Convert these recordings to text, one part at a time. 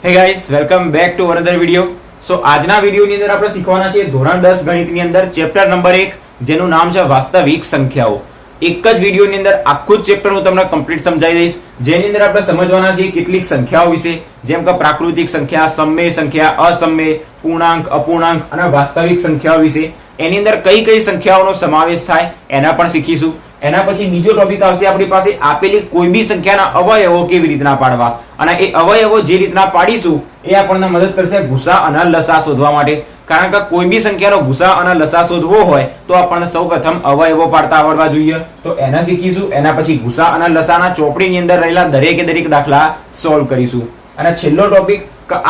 હે guys, welcome back to another video. So આજના વિડિયોની અંદર આપણે શીખવાના છે ધોરણ 10 ગણિતની અંદર ચેપ્ટર નંબર 1 જેનું નામ છે વાસ્તવિક સંખ્યાઓ. એક જ વિડિયોની અંદર આખું જ ચેપ્ટર હું તમને કમ્પ્લીટ સમજાવી દઈશ, જેની અંદર આપણે સમજવાના છે કેટલીક સંખ્યાઓ વિશે, જેમ કે પ્રાકૃતિક સંખ્યા, સમમેય સંખ્યા, અસમમેય, પૂર્ણાંક, અપૂર્ણાંક અને વાસ્તવિક સંખ્યાઓ વિશે. એની અંદર કઈ કઈ સંખ્યાઓનો સમાવેશ થાય એના પણ શીખીશું. એના પછી બીજો ટોપિક આવશે આપણી પાસે આપેલી કોઈ બી સંખ્યાના અવયવો કેવી રીતના પાડવા, અને એ અવયવો જે રીતના પાડીશું એ આપણને મદદ કરશે ગુસા અને લસા શોધવા માટે. કારણ કે કોઈ બી સંખ્યાનો ગુસા અને લસા શોધવો હોય તો આપણને સૌપ્રથમ અવયવો પાડતા આવડવા જોઈએ. તો એને શીખીશું. એના પછી ગુસા અને લસાના ચોપડીની અંદર રહેલા દરેકે દરેક દાખલા સોલ્વ કરીશું. અને છેલ્લો ટોપિક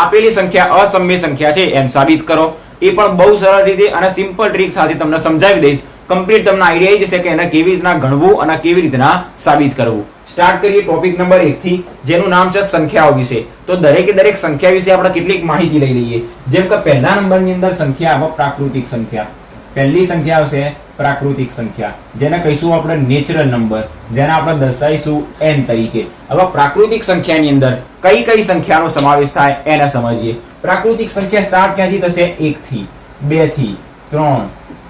આપેલી સંખ્યા અસમમેય સંખ્યા છે એમ સાબિત કરો. એ પણ બહુ સરળ રીતે અને સિમ્પલ ટ્રીક સાથે તમને સમજાવી દઈશ. કમ્પ્લીટ તમને આઈડિયા આવી જશે કે એને કેવી રીતના ગણવું અને કેવી રીતના સાબિત કરવું. સ્ટાર્ટ કરીએ ટોપિક નંબર 1 થી, જેનું નામ છે સંખ્યાઓ વિશે. તો દરેકે દરેક સંખ્યા વિશે આપણે કેટલીક માહિતી લઈ લઈએ. જેમ કે પહેલા નંબરની અંદર સંખ્યા આવે પ્રાકૃતિક સંખ્યા. પહેલી સંખ્યા આવશે પ્રાકૃતિક સંખ્યા, જેને કહીશું આપણે નેચરલ નંબર, જેને આપણે દર્શાવીશું n તરીકે. હવે પ્રાકૃતિક સંખ્યાની અંદર કઈ કઈ સંખ્યાનો સમાવેશ થાય એને સમજીએ. પ્રાકૃતિક સંખ્યા સ્ટાર્ટ ક્યાંથી થશે? 1 થી, 2 થી, 3,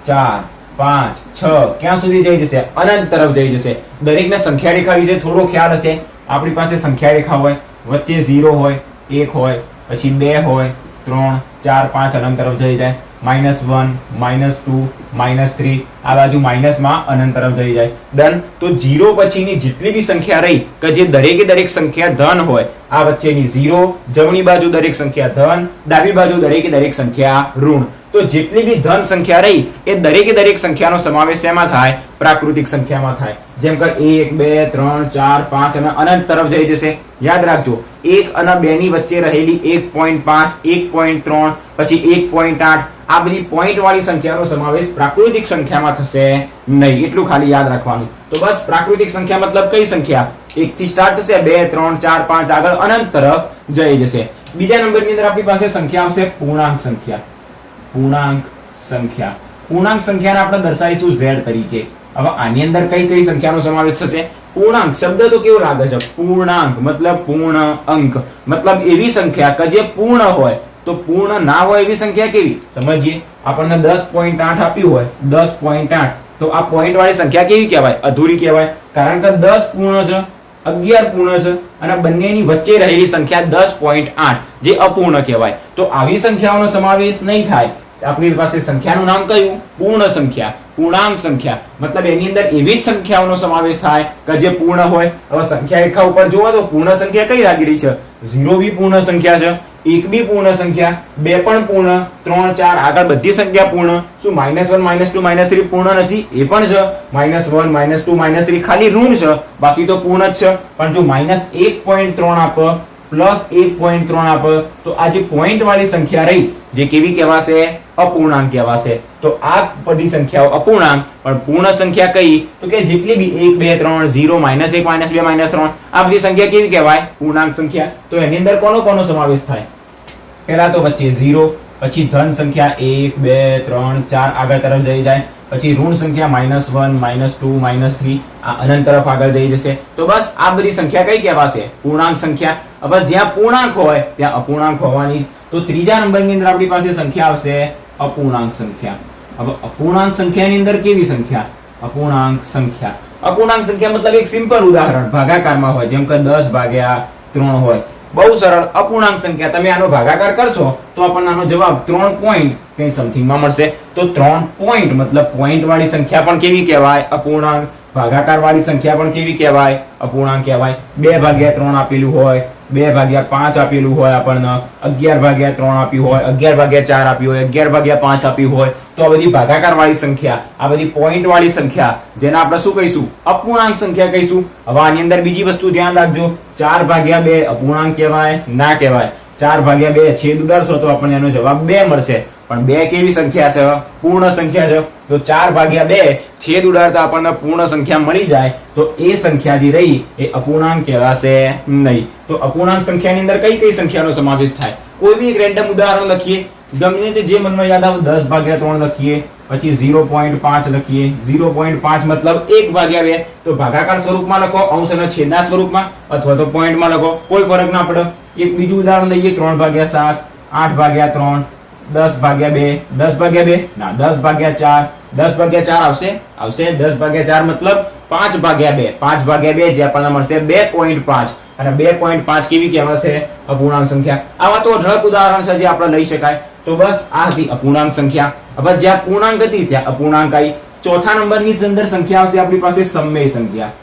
4, 5, 6 ક્યાં સુધી જઈ જશે? અનંત તરફ જઈ જશે. દરેકને સંખ્યા રેખા વિશે થોડો ખ્યાલ હશે. આપણી પાસે સંખ્યા રેખા હોય, વચ્ચે 0 હોય, 1 હોય, પછી 2 હોય, 3, 4, 5 અનંત તરફ જઈ જાય. -1, -2, -3 આ બાજુ માઇનસમાં અનંત તરફ જઈ જાય. ડન. તો 0 પછીની જેટલી બી સંખ્યા રહી કે જે દરેકે દરેક સંખ્યા ધન હોય, આ વચ્ચેની 0, જમણી બાજુ દરેક સંખ્યા ધન, ડાબી બાજુ દરેકે દરેક સંખ્યા ઋણ. તો જેટલી બી ધન સંખ્યા રહી એ દરેકે દરેક સંખ્યાનો સમાવેશ શેમાં થાય? પ્રાકૃતિક સંખ્યામાં થાય. જેમ કે 1, 2, 3, 4, 5 અને અનંત તરફ જઈ જશે. યાદ રાખજો, 1 અને 2 ની વચ્ચે રહેલી 1.5, 1.3, પછી 1.8 આ બધી પોઈન્ટ વાળી સંખ્યાનો સમાવેશ પ્રાકૃતિક સંખ્યામાં થશે નહીં. એટલું ખાલી યાદ રાખવાનું. તો બસ પ્રાકૃતિક સંખ્યા મતલબ કઈ સંખ્યા? 1 થી સ્ટાર્ટ થશે, 2, 3, 4, 5 આગળ અનંત તરફ જઈ જશે. બીજા નંબરની અંદર આપણી પાસે સંખ્યા આવશે પૂર્ણાંક સંખ્યા. પૂર્ણાંક સંખ્યા. પૂર્ણાંક સંખ્યાને આપણે દર્શાવીશું z તરીકે. હવે આની અંદર કઈ કઈ સંખ્યાનો સમાવેશ થશે? પૂર્ણાંક શબ્દ તો કેવો લાગે છે? પૂર્ણાંક મતલબ પૂર્ણ અંક, મતલબ એવી સંખ્યા કે જે પૂર્ણ હોય. તો પૂર્ણ ના હોય એવી સંખ્યા કેવી? સમજીએ. આપણને 10.8 આપ્યું હોય, 10.8, તો આ પોઈન્ટ વાળી સંખ્યા કેવી કહેવાય? અધૂરી કહેવાય. કારણ કે 10 પૂર્ણ છે, 11 પૂર્ણ છે અને બંનેની વચ્ચે રહેલી સંખ્યા 10.8 જે અપૂર્ણ કહેવાય. તો આવી સંખ્યાઓનો સમાવેશ નહીં થાય. આપણી પાસે સંખ્યાનું નામ કયું? પૂર્ણ સંખ્યા, પૂર્ણાંક સંખ્યા. મતલબ એની અંદર એવી જ સંખ્યાઓનો સમાવેશ થાય કે જે પૂર્ણ હોય. હવે સંખ્યા રેખા ઉપર જોવો તો પૂર્ણ સંખ્યા કઈ લાગી રહી છે? 0 બી પૂર્ણ સંખ્યા છે, 1 બી પૂર્ણ સંખ્યા, 2 પણ પૂર્ણ, 3, 4 આગળ બધી સંખ્યા પૂર્ણ. શું -1, -2, -3 પૂર્ણ નથી? એ પણ છે. -1, -2, -3 ખાલી ઋણ છે, બાકી તો પૂર્ણ જ છે. પણ જો -1.3 આપો, +1.3 આપો, તો આ જે પોઈન્ટ વાળી સંખ્યા રહી જે કેવી કહેવાશે? અપૂર્ણાંક કહેવાશે. તો આ બધી સંખ્યાઓ અપૂર્ણાંક. પણ પૂર્ણ સંખ્યા કઈ? તો કે જેટલી બી 1, 2, 3, 0, -1, -2, -3 આ બધી સંખ્યા કેવી કહેવાય? પૂર્ણાંક સંખ્યા. તો એની અંદર કોનો સમાવેશ થાય? પહેલા તો વચ્ચે 0, પછી ધન સંખ્યા 1, 2, 3, 4 આગળ તરફ જઈ જાય. પછી ઋણ સંખ્યા -1, -2, -3 આ અનંત તરફ આગળ જઈ જશે. તો બસ આ બધી સંખ્યા કઈ કહેવાશે? પૂર્ણાંક સંખ્યા. હવે જ્યાં પૂર્ણાંક હોય ત્યાં અપૂર્ણાંક હોવાની. તો ત્રીજા નંબરની અંદર આપણી પાસે સંખ્યા આવશે અપૂર્ણાંક સંખ્યા. હવે અપૂર્ણાંક સંખ્યાની અંદર કેવી સંખ્યા? અપૂર્ણાંક સંખ્યા. અપૂર્ણાંક સંખ્યા મતલબ એક સિમ્પલ ઉદાહરણ ભાગાકારમાં હોય, જેમ કે 10/3 હોય. બહુ સરળ. અપૂર્ણાંક સંખ્યા તમે આનો ભાગાકાર કરશો તો આપણને આનો જવાબ 3 પોઈન્ટ કઈ સમથિંગ માં મળશે. તો 3 પોઈન્ટ મતલબ પોઈન્ટ વાળી સંખ્યા પણ કેવી કહેવાય? અપૂર્ણાંક. ભાગાકાર વાળી સંખ્યા પણ કેવી કહેવાય? અપૂર્ણાંક કહેવાય. 2/3 આપેલું હોય, 2/5 આપેલું હોય, આપણને 11/3 આપ્યું હોય, 11/4 આપ્યું હોય, 11/5 આપ્યું હોય. તો આ બધી ભાગાકાર વાળી સંખ્યા, આ બધી પોઈન્ટ વાળી સંખ્યા, જેને આપણે શું કહીશું? અપૂર્ણાંક સંખ્યા કહીશું. હવે આની અંદર બીજી વસ્તુ ધ્યાન રાખજો, 4/2 અપૂર્ણાંક કહેવાય? ના કહેવાય. 4/2 છેદ ઉડાડશો તો આપણને એનો જવાબ 2 મળશે. પણ 2 કેવી સંખ્યા છે? પૂર્ણ સંખ્યા છે. તો 4/2 છેદ ઉડાડતા આપણને પૂર્ણ સંખ્યા મળી જાય. તો એ સંખ્યા જે રહી એ અપૂર્ણાંક કહેવાશે નહીં. તો અપૂર્ણાંક સંખ્યાની અંદર કઈ કઈ સંખ્યાનો સમાવેશ થાય? કોઈ બી એક રેન્ડમ ઉદાહરણ લખીએ, ગમે તે જે મનમાં યાદ આવે. 10/3 લખીએ, પછી 0.5 લખીએ 0.5 મતલબ 1/2 તો ભાગાકાર સ્વરૂપમાં લખો, અંશ અને છેદના સ્વરૂપમાં અથવા તો પોઈન્ટમાં લખો, કોઈ ફરક ના પડે. એક બીજું ઉદાહરણ લઈએ 3/7 8/3 10/2 10/2 ના 10/4 10/4 આવશે 10/4 મતલબ 5/2 5/2 જે આપણને મળશે 2.5 અને 2.5 કેવી કહેવાશે? અપૂર્ણાંક સંખ્યા. આવા તો અઢળક ઉદાહરણ છે જે આપણે લઈ શકાય. તો બસ આ હતી અપૂર્ણાંક સંખ્યા. હવે જ્યાં પૂર્ણાંક હતી ત્યાં અપૂર્ણાંક આવી. ચોથા નંબરની અંદર સંખ્યા આવશે આપણી પાસે સમમેય સંખ્યા.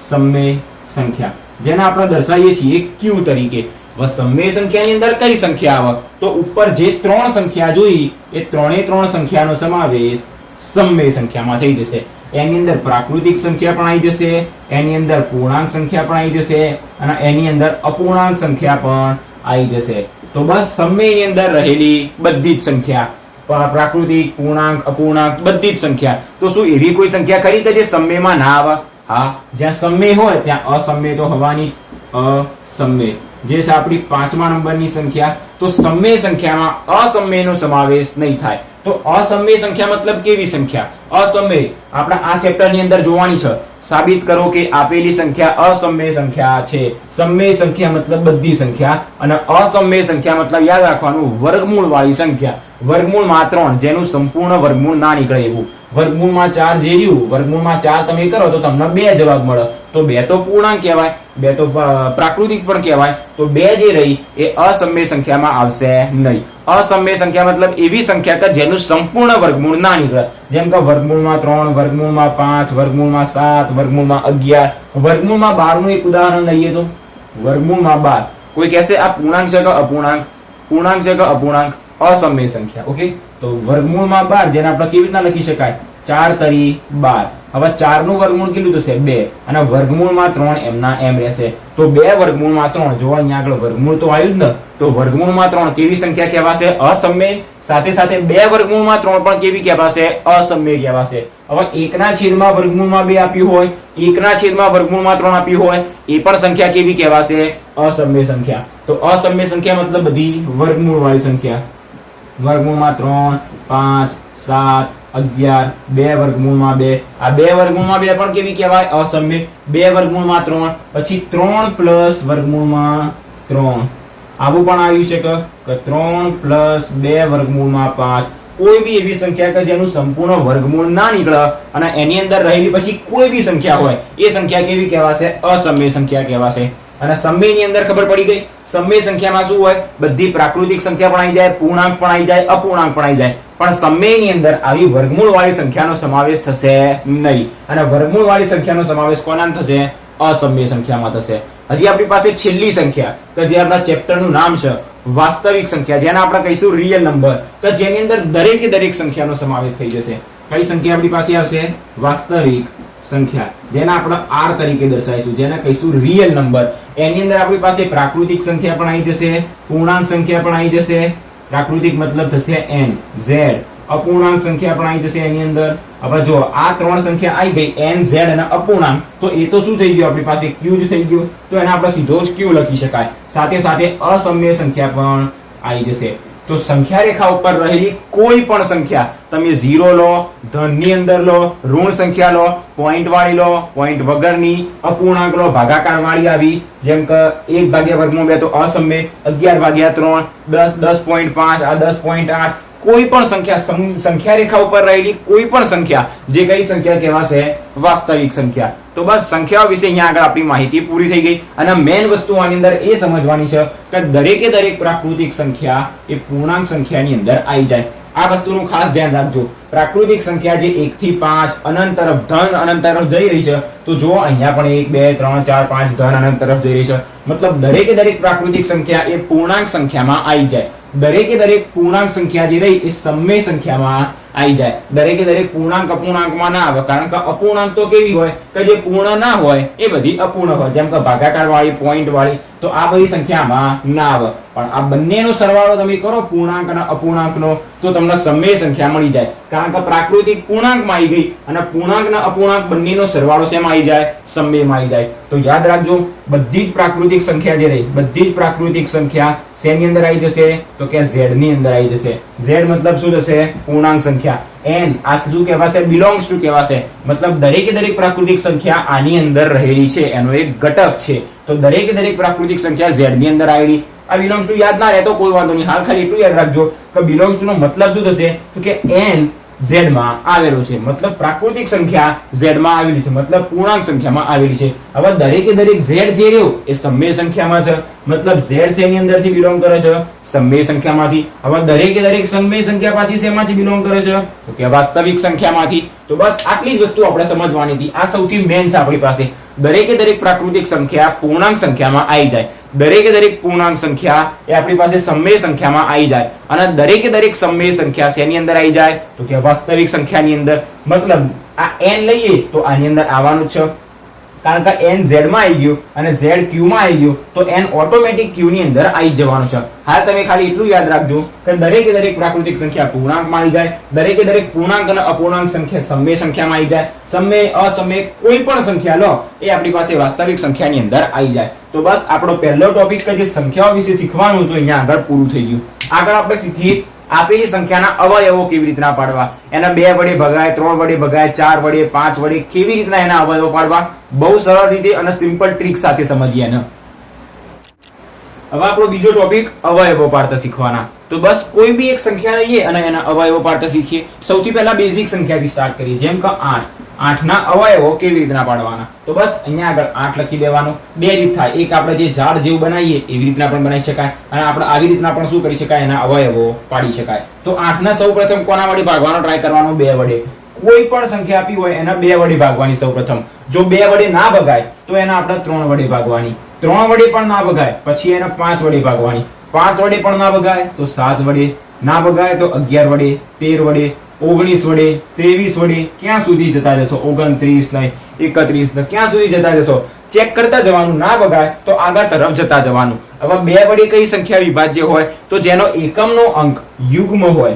સમમેય સંખ્યા જેને આપણે દર્શાવીએ છીએ q તરીકે. હવે સમમેય સંખ્યાની અંદર કઈ સંખ્યા આવે? તો ઉપર જે ત્રણ સંખ્યા જોઈ એ ત્રણ સંખ્યાનો સમાવેશ સમમેય સંખ્યામાં થઈ જશે. એની અંદર પ્રાકૃતિક સંખ્યા પણ આવી જશે, એની અંદર પૂર્ણાંક સંખ્યા પણ આવી જશે અને એની અંદર અપૂર્ણાંક સંખ્યા પણ આવી જશે. તો બસ સમમેયની અંદર રહેલી બધી જ સંખ્યા, પ્રાકૃતિક, પૂર્ણાંક, અપૂર્ણાંક બધી જ સંખ્યા. તો શું એવી કોઈ સંખ્યા ખરી કે જે સમમેયમાં ના આવે? હા, જ્યાં સમમેય હોય ત્યાં અસમમેય તો હોવાની જ. અસમમેય જે છે આપણી 5મા નંબરની સંખ્યા. તો સમમેય સંખ્યામાં અસમમેયનો સમાવેશ નહીં થાય. તો અસમમેય સંખ્યા મતલબ કેવી સંખ્યા? અસમમેય આપણે આ ચેપ્ટરની અંદર જોવાની છે. સાબિત કરો કે આપેલી સંખ્યા અસમમેય સંખ્યા છે. સમમેય સંખ્યા મતલબ બધી સંખ્યા અને અસમમેય સંખ્યા મતલબ યાદ રાખવાનું વર્ગમૂળ વાળી સંખ્યા. વર્ગમૂળમાં 3 જેનું સંપૂર્ણ વર્ગમૂળ ના નીકળે એવું. વર્ગમૂળમાં 4 જે રહ્યું, વર્ગમૂળમાં 4 તમે કરો તો તમને 2 જવાબ મળે. તો 2 તો પૂર્ણાંક કહેવાય, 2 તો પ્રાકૃતિક પણ કહેવાય. તો 2 જે રહી એ અસમમેય સંખ્યામાં આવશે નહીં. અસમમેય સંખ્યા મતલબ એવી સંખ્યા કે જેનું સંપૂર્ણ વર્ગમૂળ ના નીકળે. જેમ કે વર્ગમૂળમાં 3, વર્ગમૂળમાં 5, વર્ગમૂળમાં 7, વર્ગમૂળમાં 11, વર્ગમૂળમાં 12 નું એક ઉદાહરણ લઈએ તો વર્ગમૂળમાં 12. કોઈ કહેશે આ પૂર્ણાંક છે કે અપૂર્ણાંક? પૂર્ણાંક છે કે અપૂર્ણાંક? અસમમેય સંખ્યા. ઓકે, તો વર્ગમૂળમાં 12 જેને આપણે કેવી રીતના લખી શકાય? 4 તરી 12. હવે 4 નું વર્ગમૂળ કેટલું થશે? 2 અને વર્ગમૂળમાં 3 એમના એમ રહેશે. તો 2 વર્ગમૂળમાં 3 જો અહીંયા આગળ વર્ગમૂળ તો આવ્યું જ ને. તો વર્ગમૂળમાં 3 કેવી સંખ્યા કહેવાશે? અસમમેય. સાથે સાથે 2 વર્ગમૂળમાં 3 પણ કેવી કહેવાશે? અસમમેય કહેવાશે. હવે 1 ના છેદમાં વર્ગમૂળમાં 2 આપ્યું હોય, 1 ના છેદમાં વર્ગમૂળમાં 3 આપ્યું હોય, એ પણ સંખ્યા કેવી કહેવાશે? અસમમેય સંખ્યા. તો અસમમેય સંખ્યા મતલબ બધી વર્ગમૂળ વાળી સંખ્યા. વર્ગમૂળમાં 3, 5, 7, 11, 2 વર્ગમૂળમાં 2. આ 2 વર્ગમૂળમાં 2 પણ કેવી કહેવાય? અસમમેય. 2 વર્ગમૂળમાં 3 પછી 3 પ્લસ વર્ગમૂળમાં 3 આવું પણ આવ્યું છે કે 3 પ્લસ 2 વર્ગમૂળમાં 5. કોઈ બી એવી સંખ્યા કે જેનું સંપૂર્ણ વર્ગમૂળ ના નીકળે અને એની અંદર રહેલી પછી કોઈ બી સંખ્યા હોય એ સંખ્યા કેવી કહેવાશે? અસમમેય સંખ્યા કહેવાશે. અને સમમેયની અંદર ખબર પડી ગઈ. સમમેય સંખ્યામાં શું હોય? બધી પ્રાકૃતિક સંખ્યા પણ આવી જાય, પૂર્ણાંક પણ આવી જાય, અપૂર્ણાંક પણ આવી જાય. પણ સમમેયની અંદર આવી વર્ગમૂળ વાળી સંખ્યાનો સમાવેશ થશે નહીં. અને વર્ગમૂળ વાળી સંખ્યાનો સમાવેશ કોના થશે? અસમમેય સંખ્યામાં થશે. હજી આપણી પાસે છેલ્લી સંખ્યા કે જે આપણા ચેપ્ટરનું નામ છે વાસ્તવિક સંખ્યા, જેને આપણે કહીશું રિયલ નંબર, કે જેની અંદર દરેકે દરેક સંખ્યાનો સમાવેશ થઈ જશે. કઈ સંખ્યા આપણી પાસે આવશે? વાસ્તવિક સંખ્યા, જેને આપણે r તરીકે દર્શાવીશું, જેને કહીશું રિયલ નંબર. એની અંદર આપણી પાસે પ્રાકૃતિક સંખ્યા પણ આવી જશે, પૂર્ણાંક સંખ્યા પણ આવી જશે. પ્રાકૃતિક મતલબ થશે n, z. અપૂર્ણાંક સંખ્યા પણ આવી જશે એની અંદર. હવે જો આ 3 સંખ્યા આવી ગઈ n, z અને અપૂર્ણાંક, તો એ તો શું થઈ ગયું? આપણી પાસે q જ થઈ ગયું. તો એને આપણે સીધો જ q લખી શકાય. સાથે સાથે અસમમેય સંખ્યા પણ આવી જશે. તો સંખ્યા રેખા ઉપર રહેલી કોઈ પણ સંખ્યા, તમે 0 લો, ધનની અંદર લો, ઋણ સંખ્યા લો, પોઈન્ટ વાળી લો, પોઈન્ટ વગરની, અપૂર્ણાંક લો, ભાગાકાર વાળી આવી, જેમ કે 1/2 તો અસમમેય, 11/3 10.5 આ 10.8. કોઈ પણ સંખ્યા રેખા ઉપર રહેલી કોઈ પણ સંખ્યા, જે કઈ સંખ્યા કહેવાશે? વાસ્તવિક સંખ્યા. તો બસ સંખ્યાઓ વિશે અહીંયા આગળ આપણી માહિતી પૂરી થઈ ગઈ. અને મેઇન વસ્તુ આની અંદર એ સમજવાની છે કે દરેકે દરેક પ્રાકૃતિક સંખ્યા એ પૂર્ણાંક સંખ્યાની અંદર આવી જાય. આ વસ્તુનું ખાસ ધ્યાન રાખજો. પ્રાકૃતિક સંખ્યા જે 1 થી 5 અનંત તરફ, ધન અનંત તરફ જઈ રહી છે, તો જો અહીંયા પણ 1, 2, 3, 4, 5 ધન અનંત તરફ જઈ રહી છે. મતલબ દરેકે દરેક પ્રાકૃતિક સંખ્યા એ પૂર્ણાંક સંખ્યામાં આવી જાય. દરેકે દરેક પૂર્ણાંક સંખ્યા જે રહી એ સમમેય સંખ્યામાં આવી જાય. દરેકે દરેક પૂર્ણાંક અપૂર્ણાંકમાં ના આવે, કારણ કે અપૂર્ણાંક તો કેવી હોય કે જે પૂર્ણ ના હોય એ બધી અપૂર્ણ હોય, જેમ કે ભાગાકાર વાળી, પોઈન્ટ વાળી. તો આ બધી સંખ્યામાં ના આવે. પણ આ બંનેનો સરવાળો તમે કરો પૂર્ણાંક અને અપૂર્ણાંકનો, તો તમને સમમેય સંખ્યા મળી જાય. કારણ કે પ્રાકૃતિક પૂર્ણાંકમાં આવી ગઈ અને પૂર્ણાંક અને અપૂર્ણાંક બંનેનો સરવાળો શેમાં આવી જાય? સમમેયમાં આવી જાય. તો યાદ રાખજો, બધી જ પ્રાકૃતિક સંખ્યા જે રહી, બધી જ પ્રાકૃતિક સંખ્યા શેની અંદર આવી જશે તો કે z ની અંદર આવી જશે. z મતલબ શું થશે? પૂર્ણાંક સંખ્યા. n આ શું કહેવાશે? બિલોંગ્સ ટુ કહેવાશે. મતલબ દરેકે દરેક પ્રાકૃતિક સંખ્યા આની અંદર રહેલી છે, એનો એક ઘટક છે. તો દરેકે દરેક પ્રાકૃતિક સંખ્યા z ની અંદર આવેલી. આ બિલોંગ્સ ટુ યાદ ના રહે તો કોઈ વાંધો નહીં, હાલ ખાલી એટલું યાદ રાખજો કે બિલોંગ્સ ટુ નો મતલબ શું થશે તો કે n z માં આવેલું છે, મતલબ પ્રાકૃતિક સંખ્યા z માં આવેલી છે, મતલબ પૂર્ણાંક સંખ્યામાં આવેલી છે. હવે દરેકે દરેક z જે રહ્યો એ સમય સંખ્યામાં છે, મતલબ z શેની અંદરથી બિલોંગ કરે છે? સમય સંખ્યામાંથી. હવે દરેકે દરેક સમય સંખ્યા પાછી શેમાંથી બિલોંગ કરે છે તો કે વાસ્તવિક સંખ્યામાંથી. તો બસ આટલી જ વસ્તુ આપણે સમજવાની હતી. આ સૌથી મેઇન છે આપણી પાસે. દરેકે દરેક પ્રાકૃતિક સંખ્યા પૂર્ણાંક સંખ્યામાં આવી જાય. દરેકે દરેક પૂર્ણાંક સંખ્યા એ આપણી પાસે સમય સંખ્યામાં આવી જાય, અને દરેકે દરેક સમય સંખ્યા શેની અંદર આવી જાય તો કે વાસ્તવિક સંખ્યાની અંદર. મતલબ આ n લઈએ તો આની અંદર આવવાનું છે, કારણ કે n z માં આવી ગયું અને z q માં આવી ગયું તો n ઓટોમેટિક q ની અંદર આવી જવાનું છે. હાલ તમે ખાલી એટલું યાદ રાખજો કે દરેકે દરેક પ્રાકૃતિક સંખ્યા પૂર્ણાંકમાં આવી જાય, દરેકે દરેક પૂર્ણાંક અને અપૂર્ણાંક સંખ્યા સમય સંખ્યામાં આવી જાય. સમય અસમય કોઈ પણ સંખ્યા લો એ આપણી પાસે વાસ્તવિક સંખ્યાની અંદર આવી જાય. તો બસ આપણો પહેલો ટોપિક કે જે સંખ્યાઓ વિશે શીખવાનું હતું અહીંયા આગળ પૂરું થઈ ગયું. આગળ આપણે શીખીએ આપેલી સંખ્યાના અવયવો કેવી રીતના પાડવા. એના 2 વડે ભગાય, 3 વડે ભગાય, 4 વડે, 5 વડે કેવી રીતના એના અવયવો પાડવા. બહુ સરળ રીતે અને સિમ્પલ ટ્રીક સાથે સમજીએ એને. હવે આપણો બીજો ટોપિક અવયવો પાડતા શીખવાના. તો બસ કોઈ બી એક સંખ્યા લઈએ અને એના અવયવો પાડતા શીખીએ. સૌથી પહેલા બેઝિક સંખ્યાથી સ્ટાર્ટ કરીએ, જેમ કે 8. 8 ના અવયવો કેવી રીતના પાડવાના. તો બસ અહીંયા આગળ 8 લખી દેવાનું. બે રીત થાય, એક આપણે જે ઝાડ જેવું બનાવીએ એવી રીતના પણ બનાવી શકાય, અને આપણે આવી રીતના પણ શું કરી શકાય, એના અવયવો પાડી શકાય. તો 8 ના સૌપ્રથમ કોના વડે ભાગવાનો ટ્રાય કરવાનો? 2 વડે. કોઈ પણ સંખ્યા આપી હોય એના 2 વડે ભાગવાની સૌપ્રથમ. જો 2 વડે ના ભગાય તો એના આપણે 3 વડે ભાગવાની. 3 વડે પણ ના ભગાય પછી એને 5 વડે ભાગવાની. 5 વડે પણ ના ભગાય તો 7 વડે, ના ભગાય તો 11 વડે, 13 વડે, 19 વડે, 23 વડે. ક્યાં સુધી જતા જશો? 29 નહીં, 31 નહીં, ક્યાં સુધી જતા જશો? ચેક કરતા જવાનું. ના ભગાય તો આગળ તરફ જતા જવાનું. હવે 2 વડે કઈ સંખ્યા વિભાજ્ય હોય તો જેનો એકમનો અંક યુગ્મ હોય.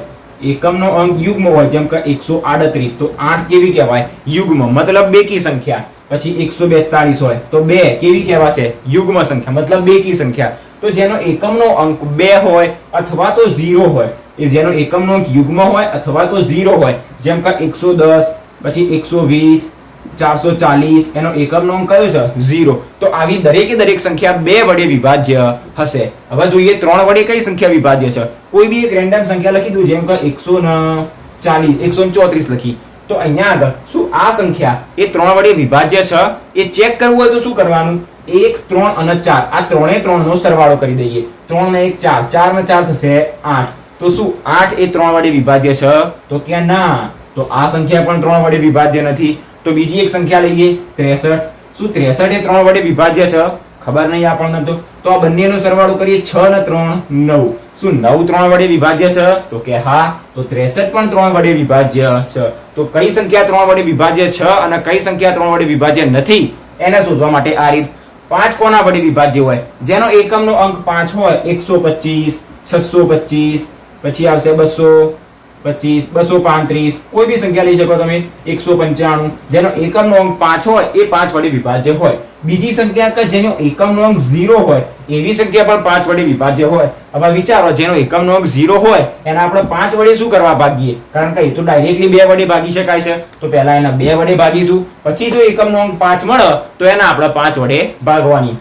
એકમનો અંક યુગ્મ હોય, જેમ કે 138 તો 8 કેવી કહેવાય? યુગ્મ, મતલબ બેકી સંખ્યા. પછી 142 હોય તો 2 કેવી કહેવાશે? યુગ્મ સંખ્યા, મતલબ બેકી સંખ્યા. તો જેનો એકમનો અંક 2 હોય અથવા તો 0 હોય, એ જેનો એકમનો અંક યુગ્મ હોય અથવા તો 0 હોય, જેમ કે 110, પછી 120, 440, એનો એકમનો અંક કયો છે? 0. તો આવી દરેકે દરેક સંખ્યા 2 વડે વિભાજ્ય હશે. હવે જોઈએ 3 વડે કઈ સંખ્યા વિભાજ્ય છે. કોઈ બી એક રેન્ડમ સંખ્યા લખી દઉં, જેમ કે 140, 134 લખી. તો અહીંયા આગળ શું આ સંખ્યા એ 3 વડે વિભાજ્ય છે? એ ચેક કરવું હોય તો શું કરવાનું? 1, 3 અને 4 આ ત્રણે 3 નો સરવાળો કરી દઈએ. 3 ને 1 4, 4 ને 4 થશે 8. તો શું 8 એ 3 વડે વિભાજ્ય છે? તો કે ના. તો આ સંખ્યા પણ 3 વડે વિભાજ્ય નથી. તો બીજી એક સંખ્યા લઈએ 63. શું 63 એ 3 વડે વિભાજ્ય છે? ખબર નહીં આપણને. તો આ બંનેનો સરવાળો કરીએ. 6 ને 3 9. શું 9 3 વડે વિભાજ્ય છે? તો કે હા. તો 63 પણ 3 વડે વિભાજ્ય છે. તો કઈ સંખ્યા 3 વડે વિભાજ્ય છે અને કઈ સંખ્યા 3 વડે વિભાજ્ય નથી એને શોધવા માટે આ રીત. 5 કોના વડે વિભાજ્ય હોય? જેનો એકમનો અંક 5 હોય. 125, 625, પછી આવશે 225, 235, કોઈ બી સંખ્યા લઈ શકો તમે. 195, જેનો એકમનો અંક 5 હોય એ 5 વડે વિભાજ્ય હોય. બીજી સંખ્યા કે જેનો એકમનો અંક 0 હોય એવી સંખ્યા પણ 5 વડે વિભાજ્ય હોય. હવે વિચારો, જેનો એકમનો અંક 0 હોય એના આપણે 5 વડે શું કરવા ભાગીએ? કારણ કે એ તો ડાયરેક્ટલી 2 વડે ભાગી શકાય છે. તો પહેલા એના 2 વડે ભાગીશું, પછી જો એકમનો અંક 5 મળે તો એના આપણે 5 વડે ભાગવાની.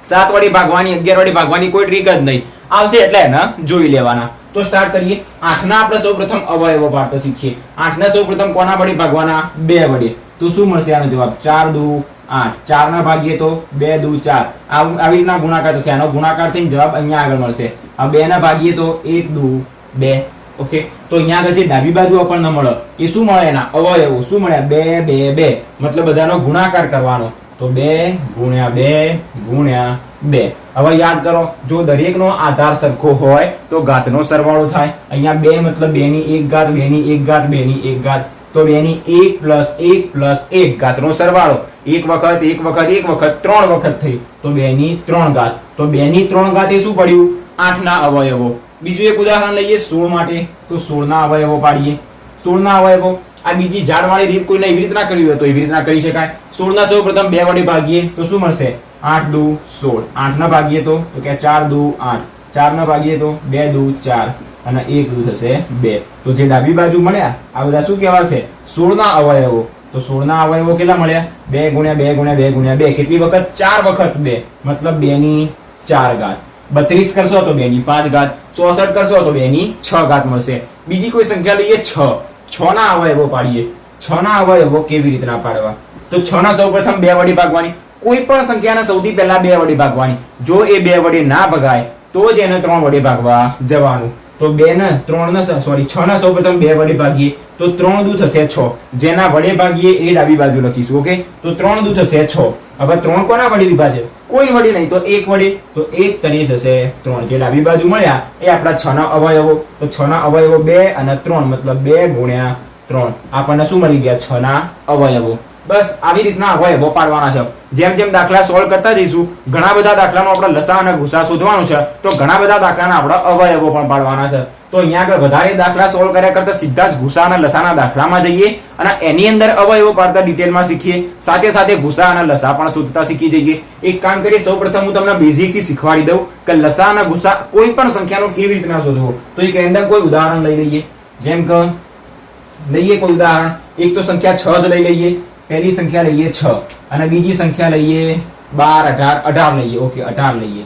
7 વડે ભાગવાની, 11 વડે ભાગવાની કોઈ ટ્રીક જ નહીં. આવશે એટલે એના જોઈ લેવાના. તો સ્ટાર્ટ કરીએ. 8 ના આપણે સૌપ્રથમ અવયવો પાડતા શીખીએ. 8 ને સૌપ્રથમ કોના વડે ભાગવાના? 2 વડે. તો શું મળશે આનો જવાબ? 4 દુ 8. 4 ના ભાગીએ તો 2 દુ 4. આવી રીતના ગુણાકાર થશે. આનો ગુણાકાર થઈને જવાબ અહીંયા આગળ મળશે. આ 2 ના ભાગીએ તો 1 દુ 2. ઓકે. તો અહીંયા આગળ જે ડાબી બાજુ આપણને મળે એ શું મળે? એના અવયવો શું મળ્યા? 2 2 2. મતલબ બધાનો ગુણાકાર કરવાનો. તો 2 ગુણ્યા 2 ગુણ્યા 2. હવે યાદ કરો, જો દરેકનો આધાર સરખો હોય તો ઘાતનો સરવાળો થાય. અહીંયા 2 મતલબ 2 ની 1 ઘાત, 2 ની 1 ઘાત, 2 ની 1 ઘાત. તો 2 ની 1 પ્લસ 1 પ્લસ 1 ઘાતનો સરવાળો. 1 વખત 1 વખત 1 વખત 3 વખત થઈ તો 2 ની 3 ઘાત. તો 2 ની 3 ઘાત એ શું પડ્યું? 8 ના અવયવો. બીજું એક ઉદાહરણ લઈએ 16 માટે. તો 16 ના અવયવો પાડીએ. 16 ના અવયવો આ બીજી ઝાડવાળી રીત કોઈને એવી રીતના કરવી હોય તો એવી રીતના કરી શકાય. 16 ના સૌપ્રથમ 2 વડે ભાગીએ તો શું મળશે? 8 દુ 16. 8 ના ભાગીએ તો કે 4 દુ 8. 4 ને ભાગીએ તો 2 દુ 4 અને 1 દુ થશે 2. તો જે ડાબી બાજુ મળ્યા આ બધા શું કહેવાશે? 16 ના અવયવો. તો 16 ના અવયવો કેટલા મળ્યા? 2 ગુણ્યા 2 ગુણ્યા 2 ગુણ્યા 2. કેટલી વખત? 4 વખત 2, મતલબ 2 ની 4 ઘાત. 32 કરશો તો 2 ની 5 ઘાત. 64 કરશો તો 2 ની 6 ઘાત મળશે. બીજી કોઈ સંખ્યા લઈએ 6. 6 ના અવયવો પાડીએ. 6 ના અવયવો કેવી રીતના પાડવા? તો 6 ના સૌપ્રથમ 2 વડે ભાગવાની. કોઈ પણ સંખ્યાના સૌથી પહેલા 2 વડે ભાગવાની. જો એ 2 વડે ના ભગાય તો જ એને 3 વડે ભાગવા જવાનું. તો 2 ને 3 ને સોરી 6 ના સૌપ્રથમ 2 વડે ભાગીએ તો 3 દુ થશે 6. જેના વડે ભાગીએ એ ડાબી બાજુ લખીશું. ઓકે, તો 3 દુ થશે 6. હવે 3 કોના વડે વિભાજે? કોઈ વડે નહીં, તો 1 વડે. તો 1 તરી થશે 3. જે ડાબી બાજુ મળ્યા એ આપણા 6 ના અવયવો. તો 6 ના અવયવો 2 અને 3, મતલબ 2 ગુણ્યા 3. આપણને શું મળી ગયા? 6 ના અવયવો. બસ આવી રીતના અવયવો પાડવાના છે. જેમ જેમ દાખલા સોલ્વ કરતા જઈશું ઘણા બધા દાખલાનો આપણે લસા અને ગુસા શોધવાનું છે. તો ઘણા બધા દાખલાના આપણે અવયવો પણ પાડવાના છે. તો અહીંયા આગળ વધારે દાખલા સોલ્વ કર્યા કરતા સીધા જ ગુસા અને લસાના દાખલામાં જઈએ અને એની અંદર અવયવો પાડતા ડિટેલમાં શીખીએ. સાથે સાથે ગુસા અને લસા પણ શોધતા શીખી જઈએ. એક કામ કરીએ, સૌપ્રથમ હું તમને બેઝિક થી શીખવાડી દઉં કે લસા અને ગુસા કોઈ પણ સંખ્યાનો કેવી રીતના શોધવો. તો એક રેન્ડમ કોઈ ઉદાહરણ લઈ લઈએ. જેમ કે લઈએ કોઈ ઉદાહરણ. એક તો સંખ્યા 6 જ લઈ લઈએ. પહેલી સંખ્યા લઈએ 6 અને બીજી સંખ્યા લઈએ 12, 18 લઈએ. ઓકે, 18 લઈએ.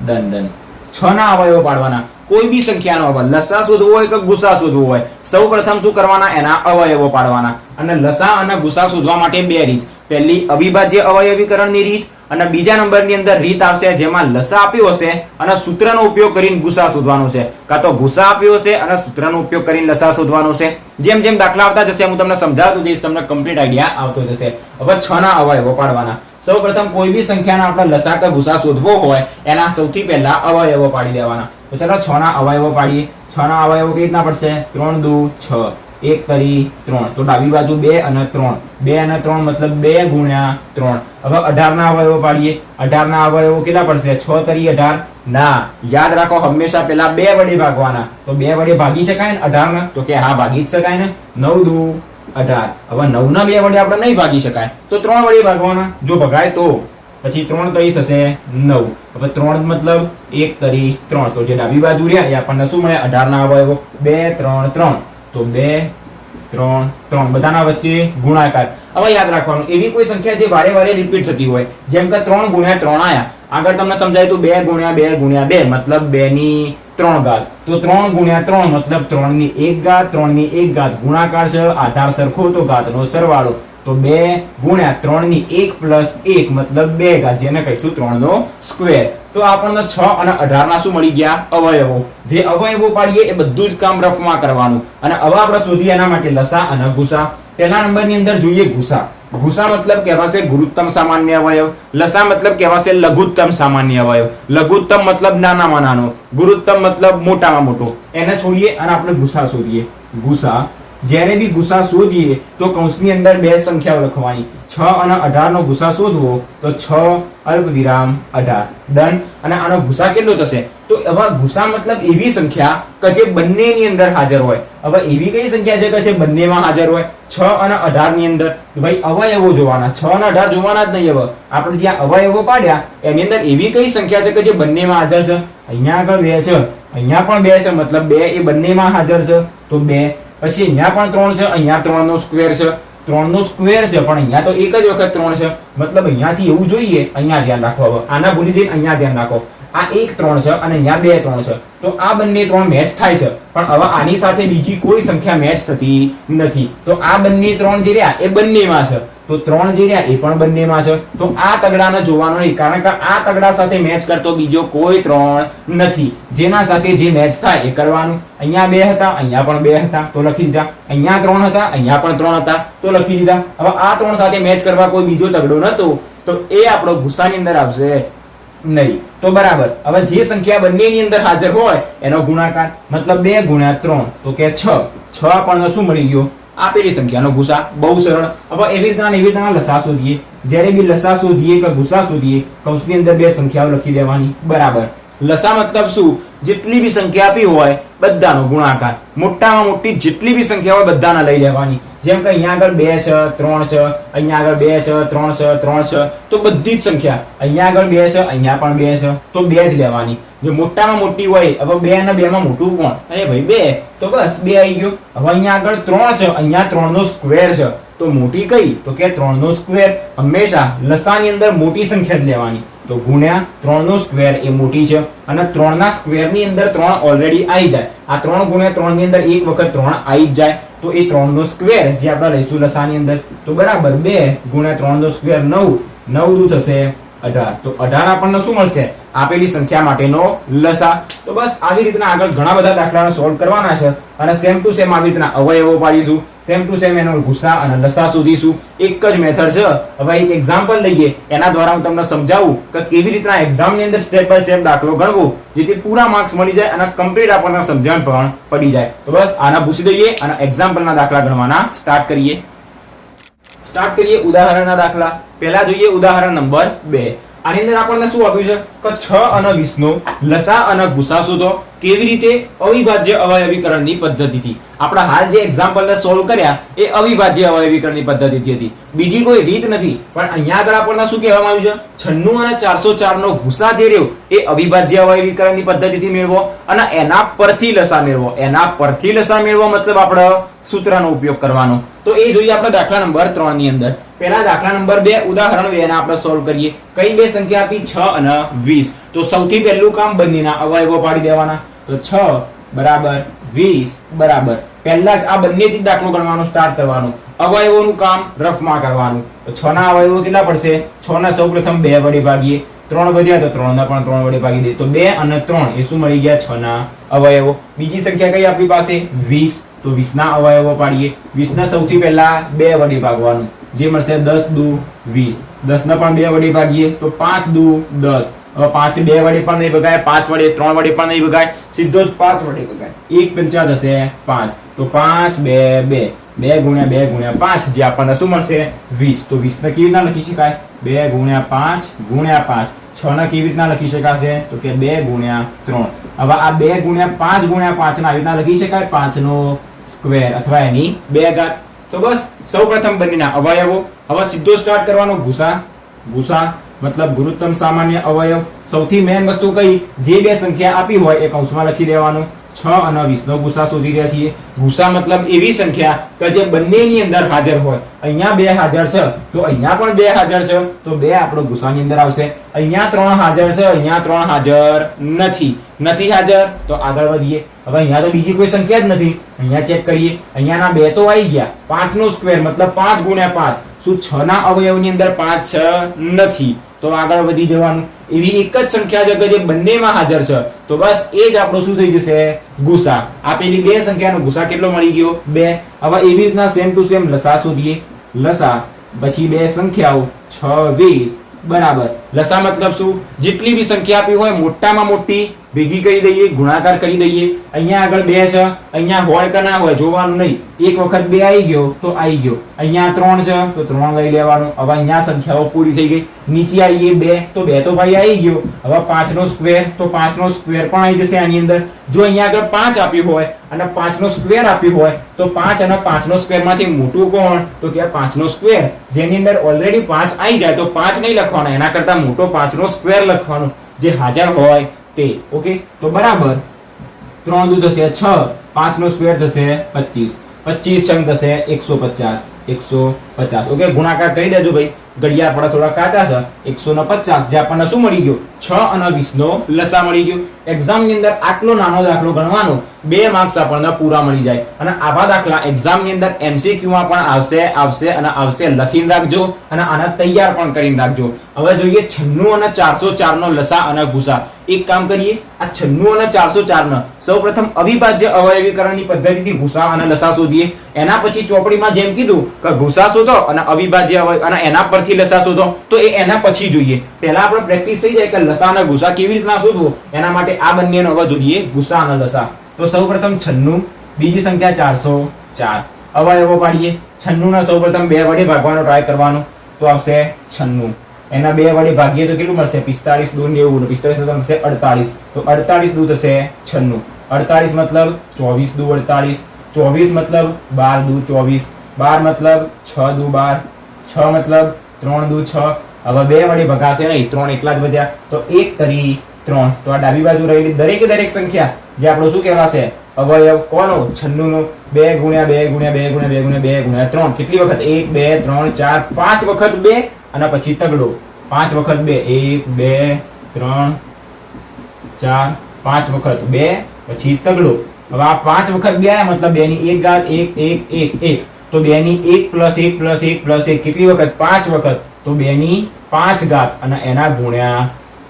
ડન. 6 ના અવયવો પાડવાના. કોઈ બી સંખ્યાનો અવયવ, લસા શોધવો હોય કે ગુસા શોધવો હોય, સૌપ્રથમ શું કરવાના? એના અવયવો પાડવાના. અને લસા અને ગુસા શોધવા માટે 2 રીત. પહેલી અવિભાજ્ય અવયવીકરણની રીત અને બીજા નંબરની અંદર રીત આવશે જેમાં લસા આપ્યો હશે અને સૂત્રનો ઉપયોગ કરીને ગુસા શોધવાનો છે, કાં તો ગુસા આપ્યો હશે અને સૂત્રનો ઉપયોગ કરીને લસા શોધવાનો છે. જેમ જેમ દાખલા આવતા જશે હું તમને સમજાવતો જઈશ, તમને કમ્પ્લીટ આઈડિયા આવતો જશે. હવે 6 ના અવયવો પાડવાના. સૌપ્રથમ કોઈ બી સંખ્યાના આપણે લસા કે ગુસા શોધવો હોય એના સૌથી પહેલા અવયવો પાડી દેવાના. તો ચાલો 6 ના અવયવો પાડીએ. 6 ના અવયવો કેવી રીતના પડશે? 3 દુ 6, 1 તરી 3. તો ડાબી બાજુ 2 અને 3. 2 અને 3 મતલબ 2 ગુણ્યા 3. હવે 18 ના અવયવો પાડીએ. 18 ના અવયવો કેટલા પડશે? 6 તરી 18. ના, યાદ રાખો હંમેશા પેલા 2 વડે ભાગવાના. તો 2 વડે ભાગી શકાય ને 18 ને? તો કે હા, ભાગી જ શકાય ને. 9 દુ 18. હવે 9 ના 2 વડે આપણે નહીં ભાગી શકાય તો 3 વડે ભાગવાના. જો ભગાય તો પછી 3 તરી થશે 9. હવે 3 મતલબ 1 તરી 3. તો જે ડાબી બાજુ રહ્યા એ આપણને શું મળે? 18 ના અવયવો 2 3 3. તો 2 3 3 બધાના વચ્ચે ગુણાકાર. હવે યાદ રાખવાનું, એવી કોઈ સંખ્યા જે વારે વારે રિપીટ થતી હોય, જેમ કે 3 ગુણ્યા 3 આયા. આગળ તમને સમજાય તો 2 ગુણ્યા 2 ગુણ્યા 2 મતલબ 2 ની 3 ઘાત. તો 3 ગુણ્યા 3 મતલબ 3 ની 1 ઘાત. 3 ની 1 ઘાત ગુણાકાર છે, આધાર સરખો તો ઘાતનો સરવાળો. તો 2 ગુણ્યા 3 ની 1 પ્લસ 1 મતલબ 2 ઘાત, જેને કહીશું 3 નો સ્ક્વેર. તો આપણને 6 અને 18 ના શું મળી ગયા? અવયવો. જે અવયવો પાડીએ એ બધું જ કામ રફમાં કરવાનું. અને હવે આપણે શોધીએ એના માટે લસા અને ગુસા. પહેલા નંબરની અંદર જોઈએ ગુસા. ગુસા મતલબ કહેવાશે ગુરુત્તમ સામાન્ય અવયવ. લસા મતલબ કહેવાશે લઘુત્તમ સામાન્ય અવયવ. લઘુત્તમ મતલબ નાનામાં નાનો, ગુરુત્તમ મતલબ મોટામાં મોટો. એને છોડીએ અને આપણે ગુસા શોધીએ. ગુસા, જ્યારે બી ગુસા શોધીએ તો કૌંસની અંદર 2 સંખ્યાઓ લખવાની. 6 અને 18 નો ગુસા શોધવો તો 6 અલ્પવિરામ 18. ડન. અને આનો ગુસા કેટલો થશે? તો હવે ગુસા મતલબ એવી સંખ્યા કે જે બંનેની અંદર હાજર હોય. હવે એવી કઈ સંખ્યા છે કે જે બંનેમાં હાજર હોય? 6 અને 18 ની અંદર ભાઈ અવયવો જોવાના. 6 અને 18 જોવાના જ નહીં. હવે આપણે જ્યાં અવયવો પાડ્યા એની અંદર એવી કઈ સંખ્યા છે કે જે બંનેમાં હાજર છે? અહીંયા આગળ 2 છે, અહીંયા પણ 2 છે, મતલબ 2 એ બંનેમાં હાજર છે. તો 2. પછી અહીંયા પણ 3 છે, અહીંયા 3 નો સ્ક્વેર છે. 3 નો સ્ક્વેર છે પણ અહીંયા તો એક જ વખત 3 છે, મતલબ અહીંયાથી એવું જોઈએ. અહીંયા ધ્યાન રાખો. હવે આના ભૂલી જઈને અહીંયા ધ્યાન રાખો. આ એક 3 છે અને અહીંયા 2 3 છે. તો આ બંને 3 મેચ થાય છે, પણ હવે આની સાથે બીજી કોઈ સંખ્યા મેચ થતી નથી. તો આ બંને 3 જે રહ્યા એ બંનેમાં છે. તો 3 જે રહ્યા એ પણ બંનેમાં છે. તો આ તગડાને જોવાનો નહીં, કારણ કે આ તગડા સાથે મેચ કરતો બીજો કોઈ 3 નથી. જેના સાથે જે મેચ થાય એ કરવાનું. અહીંયા 2 હતા, અહીંયા પણ 2 હતા, તો લખી દીધા. અહીંયા 3 હતા, અહીંયા પણ 3 હતા, તો લખી દીધા. હવે આ 3 સાથે મેચ કરવા કોઈ બીજો તગડો નતો, તો એ આપણો ગુસાની અંદર આવશે નહીં. તો બરાબર. હવે જે સંખ્યા બંનેની અંદર હાજર હોય એનો ગુણાકાર, મતલબ 2 ગુણ્યા 3 તો કે 6. 6 આપણને શું મળી ગયો? આપેલી સંખ્યાનો ગુસા. બહુ સરળ. હવે એવી રીતના લસા શોધીએ. જ્યારે બી લસા શોધીએ કે ગુસા શોધીએ કૌંસની અંદર 2 સંખ્યાઓ લખી દેવાની. બરાબર. લસા મતલબ શું? જેટલી બી સંખ્યા આપી હોય બધાનો ગુણાકાર, મોટામાં મોટી જેટલી બી સંખ્યા હોય બધાના લઈ લેવાની. જેમ કે અહીંયા આગળ 2 છે, 3 છે, અહીંયા આગળ 2 છે, 3 છે, 3 છે, તો બધી જ સંખ્યા અહીંયા આગળ 2 છે, અહીંયા પણ 2 છે, તો 2 જ લેવાની. જો મોટામાં મોટી હોય, હવે 2 અને 2 માં મોટું કોણ? અરે ભાઈ 2, તો બસ 2 આવી ગયો. હવે અહીંયા આગળ 3 છે, અહીંયા 3 નો સ્ક્વેર છે, તો મોટી કઈ? તો કે 3 નો સ્ક્વેર. હંમેશા લસાની અંદર મોટી સંખ્યા જ લેવાની, તો ગુણ્યા 3 નો સ્ક્વેર એ મોટી છે, અને 3 ના સ્ક્વેર ની અંદર 3 ઓલરેડી આવી જાય. આ 3 ગુણ્યા 3 ની અંદર એક વખત 3 આવી જ જાય, તો એ 3 નો સ્ક્વેર જે આપણે લઈશું લસાની અંદર, તો બરાબર 2 ગુણ્યા 3 નો સ્ક્વેર 9, 9 દુ થશે 18. તો 18 આપણને શું મળશે? આપેલી સંખ્યા માટેનો લસા. તો બસ આવી રીતના આગળ ઘણા બધા દાખલાને સોલ્વ કરવાના છે, અને સેમ ટુ સેમ આવી રીતના અવયવો પાડીશું, સેમ ટુ સેમ એનો ગુસા અને લસા શોધીશું. એક જ મેથડ છે. હવે એક એક્ઝામ્પલ લઈએ, એના દ્વારા હું તમને સમજાવું કે કેવી રીતના એક્ઝામની અંદર સ્ટેપ બાય સ્ટેપ દાખલો ગણવો, જેથી પૂરા માર્ક્સ મળી જાય અને કમ્પ્લીટ આપણને સમજણ પણ પડી જાય. તો બસ આના પૂછી દઈએ અને એક્ઝામ્પલના દાખલા ગણવાના સ્ટાર્ટ કરીએ. ઉદાહરણના દાખલા. પહેલા જોઈએ ઉદાહરણ નંબર 2. આની અંદર આપણને શું આપ્યું છે કે 6 અને 20 નો લસા અને ગુસા શોધો. કેવી રીતે? અવિભાજ્ય અવયવીકરણની પદ્ધતિથી. આપણે હાલ જે એક્ઝામ્પલને સોલ્વ કર્યા એ અવિભાજ્ય અવયવીકરણની પદ્ધતિથી હતી, બીજી કોઈ રીત નથી. પણ અહીંયા આગળ આપણને શું કહેવામાં આવ્યું છે? 96 અને 404 નો ગુસા જે રહ્યો એ અવિભાજ્ય અવયવીકરણની પદ્ધતિથી મેળવો, અને એના પરથી લસા મેળવો. એના પરથી લસા મેળવો મતલબ આપણે સૂત્રનો ઉપયોગ કરવાનો. તો એ જોઈએ આપણે દાખલા નંબર 3 ની અંદર. પહેલા દાખલા નંબર 2, ઉદાહરણ 2 ને આપણે સોલ્વ કરીએ. કઈ બે સંખ્યા આપી? 6 અને 20. તો સૌથી પહેલું કામ બંનેના અવયવો પાડી દેવાના. તો 6 બરાબર 20 બરાબર, પહેલા જ આ બંનેથી દાખલો ગણવાનો સ્ટાર્ટ કરવાનો. અવયવોનું કામ રફમાં કરવાનું. તો 6 ના અવયવો કેટલા પડશે? 6 ના સૌપ્રથમ 2 વડે ભાગીએ, 3 વધ્યા તો 3 ના પણ 3 વડે ભાગી દે, તો 2 અને 3 એ શું મળી ગયા? 6 ના અવયવો. બીજી સંખ્યા કઈ આપણી પાસે? 20. તો 20 ના અવયવો પાડીએ. 20 ના સૌથી પહેલા 2 વડે ભાગવાનું, જે મળશે 10 દુ 20. 10 ના પણ 2 વડે ભાગીએ તો 5 દુ 10. હવે 5 2 વડે પણ નહીં ભગાય, 5 વડે 3 વડે પણ નહીં ભગાય, સીધો જ 5 વડે ભગાય. 1 પંચા થશે 5. તો 5 2 2, 2 ગુણ્યા 2 ગુણ્યા 5, જે આપણને શું મળશે? 20. તો 20 ને કેવી રીતના લખી શકાય? 2 ગુણ્યા 5 ગુણ્યા 5. 6 ને કેવી રીતના લખી શકાશે? તો કે 2 ગુણ્યા 3. હવે આ 2 ગુણ્યા 5 ગુણ્યા 5 ને આવી રીતના લખી શકાય? 5 નો સ્ક્વેર અથવા એની 2 ઘાત. તો બસ સૌપ્રથમ બંનેના અવયવો. હવે સીધો સ્ટાર્ટ કરવાનો ગુસા. ગુસા મતલબ ગુરુત્તમ સામાન્ય અવયવ. સૌથી મેઇન વસ્તુ કઈ? જે બે સંખ્યા આપી હોય એ કૌંસમાં લખી દેવાનું. 6 અને 20 નો ગુસા શોધી રહ્યા છીએ. ગુસા મતલબ એવી સંખ્યા કે જે બંનેની અંદર હાજર હોય. અહીંયા 2 હાજર છે, તો અહીંયા પણ 2 હાજર છે, તો 2 આપણો ગુસાની અંદર આવશે. અહીંયા 3 હાજર છે, અહીંયા 3 હાજર નથી હાજર, તો આગળ વધીએ. હવે અહીંયા તો બીજી કોઈ સંખ્યા જ નથી. અહીંયા ચેક કરીએ, અહીંયાના 2 તો આવી ગયા. 5 નો સ્ક્વેર મતલબ 5 ગુણ્યા 5. શું 6 ના અવયવની અંદર 5 નથી? તો આગળ વધી જવાનું. એવી એક જ સંખ્યા છે કે જે બંનેમાં હાજર છે, તો બસ એ જ આપણો શું થઈ જશે? ગુસા. આપેલી બે સંખ્યાનો ગુસા કેટલો મળી ગયો? 2. હવે એવી રીતના સેમ ટુ સેમ લસા શોધીએ. લસા પછી બે સંખ્યાઓ 6 20 બરાબર. લસા મતલબ શું? જેટલી બી સંખ્યા આપી હોય મોટામાં મોટી ભેગી કરી દઈએ, ગુણાકાર કરી દઈએ. અહીંયા આગળ 2 છે, અહીંયા હોય કે ના હોય જોવાનું નહીં. એક વખત 2 આવી ગયો તો આવી ગયો. અહીંયા 3 છે તો 3 લઈ લેવાનું. હવે અહીંયા સંખ્યાઓ પૂરી થઈ ગઈ. નીચે આવીએ 2, તો 2 તો ભાઈ આવી ગયો. હવે 5 નો સ્ક્વેર, તો 5 નો સ્ક્વેર પણ આવી જશે આની અંદર. જો અહીંયા આગળ 5 આપ્યું હોય અને 5 નો સ્ક્વેર આપ્યું હોય, તો 5 અને 5 નો સ્ક્વેર માંથી મોટું કોણ? તો કે 5 નો સ્ક્વેર. જેની અંદર ઓલરેડી 5 આવી જાય તો 5 નહીં લખવાના, એના કરતા મોટો 5 નો સ્ક્વેર લખવાનો જે હાજર હોય તે. ઓકે, તો બરાબર 3 દુ થશે 6, 5 નો સ્ક્વેર થશે 25, 25 છંગ થશે 150. ઓકે, ગુણાકાર કરી દેજો ભાઈ. ઘડિયાળ પણ થોડા કાચા છે. 150 જે આપણને શું મળી ગયો? 6 અને 20 નો લસા મળી ગયો. એક્ઝામ ની અંદર આટલો નાનો દાખલો ગણવાનો, 2 માર્ક્સ આપણને પૂરા મળી જાય. અને આવા દાખલા એક્ઝામ ની અંદર MCQ માં પણ આવશે. લખીને રાખજો અને આના તૈયાર પણ કરીને રાખજો. હવે જોઈએ 96 અને 404 નો લસા અને ગુસા. એક કામ કરીએ, આ 96 અને 404 નો સૌપ્રથમ અવિભાજ્ય અવયવીકરણની પદ્ધતિથી ગુસા અને લસા શોધીએ. એના પછી ચોપડીમાં જેમ કીધું કે ગુસા શોધો અને અવિભાજ્ય અને એના પરથી લસા શોધો, તો એ એના પછી જોઈએ. પહેલા આપણે પ્રેક્ટિસ થઈ જાય કે લસા અને ગુસા કેવી રીતના શોધવું. એના માટે આ બંનેનો હવે જોઈએ ગુસા અને લસા. તો સૌપ્રથમ 96, બીજી સંખ્યા 404. અવયવો પાડીએ. 96 ના સૌપ્રથમ 2 વડે ભાગવાનો ટ્રાય કરવાનો, તો આવશે 96. એના 2 વડે ભાગીએ તો કેટલું મળશે? 45 દૂ 90, 45 થશે 48, તો 48 દૂ થશે 96, 48 મતલબ 24 દૂ 48, 24 મતલબ 12 દૂ 24, 12 મતલબ 6 દૂ 12, 6 મતલબ 3 દૂ 6. હવે 2 વડે ભગાશે નહીં, 3 એકલા જ વધ્યા, તો 1 તરી 3. તો આ ડાબી બાજુ રહેલી દરેક સંખ્યા જે આપણો શું કહેવાશે? અવયવ કોનો? 96 નો. 2 ગુણ્યા 2 ગુણ્યા 2 ગુણ્યા 2 ગુણ્યા 2 ગુણ્યા 3 કેટલી વખત? 1 2 3 4 5 વખત 2 અને પછી તગડો 5 વખત 2, 1 2 3 4 5 વખત 2 પછી તગડો. હવે આ 5 વખત 2 આયા મતલબ 2 ની 1 ઘાત 1 1 1 1, તો 2 ની 1 પ્લસ 1 પ્લસ 1 પ્લસ 1 કેટલી વખત? 5 વખત, તો 2 ની 5 ઘાત અને એના ગુણ્યા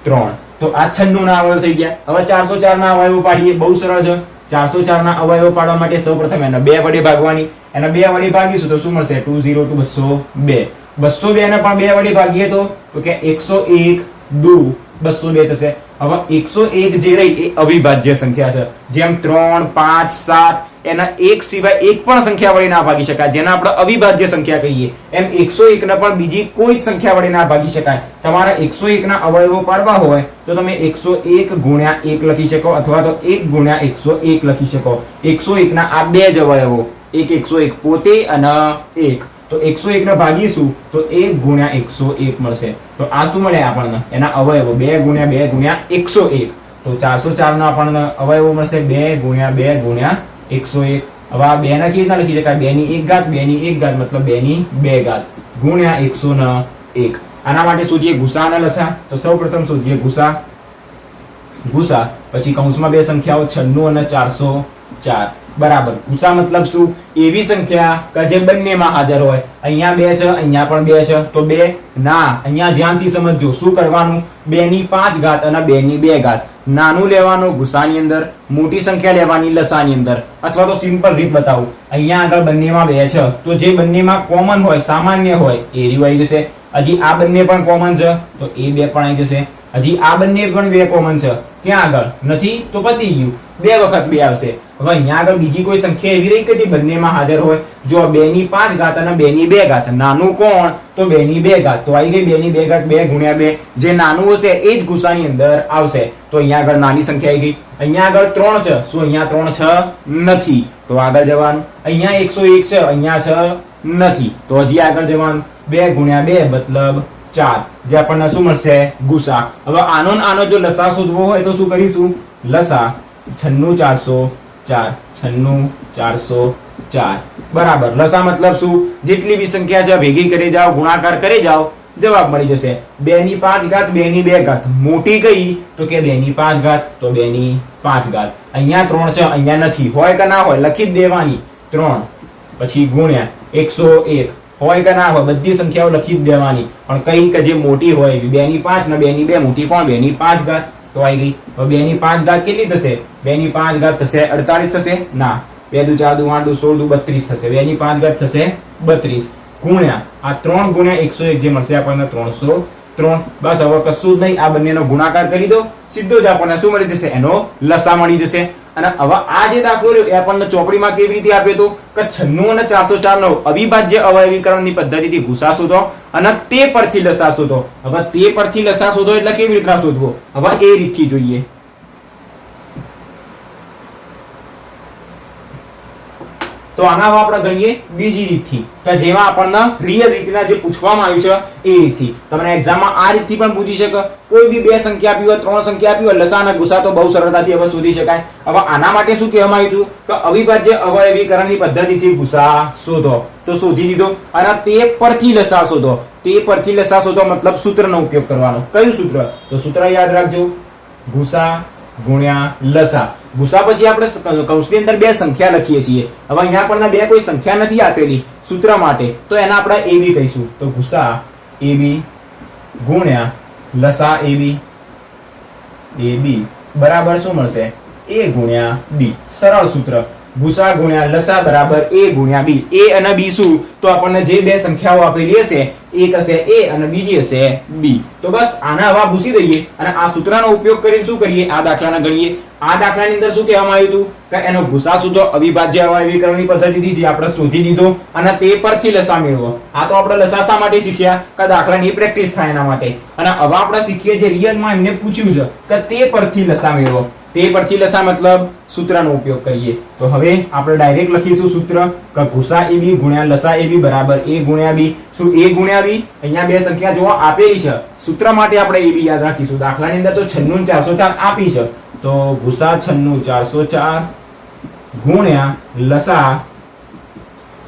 3. તો આ 96 ના અવયવ થઈ ગયા. હવે 404 ના અવયવો પાડીએ, બહુ સરળ છે. 404 ના અવયવો પાડવા માટે સૌપ્રથમ એના 2 વડે ભાગવાની, એના 2 વડે ભાગીશું તો શું મળશે? 202 202, 202 ને પણ 2 વડે ભાગીએ તો કે 101 દૂ 202 થશે. હવે 101 જે રહી એ અવિભાજ્ય સંખ્યા છે. જેમ 3 5 7 એના એક સિવાય એક પણ સંખ્યા વડે ના ભાગી શકાય, જેને આપણે અવિભાજ્ય સંખ્યા કહીએ, એમ 101 ને પણ બીજી કોઈ જ સંખ્યા વડે ના ભાગી શકાય. તમારે 101 ના અવયવો પાડવા હોય તો તમે 101 ગુણ્યા 1 લખી શકો, અથવા તો 1 ગુણ્યા 101 લખી શકો. 101 ના આ બે જ અવયવો, એક 101 પોતે અને 1, તો 101 ને ભાગીશું તો 1 ગુણ્યા 101 મળશે. તો આ શું મળે આપણને? એના અવયવો 2 ગુણ્યા 2 ગુણ્યા 101. તો 404 નો આપણને અવયવો મળશે 2 ગુણ્યા 2 ગુણ્યા 101. હવે આ 2 ના કેવી રીતના લખી શકાય? 2 ની 1 ઘાત, 2 ની 1 ઘાત મતલબ 2 ની 2 ઘાત ગુણ્યા 101. આના માટે શોધીએ ગુસા અને લસા. તો સૌપ્રથમ શોધીએ ગુસા. પછી કૌંસમાં બે સંખ્યાઓ 96 અને 404 બરાબર. ગુસા મતલબ શું? એવી સંખ્યા કે જે બંનેમાં હાજર હોય. અહીંયા 2 છે, અહીંયા પણ 2 છે, તો 2 ના, અહીંયા ધ્યાનથી સમજજો. શું કરવાનું? 2 ની 5 ઘાત અને 2 ની 2 ઘાત. નાનું લેવાનું ગુસાની અંદર, મોટી સંખ્યા લેવાની લસાની અંદર. અથવા તો સિમ્પલ રીત બતાવું, અહીંયા આગળ બંનેમાં 2 છે, તો જે બંનેમાં કોમન હોય, સામાન્ય હોય એ રીવ આવી જશે. હજી આ બંને પણ કોમન છે તો એ 2 પણ આવી જશે. હજી આ બંને પણ 2 કોમન છે, ત્યાં આગળ નથી તો પતી ગયું, 2 વખત 2 આવશે. હવે અહીંયા આગળ બીજી કોઈ સંખ્યા એવી રહી કે જે બંનેમાં હાજર હોય. જો 2 ની 5 ઘાત અને 2 ની 2 ઘાત, નાનું કોણ? તો 2 ની 2 ઘાત. તો આવી ગઈ 2 ની 2 ઘાત, 2 ગુણ્યા 2. જે નાનું હશે એ જ ગુસાની અંદર આવશે. તો અહીંયા આગળ નાની સંખ્યા આવી ગઈ. અહીંયા આગળ 3 છે, શું અહીંયા 3 છે? નથી, તો આગળ જવાનું. અહીંયા 101 છે, અહીંયા છે? નથી, તો હજી આગળ જવાનું. 2 ગુણ્યા 2 મતલબ 4, જે આપણને શું મળશે? ગુસા. હવે આનો જો લસા શોધવો હોય તો શું કરીશું? લસા 96 404, 96 404 બરાબર. લસા મતલબ શું? જેટલી બી સંખ્યા છે ભેગી કરી જાઓ, ગુણાકાર કરી જાઓ, જવાબ મળી જશે. 2 ની 5 ઘાત, 2 ની 2 ઘાત. મોટી કઈ? તો કે 2 ની 5 ઘાત, તો 2 ની 5 ઘાત. અહીંયા 3 છે, અહીંયા નથી, હોય કે ના હોય લખી જ દેવાની 3, પછી ગુણ્યા 101, હોય કે ના હોય બધી સંખ્યાઓ લખી જ દેવાની, પણ કઈ કે જે મોટી હોય 2 ની 5 ને 2 ની 2 મોટી કોણ? 2 ની 5 ઘાત. તો આવી ગઈ. હવે 2 ની 5 ઘાત કેટલી થશે? 2 ની 5 ઘાત થશે 48 થશે? ના, 2 દુ 4 દુ 8 દુ 16 દુ 32 થશે. 2 ની 5 ઘાત થશે 32 ગુણ્યા આ 3 ગુણ્યા 101 જે મળશે આપણને 303. બસ હવે કશું જ નહીં, આ બંનેનો ગુણાકાર કરી દો, સીધો જ આપણને શું મળી જશે? એનો લસા મળી જશે. અને હવે આ જે દાખલો રહ્યો એ આપણને ચોપડીમાં કેવી રીતે આપ્યો તો કે 96 અને 404 નો અવિભાજ્ય અવયવીકરણની પદ્ધતિથી ગુસા શોધો અને તે પરથી લસા શોધો. હવે તે પરથી લસા શોધો એટલે કેવી રીતના શોધવો? હવે એ રીતથી જોઈએ. તો આના આપણે ગણીએ બીજી રીતથી કે જેમાં આપણને રિયલ રીતના જે પૂછવામાં આવ્યું છે એ રીતથી. તમને એક્ઝામમાં આ રીતથી પણ પૂછી શકે. કોઈ બી 2 સંખ્યા આપી હોય, 3 સંખ્યા આપી હોય, લસા અને ગુસા તો બહુ સરળતાથી હવે શોધી શકાય. હવે આના માટે શું કહેવામાં આવ્યું કે અવિભાજ્ય અવયવીકરણની પદ્ધતિથી ગુસા શોધો. તો શોધી દીધો અને તે પરથી લસા શોધો. તે પરથી લસા શોધો મતલબ સૂત્રનો ઉપયોગ કરવાનો. કયું સૂત્ર? તો સૂત્ર યાદ રાખજો, ગુસા ગુણ્યા લસા. ગુસા પછી આપણે કૌંસની અંદર 2 સંખ્યા લખીએ છીએ. હવે અહીંયા આપણને 2 કોઈ સંખ્યા નથી આપેલી સૂત્ર માટે, તો એના આપણે AB કહીશું. તો ગુસા AB ગુણ્યા લસા AB બરાબર શું મળશે? A ગુણ્યા B. સરળ સૂત્ર. ગુસા ગુણ્યા લસા બરાબર A ગુણ્યા B. A અને B શું? તો આપણને જે 2 સંખ્યાઓ આપેલી હશે એક હશે A અને બીજી હશે B. તો બસ આના હવા ભૂસી દઈએ અને આ સૂત્રનો ઉપયોગ કરીને શું કરીએ, આ દાખલાને ગણીએ. આ દાખલાની અંદર શું કહેવામાં આવ્યું હતું કે એનો ભૂસા સૂત્રો અવિભાજ્ય અવયવીકરણની પદ્ધતિથી જે આપણે શોધી દીધો અને તે પરથી લસા મેળવો. આ તો આપણે લસા શા માટે શીખ્યા કે દાખલાની પ્રેક્ટિસ થાય એના માટે. અને હવે આપણે શીખીએ જે રિયલમાં એમને પૂછ્યું છે કે તે પરથી લસા મેળવો. તે પરથી લસા મતલબ સૂત્રનો ઉપયોગ કરીએ. તો હવે આપણે ડાયરેક્ટ લખીશું સૂત્ર કે ભૂસા AB ગુણ્યા લસા AB બરાબર A ગુણ્યા B. શું A ગુણ્યા B? અહીંયા બે સંખ્યા જોવા આપેલી છે, સૂત્ર માટે આપણે AB યાદ રાખીશું. દાખલાની અંદર તો 96 404 આપી છે, તો ભૂસા 96 404 ગુણ્યા લસા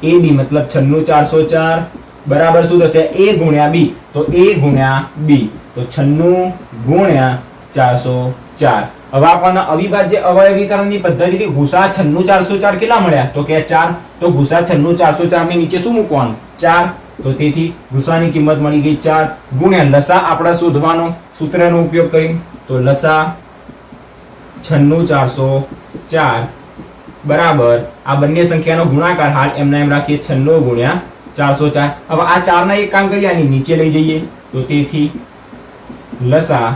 AB મતલબ 96 404 બરાબર શું થશે, A ગુણ્યા B. તો A ગુણ્યા B, તો 96 ગુણ્યા 404. હવે આપણને અવિભાજ્ય અવયવીકરણની પદ્ધતિથી ભૂસા 96 404 કેટલા મળ્યા, તો કે 4. તો ભૂસા 96 404 ની નીચે શું મૂકવાનું, 4. તો તેથી ભૂસાની કિંમત મળી ગઈ 4 ગુણ્યા લસા આપણે શોધવાનો સૂત્રનો ઉપયોગ કરી. તો લસા 96 404 બરાબર આ બંને સંખ્યાનો ગુણાકાર હાલ એમના એમ રાખીએ 96 ગુણ્યા 404. હવે આ 4 ના એક કામ કરીએ, આની નીચે લઈ જઈએ. તો તેથી લસા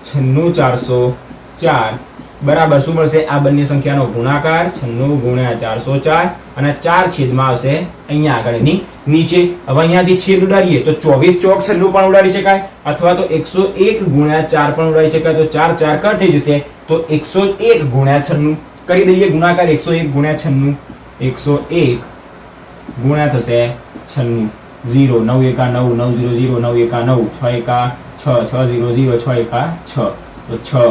96 404 બરાબર શું મળશે, આ બંને સંખ્યાનો ગુણાકાર 96 ગુણ્યા 404 અને 4 છેદમાં આવશે અહીંયા આગળની નીચે. હવે અહીંયાથી છેદ ઉડાડીએ તો 24 ચોક 96 પણ ઉડાડી શકાય અથવા તો 101 ગુણ્યા 4 પણ ઉડાડી શકાય. તો 4 4 કટ થઈ જશે, તો 101 ગુણ્યા 96 કરી દઈએ ગુણાકાર. 101 ગુણ્યા 96, 101 ગુણ્યા થશે 96, 0 9 એકા 9 9 0 0 9 એકા 9 6 એકા 6 6 0 0 6 એકા 6, તો 6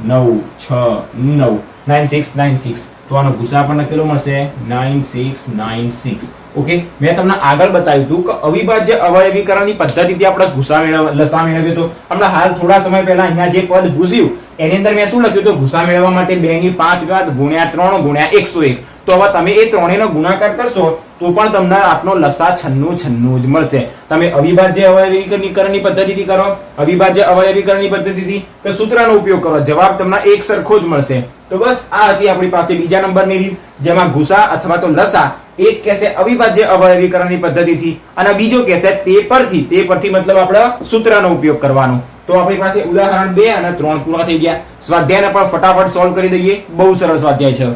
9 6 9 9696. તો આનો ભૂસા આપણને કેટલો મળશે, 9696. ઓકે, મેં તમને આગળ બતાવ્યું હતું કે અવિભાજ્ય અવયવીકરણની પદ્ધતિથી આપણે ભૂસા લસા મેળવ્યો હતો. હમણાં હાલ થોડા સમય પહેલા અહીંયા જે પદ ભૂસ્યું એની અંદર મેં શું લખ્યું હતું, ભૂસા મેળવવા માટે 2 ની 5 ઘાત ગુણ્યા 3 ગુણ્યા 101. તો હવે તમે એ ત્રણેયનો ગુણાકાર કરશો તો પણ તમને આપનો લસા 96 જ મળશે. તમે અવિભાજ્ય અવયવીકરણની પદ્ધતિથી કરો, અવિભાજ્ય અવયવીકરણની પદ્ધતિથી કે સૂત્રનો ઉપયોગ કરો, જવાબ તમને એક સરખો જ મળશે. તો બસ આ હતી આપણી પાસે બીજા નંબરની રીત, જેમાં ભૂસા અથવા તો લસા એક કહેશે અવિભાજ્ય અવયવીકરણની પદ્ધતિથી અને બીજો કહેશે તે પરથી મતલબ આપણે સૂત્રનો ઉપયોગ કરવાનો. તો આપણી પાસે ઉદાહરણ 2 અને 3 પૂરા થઈ ગયા. સ્વાધ્યાયને પણ ફટાફટ સોલ્વ કરી દઈએ, બહુ સરળ સ્વાધ્યાય છે.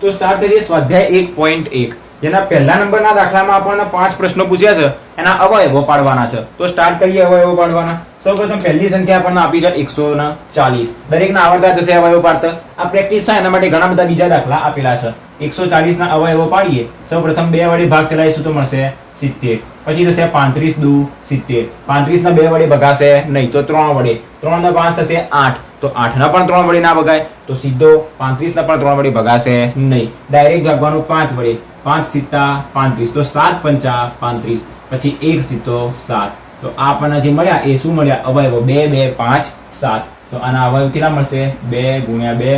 તો સ્ટાર્ટ કરીએ સ્વાધ્યાય 1.1, જેના પહેલા નંબરના દાખલામાં આપણને 5 પ્રશ્નો પૂછ્યા છે, એના અવયવો પાડવાના છે. તો સ્ટાર્ટ કરીએ અવયવો પાડવાના. સૌપ્રથમ પહેલી સંખ્યા આપણને આપી છે 140. દરેકના આવડતા જશે અવયવો પાડતા. આ પ્રેક્ટિસ થાય એના માટે ઘણા બધા બીજા દાખલા આપેલા છે. 140 ના અવયવો પાડીએ. સૌપ્રથમ 2 વડે ભાગ ચલાવીશું તો મળશે 70. પછી થશે 35 દુ 70. 35 ના 2 વડે ભગાશે નહીં, તો 3 વડે. 3 ના 5 થશે 8. તો 8 ના પણ 3 વડે ના ભગાય, તો સીધો 35 ના પણ 3 વડે ભગાશે નહીં. ડાયરેક્ટ ભાગવાનું 5 વડે. 5 સિત્તા 35, તો 7 પંચા 35, પછી 1 સિત્તો 7. તો આ આપણને જે મળ્યા એ શું મળ્યા, અવયવો 2 2 5 7. તો આના અવયવ કેટલા મળશે, 2 ગુણ્યા 2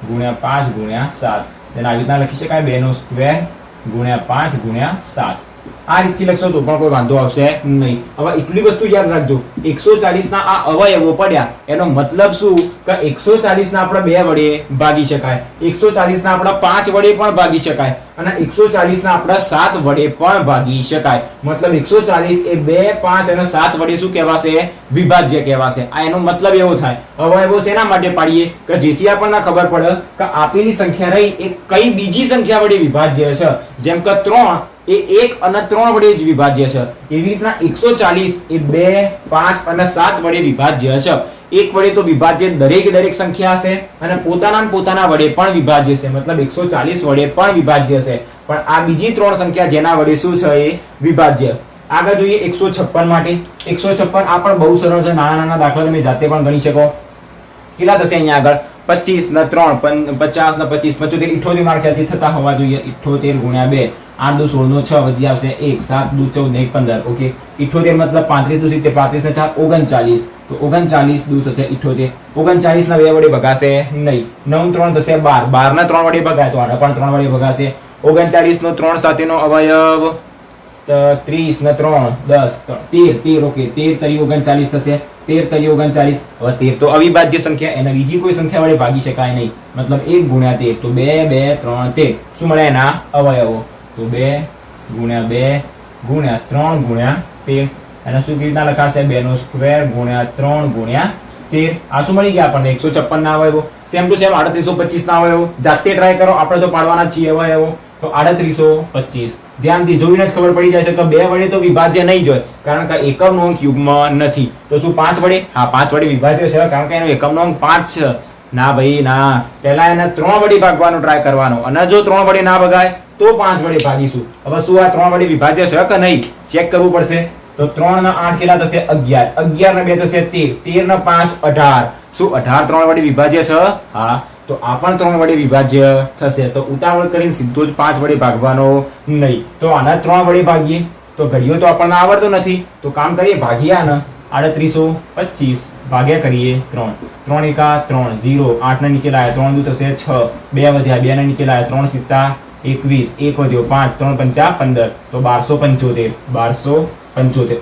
ગુણ્યા 5 ગુણ્યા 7. તેના આવી રીતના લખી શકાય, 2 નો સ્ક્વેર ગુણ્યા 5 ગુણ્યા 7. આ રીતથી લખશો તો પણ કોઈ વાંધો આવશે નહીં. હવે એટલી વસ્તુ યાદ રાખજો, 140 ના આ અવયવો પડ્યા એનો મતલબ શું કે 140 ના આપણે 2 વડે ભાગી શકાય, 140 ના આપણે 5 વડે પણ ભાગી શકાય અને 140 ના આપણે 7 વડે પણ ભાગી શકાય. મતલબ 140 એ 2 5 અને 7 વડે શું કહેવાશે, વિભાજ્ય કહેવાશે. આ એનો મતલબ એવો થાય. અવયવો શેના માટે પાડીએ કે જેથી આપણને ખબર પડે કે આપેલી સંખ્યા રહી એ કઈ બીજી સંખ્યા વડે વિભાજ્ય છે. જેમ કે 3 એ 1 અને 3 વડે જ વિભાજ્ય છે, એવી રીતના 140 એ 2 5 અને 7 વડે વિભાજ્ય છે. એક વડે તો વિભાજ્ય દરેક સંખ્યા હશે અને પોતાના વડે પણ વિભાજ્ય છે, મતલબ 140 વડે પણ વિભાજ્ય છે. પણ આ બીજી 3 સંખ્યા જેના વડે શું છે એ વિભાજ્ય. આગળ જોઈએ 156 માટે. 156 આ પણ બહુ સરળ છે, નાના દાખલા તમે જાતે પણ ગણી શકો. કેટલા થશે અહીંયા આગળ, 25 ના 3 50 ના 25 75 78 માર્ક ખ્યાલથી થતા હોવા જોઈએ. 78 ગુણ્યા 2 8 દુ 16 નો 6 વધી આવશે 1 7 દુ 14 1 15. ઓકે, 78 મતલબ 35 દુ 70 35 ને 4 39. તો 39 દુ થશે 78. 39 ના 2 વડે ભગાશે નહીં. 9 3 થશે 12. 12 ના 3 વડે ભગાય તો આને પણ 3 વડે ભગાશે. 39 નો 3 સાથેનો અવયવ 30 ને 3 10 13. ઓકે, 13 તરી 39 થશે. 13 તરી 39. હવે 13 તો અવિભાજ્ય સંખ્યા, એને બીજી કોઈ સંખ્યા વડે ભાગી શકાય નહીં. મતલબ 1 ગુણ્યા 13, તો 2 2 3 13. શું મળે એના અવયવો, તો 2 ગુણ્યા 2 ગુણ્યા 3 ગુણ્યા 13 અને શું કેવી રીતના લખાશે 2 નો સ્ક્વેર ગુણ્યા 3 ગુણ્યા 13 આ શું મળી ગયા આપણને 156 ના અવયવો સેમ ટુ સેમ 3825 ના અવયવો જાતે ટ્રાય કરો આપણે તો પાડવાના છીએ અવયવો તો 3825 ધ્યાનથી જોઈને જ ખબર પડી જશે કે 2 વડે તો વિભાજ્ય નહીં જ હોય કારણ કે એકમનો અંક યુગ્મ નથી તો શું 5 વડે હા 5 વડે વિભાજ્ય છે કારણ કે એનો એકમનો અંક 5 છે ના ભાઈ ના પહેલા એને 3 વડે ભાગવાનો ટ્રાય કરવાનો અને જો 3 વડે ના ભગાય તો 5 વડે ભાગીશું હવે શું આ 3 વડે વિભાજ્ય છે કે નહીં ચેક કરવું પડશે તો 3 ના 8 કેટલા થશે 11 11 ના 2 થશે 13 13 ના 5 18 શું 18 3 વડે વિભાજ્ય છે હા તો આ પણ 3 વડે વિભાજ્ય થશે તો ઉતાવળ કરીને સીધો જ 5 વડે ભાગવાનો નહીં તો આના 3 વડે ભાગીએ તો ઘડિયો તો આપણને આવડતો નથી તો કામ કરીએ ભાગીએ આને 3825 ભાગ્યા કરીએ 3 3 એકા 3 0 8 ના નીચે લાયા 3 દુ થશે 6 2 વધ્યા 2 ના નીચે લાયા 3 સિત્તા 21 1 વધ્યો 5 3 પંચા 15 તો 1275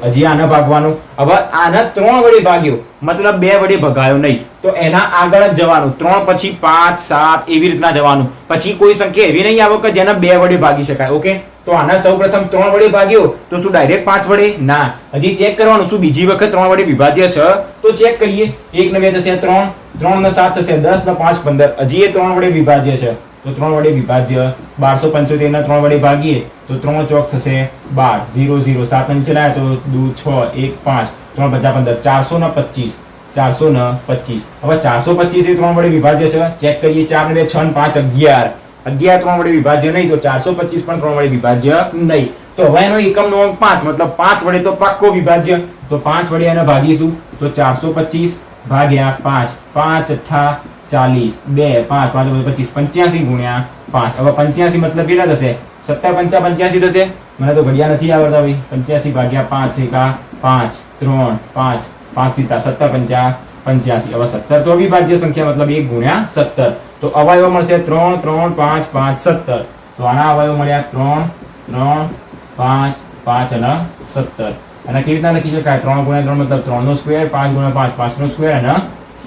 હજી આને ભાગવાનું હવે આના 3 વડે ભાગ્યો મતલબ 2 વડે ભગાયો નહીં તો એના આગળ જ જવાનું 3 પછી 5 7 એવી રીતના જવાનું પછી કોઈ સંખ્યા એવી નહીં આવે કે જેને 2 વડે ભાગી શકાય ઓકે તો આના સૌપ્રથમ 3 વડે ભાગ્યો તો શું ડાયરેક્ટ 5 વડે ના હજી ચેક કરવાનું શું બીજી વખત 3 વડે વિભાજ્ય છે તો ચેક કરીએ 1 ને 2 થશે 3 3 ને 7 થશે 10 ને 5 15 હજી એ 3 વડે વિભાજ્ય છે તો 3 વડે વિભાજ્ય 1275 ના 3 વડે ભાગીએ તો 3 ચોક થશે 12 0 0 7 નીચે લાયા તો 2 6 1 5 3 50 15 425 હવે 425 એ 3 વડે વિભાજ્ય છે ચેક કરીએ 4 ને 2 6 ને 5 11 11 3 વડે વિભાજ્ય નહીં તો 425 પણ 3 વડે વિભાજ્ય નહીં તો હવે એનો એકમનો અંક 5 મતલબ 5 વડે તો પાક્કો વિભાજ્ય તો 5 વડે એને ભાગીશું તો 425 ભાગ્યા 5 5 8 40 2 5 5 25 85 ગુણ્યા 5 હવે 85 મતલબ કેટલા થશે 7 5 85 થશે મને તો ઘડિયા નથી આવડતા ભાઈ 85 ભાગ્યા 5 એકા 5 3 5 5 સીતા 7 5 85 હવે 17 તો અવિભાજ્ય સંખ્યા મતલબ 1 ગુણ્યા 17 તો અવયવ મળશે 3 3 5 5 17 તો આના અવયવ મળ્યા 3 3 5 5 અને 17 અને કેવી રીતના લખી શકાય 3 ગુણ્યા 3 મતલબ 3 નો સ્ક્વેર 5 ગુણ્યા 5 5 નો સ્ક્વેર અને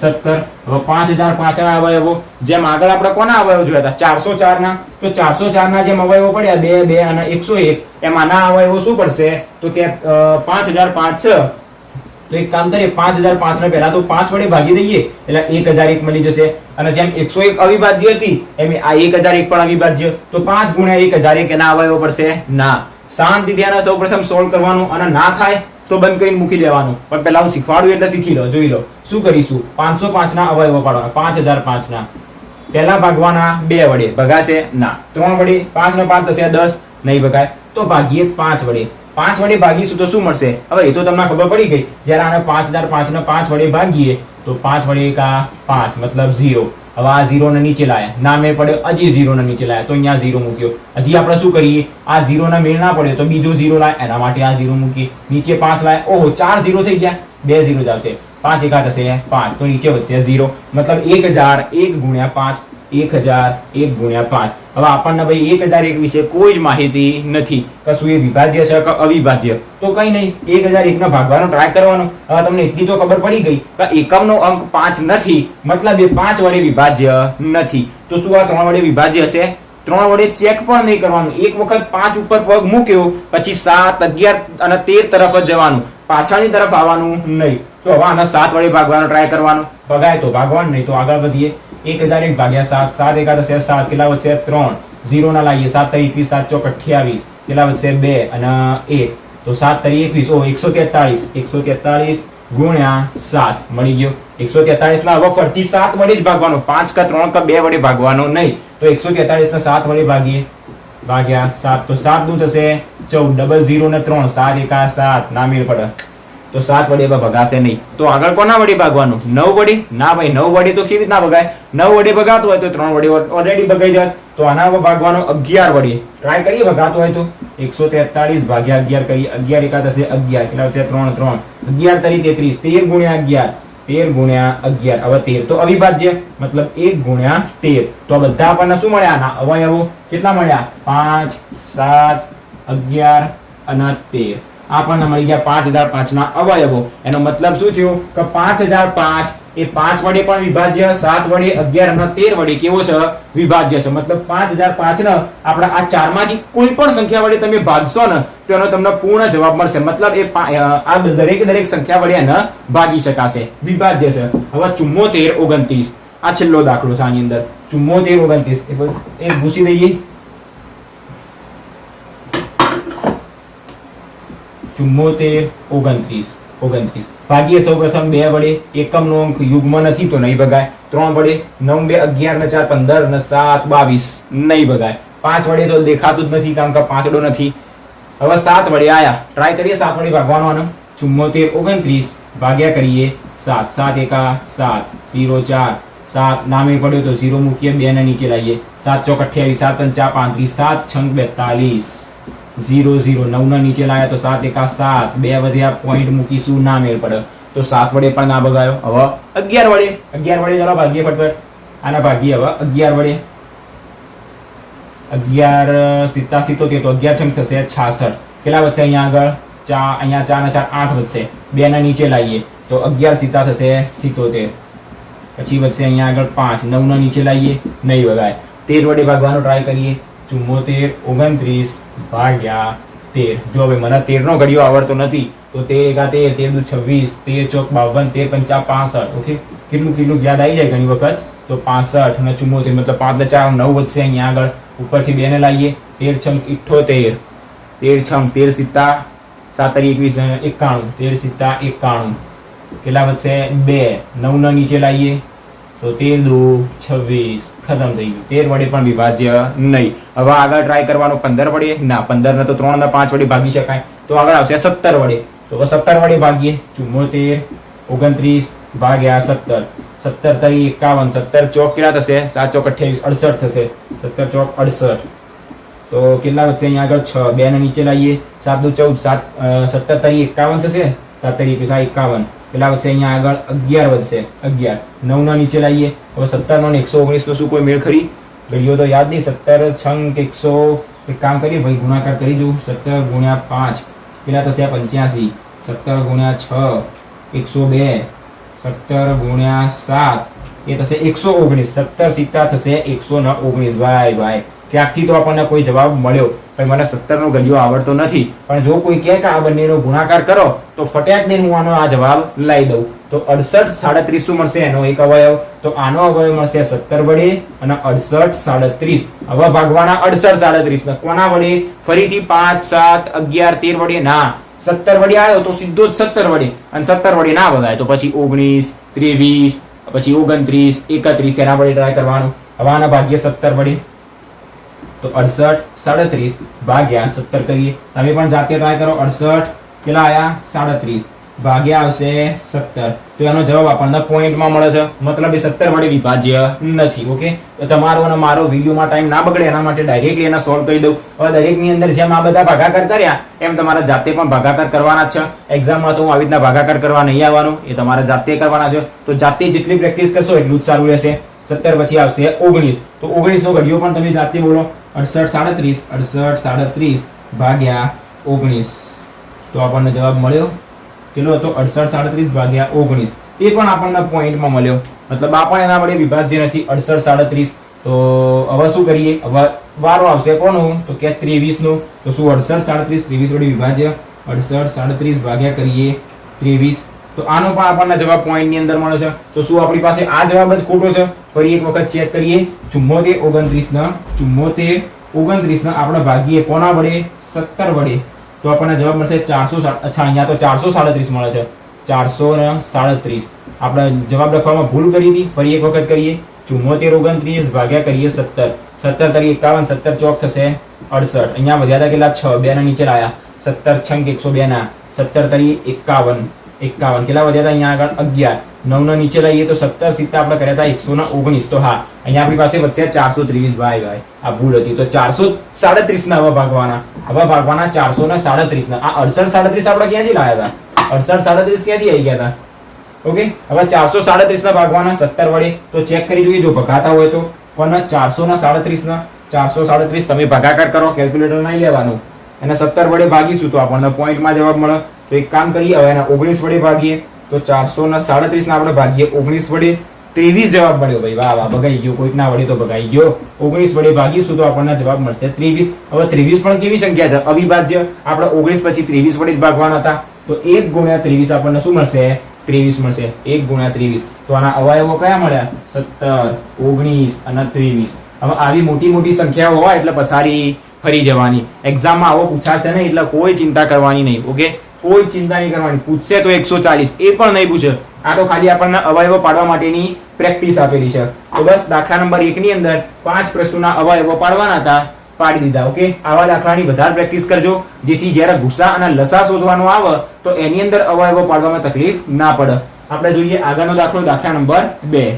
17 હવે 5005 ના અવયવો જેમ આગળ આપણે કોના અવયવ જોયા હતા 404 ના તો 404 ના જેમ અવયવો પડ્યા 2 2 અને 101 એમ આના અવયવો શું પડશે તો કે 5005 છે તો એક કામ કરીએ 5005 ને પહેલા તો 5 વડે ભાગી દઈએ એટલે 1001 મળી જશે અને જેમ 101 અવિભાજ્ય હતી એમ આ 1001 પણ અવિભાજ્ય તો 5 ગુણ્યા 1001 એના અવયવો પડશે ના શાંતિથી આને સૌપ્રથમ સોલ્વ કરવાનું અને ના થાય તો બંધ કરીને મૂકી દેવાનું પણ પહેલા હું શીખવાડું એટલે શીખી લો જોઈ લો શું કરીશું 505 ના અવયવો પાડવાના 5005 ના પહેલા ભાગવાના 2 વડે ભગાશે ના 3 વડે 5 નો 5 થશે 10 નહીં ભગાય તો ભાગીએ 5 વડે 5 વડે ભાગીશું તો શું મળશે હવે એ તો તમને ખબર પડી ગઈ જ્યારે આને 5005 ને 5 વડે ભાગીએ તો 5 વડે એકા 5 મતલબ 0 હવે આ 0 ને નીચે લાયા ના મેળ પડ્યો હજી 0 ને નીચે લાયા તો અહીંયા 0 મૂક્યો હજી આપણે શું કરીએ આ 0 ના મેળ ના પડે તો બીજો 0 લાય એના માટે આ 0 મૂકી નીચે 5 લાય ઓહો 4 0 થઈ ગયા 2 0 જ આવશે 5 એકા થશે 5 તો નીચે વધશે 0 મતલબ 1001 ગુણ્યા 5 1001 ગુણ્યા 5 હવે આપણને ભાઈ 1001 વિશે કોઈ જ માહિતી નથી કશું એ વિભાજ્ય છે કે અવિભાજ્ય તો કઈ નહીં 1001 નો ભાગવાનો ટ્રાય કરવાનો હવે તમને એટલી તો ખબર પડી ગઈ કે એકમનો અંક 5 નથી મતલબ એ 5 વડે વિભાજ્ય નથી તો શું આ 3 વડે વિભાજ્ય હશે 3 વડે ચેક પણ નહીં કરવાનું એક વખત 5 ઉપર પગ મૂક્યો પછી 7 11 અને 13 તરફ જ જવાનું પાછળની તરફ આવવાનું નહીં તો હવે આના 7 વડે ભાગવાનો ટ્રાય કરવાનો ભગાય તો ભાગવાનું નહીં તો આગળ વધીએ 1001 ભાગ્યા 7 7 એકા થશે 7 કેટલા વધશે 3 0 ના લાવીએ 7 21 7 ચોક 28 કેટલા વધશે 2 અને 1 તો 7 તરી 21 ઓ 143 ગુણ્યા 7 મળી ગયો 143 ના હવે ફરતી 7 વડે જ ભાગવાનો 5 કે 3 કે 2 વડે ભાગવાનો નહીં તો 143 ને 7 વડે ભાગીએ ભાગ્યા 7 તો 7 નું થશે 14 0 ને 3 7 એકા 7 ના મેળ પડે તો 7 વડે ભગાશે નહીં તો આગળ કોના વડે ભાગવાનું 9 વડે ના ભાઈ 9 વડે તો કેવી રીતના ભગાય 9 વડે ભગાતું હોય તો 3 વડે ઓલરેડી ભગાઈ જાય તો આના ભાગવાનો 11 વડે ટ્રાય કરીએ ભગાતું હોય તો 143 ભાગ્યા 11 કરીએ 11 એકા થશે 11 કેટલા છે 3 3 11 તરી 33 13 ગુણ્યા 11 13 ગુણ્યા 11 હવે 13 તો અવિભાજ્ય મતલબ 1 ગુણ્યા 13 તો આ બધા આપણને શું મળ્યા આના અવયવો કેટલા મળ્યા 5 7 11 અને 13 આપણને મળી ગયા 5005 ના અવયવો એનો મતલબ શું થયો કે 5005 એ 5 વડે પણ વિભાજ્ય, 7 વડે, 11 અને 13 વડે કેવો છે? વિભાજ્ય છે. મતલબ 5005 ને આપણે આ ચારમાંથી કોઈ પણ સંખ્યા વડે તમે ભાગશો ને તો એનો તમને પૂર્ણ જવાબ મળશે. મતલબ આ દરેક સંખ્યા વડે એને ભાગી શકાશે, વિભાજ્ય છે. હવે 74 29 આ છેલ્લો દાખલો છે. આની અંદર 74 29 એ ભૂસી દઈએ. 74 29 ભાગીએ સૌપ્રથમ 2 વડે. એકમનો અંક યુગ્મ નથી તો નહીં ભગાય. 3 વડે 9 2 11 ને 4 15 ને 7 22 નહીં ભગાય. 5 વડે તો દેખાતું જ નથી કારણ કે પાંચડો નથી. હવે 7 વડે આયા, ટ્રાય કરીએ 7 વડે ભાગવાનો આનો. 74 29 ભાગ્યા કરીએ 7 7 એકા 7 0 4 7 નામે પડ્યો તો 0 મૂકીએ, 2 ને નીચે લાવીએ. 7 ચોક 28 7 5 35 7 6 42 0 0 9 ના નીચે લાયા તો 7 એકા 7 2 વધ્યા, પોઈન્ટ મૂકીશું, ના મેળ પડે તો 7 વડે પણ ના ભગાયો. હવે 11 વડે ચાલો ભાગીએ ફટફટ. આના ભાગીએ હવે 11 વડે. 11 87 તો 11 છંગ થશે 66. કેટલા વધશે અહીંયા આગળ? 4 અહીંયા 4 ને 4 8 વધશે. 2 ના નીચે લાવીએ તો 11 સીતા થશે 77. પછી વધશે અહીંયા આગળ 5. 9 ના નીચે લાવીએ, નહીં ભગાય. 13 વડે ભાગવાનો ટ્રાય કરીએ. 74 29 ભાગ્યા 13. જો હવે મને 13 નો ઘડિયો આવડતો નથી તો 13 એકા 13 13 દુ 26 13 ચોક 52 13 પંચા 65. ઓકે, કેટલું યાદ આવી જાય ઘણી વખત તો 65 અને 74 મતલબ 5 ને 4 9 વધશે. અહીંયા આગળ ઉપરથી 2 ને લાવીએ. 13 છંગ 78 13 છંગ 13 સીતા 7 21 91 13 સીતા 91. કેટલા વધશે? 2. 9 ના નીચે લાવીએ તો 13 દુ 26. ખતમ થઈ ગયું. 13 વડે પણ વિભાજ્ય નહીં. હવે આગળ ટ્રાય કરવાનો 15 વડે. ના, 15 ને તો 3 અને 5 વડે ભાગી શકાય. તો આગળ આવશે 17 વડે. તો 17 વડે ભાગીએ. 74 29 ભાગ્યા 17. 17 તરી 51. 17 ચોક કેટલા થશે? 7 ચોક 28 68 થશે. 17 ચોક 68. તો કેટલા વધશે અહીંયા આગળ? 6. 2 ને નીચે લાવીએ. 7 દુ 14 17 તરી 51 થશે. 7 તરી 51. કેટલા વધશે અહીંયા આગળ? 11 વધશે. 11. 9 ના નીચે લાવીએ. હવે 17 નો 119 નો શું કોઈ મેળ ખરી? ઘડિયો તો યાદ નહીં. 17 છંગ 100. એક કામ કરીએ ભાઈ, ગુણાકાર કરી દઉં. 17 ગુણ્યા 5 કેટલા થશે? 85. 17 ગુણ્યા 6 102. 17 ગુણ્યા 7 એ થશે 119. 17 સીતા થશે 119. ભાઈ ક્યાંકથી તો આપણને કોઈ જવાબ મળ્યો. ભાઈ મને 17 નો ઘડિયો આવડતો નથી, પણ જો કોઈ કહે કે આ બંનેનો ગુણાકાર કરો તો ફટાક દઈને હું આનો આ જવાબ લાવી દઉં. તો 68 37 શું મળશે? એનો એક અવયવ. તો આનો અવયવ મળશે 17 વડે અને 68 37. હવે ભાગવાના 68 37 કોના વડે? ફરીથી 5 7 11 13 વડે ના, 17 વડે આવ્યો તો સીધો જ 17 વડે, અને 17 વડે ના ભગાય તો પછી 19 23 પછી 29 31 એના વડે ટ્રાય કરવાનું. હવે આના ભાગ્ય 17 વડે તો 68 37 ભાગ્યા 17 કરીએ. તમે પણ જાતે ટ્રાય કરો. 68 કેટલા આયા? 37 ભાગ્યા આવશે 17. તો એનો જવાબ આપણને પોઈન્ટમાં મળે છે. મતલબ એ 17 વડે વિભાજ્ય નથી. ઓકે, તો તમારો અને મારો વિડીયોમાં ટાઈમ ના બગડે એના માટે ડાયરેક્ટલી એને સોલ્વ કરી દઉં. હવે દરેકની અંદર જેમ આ બધા ભાગાકાર કર્યા એમ તમારા જાતે પણ ભાગાકાર કરવાના છે. એક્ઝામમાં તો હું આવી રીતના ભાગાકાર કરવા નહીં આવવાનું, એ તમારે જાતે કરવાના છે. તો જાતે જેટલી પ્રેક્ટિસ કરશો એટલું જ સારું રહેશે. 17 પછી આવશે 19. તો 19 નો ઘડિયો પણ તમે જાતે બોલો. 68 37 ભાગ્યા 19. તો આપણને જવાબ મળ્યો કેટલો હતો? 68 37 ભાગ્યા 19. એ પણ આપણને પોઈન્ટમાં મળ્યો. મતલબ આ પણ એના વડે વિભાજ્ય નથી. 68 37. તો હવે શું કરીએ? હવે વારો આવશે કોનું? તો કે 23 નું. તો શું 68 37 23 વડે વિભાજ્ય? 68 37 ભાગ્યા કરીએ 23. તો આનો પણ આપણને જવાબ પોઈન્ટ ની અંદર મળે છે. તો શું આપણી પાસે આ જવાબ જ ખોટો છે? ફરી એક વખત ચેક કરીએ. 74 29 ના આપણે ભાગીએ કોના વડે? 17 વડે. તો આપણને જવાબ મળશે 400. અચ્છા, અહીંયા તો 437 મળે છે. 437. આપણે જવાબ લખવામાં ભૂલ કરી હતી. ફરી એક વખત કરીએ. 74 29 ભાગ્યા કરીએ 17. 17 તરી 51. 17 ચોક થશે 68. અહીંયા વધ્યા હતા કેટલા? 6. 2 ના નીચે લાયા. 17 છંગ 102 ના. 17 તરી 51. કેટલા વધ્યા હતા અહીંયા આગળ? 11. 9 ના નીચે લઈએ તો 17 સીતા આપણે કર્યા હતા 119. તો હા, અહીંયા આપણી પાસે વધશે 423. ભાઈ આ ભૂલ હતી. તો 437 ના હવે ભાગવાના. 437 ના. આ 68 37 આપણે ક્યાંથી લાયા હતા? 68 37 ક્યાંથી આવી ગયા હતા? ઓકે, હવે 437 ના ભાગવાના 17 વડે. તો ચેક કરી જોઈએ જો ભગાતા હોય તો. પણ 437 ના 437 તમે ભાગાકાર કરો, કેલ્ક્યુલેટર નહીં લેવાનું, અને 17 વડે ભાગીશું તો આપણને પોઈન્ટમાં જવાબ મળે. તો એક કામ કરીએ, હવે એના 19 વડે ભાગીએ. તો 437 ના આપણે ભાગીએ 19 વડે 23 જવાબ મળ્યો ભાઈ. વાહ વાહ, ભગાઈ ગયો. કોઈક ના વડે તો ભગાઈ ગયો. 19 વડે ભાગીશું તો આપણને જવાબ મળશે 23. હવે 23 પણ કેવી સંખ્યા છે? અવિભાજ્ય. આપણે 19 પછી 23 વડે જ ભાગવાના હતા, તો 1 ગુણ્યા 23 આપણને શું મળશે? 23 મળશે. 1 ગુણ્યા 23. તો આના અવયવો કયા મળ્યા? 17, 19 અને 23. હવે આવી મોટી મોટી સંખ્યાઓ હોય એટલે પથારી ફરી જવાની. એક્ઝામમાં આવો પૂછાશે નહીં એટલે કોઈ ચિંતા કરવાની નહીં. ઓકે, કોઈ ચિંતા નહીં કરવાની. પૂછશે તો 140, એ પણ નહીં પૂછે. આ તો ખાલી આપણને અવયવો પાડવા માટેની પ્રેક્ટિસ આપેલી છે. તો બસ દાખલા નંબર 1 ની અંદર 5 પ્રશ્નોના અવયવો પાડવાના હતા, પાડી દીધા. ઓકે, આવા દાખલાની વધારે પ્રેક્ટિસ કરજો, જેથી જ્યારે ગુસા અને લસા શોધવાનો આવે તો એની અંદર અવયવો પાડવામાં તકલીફ ના પડે. આપણે જોઈએ આગળનો દાખલો, દાખલા નંબર 2.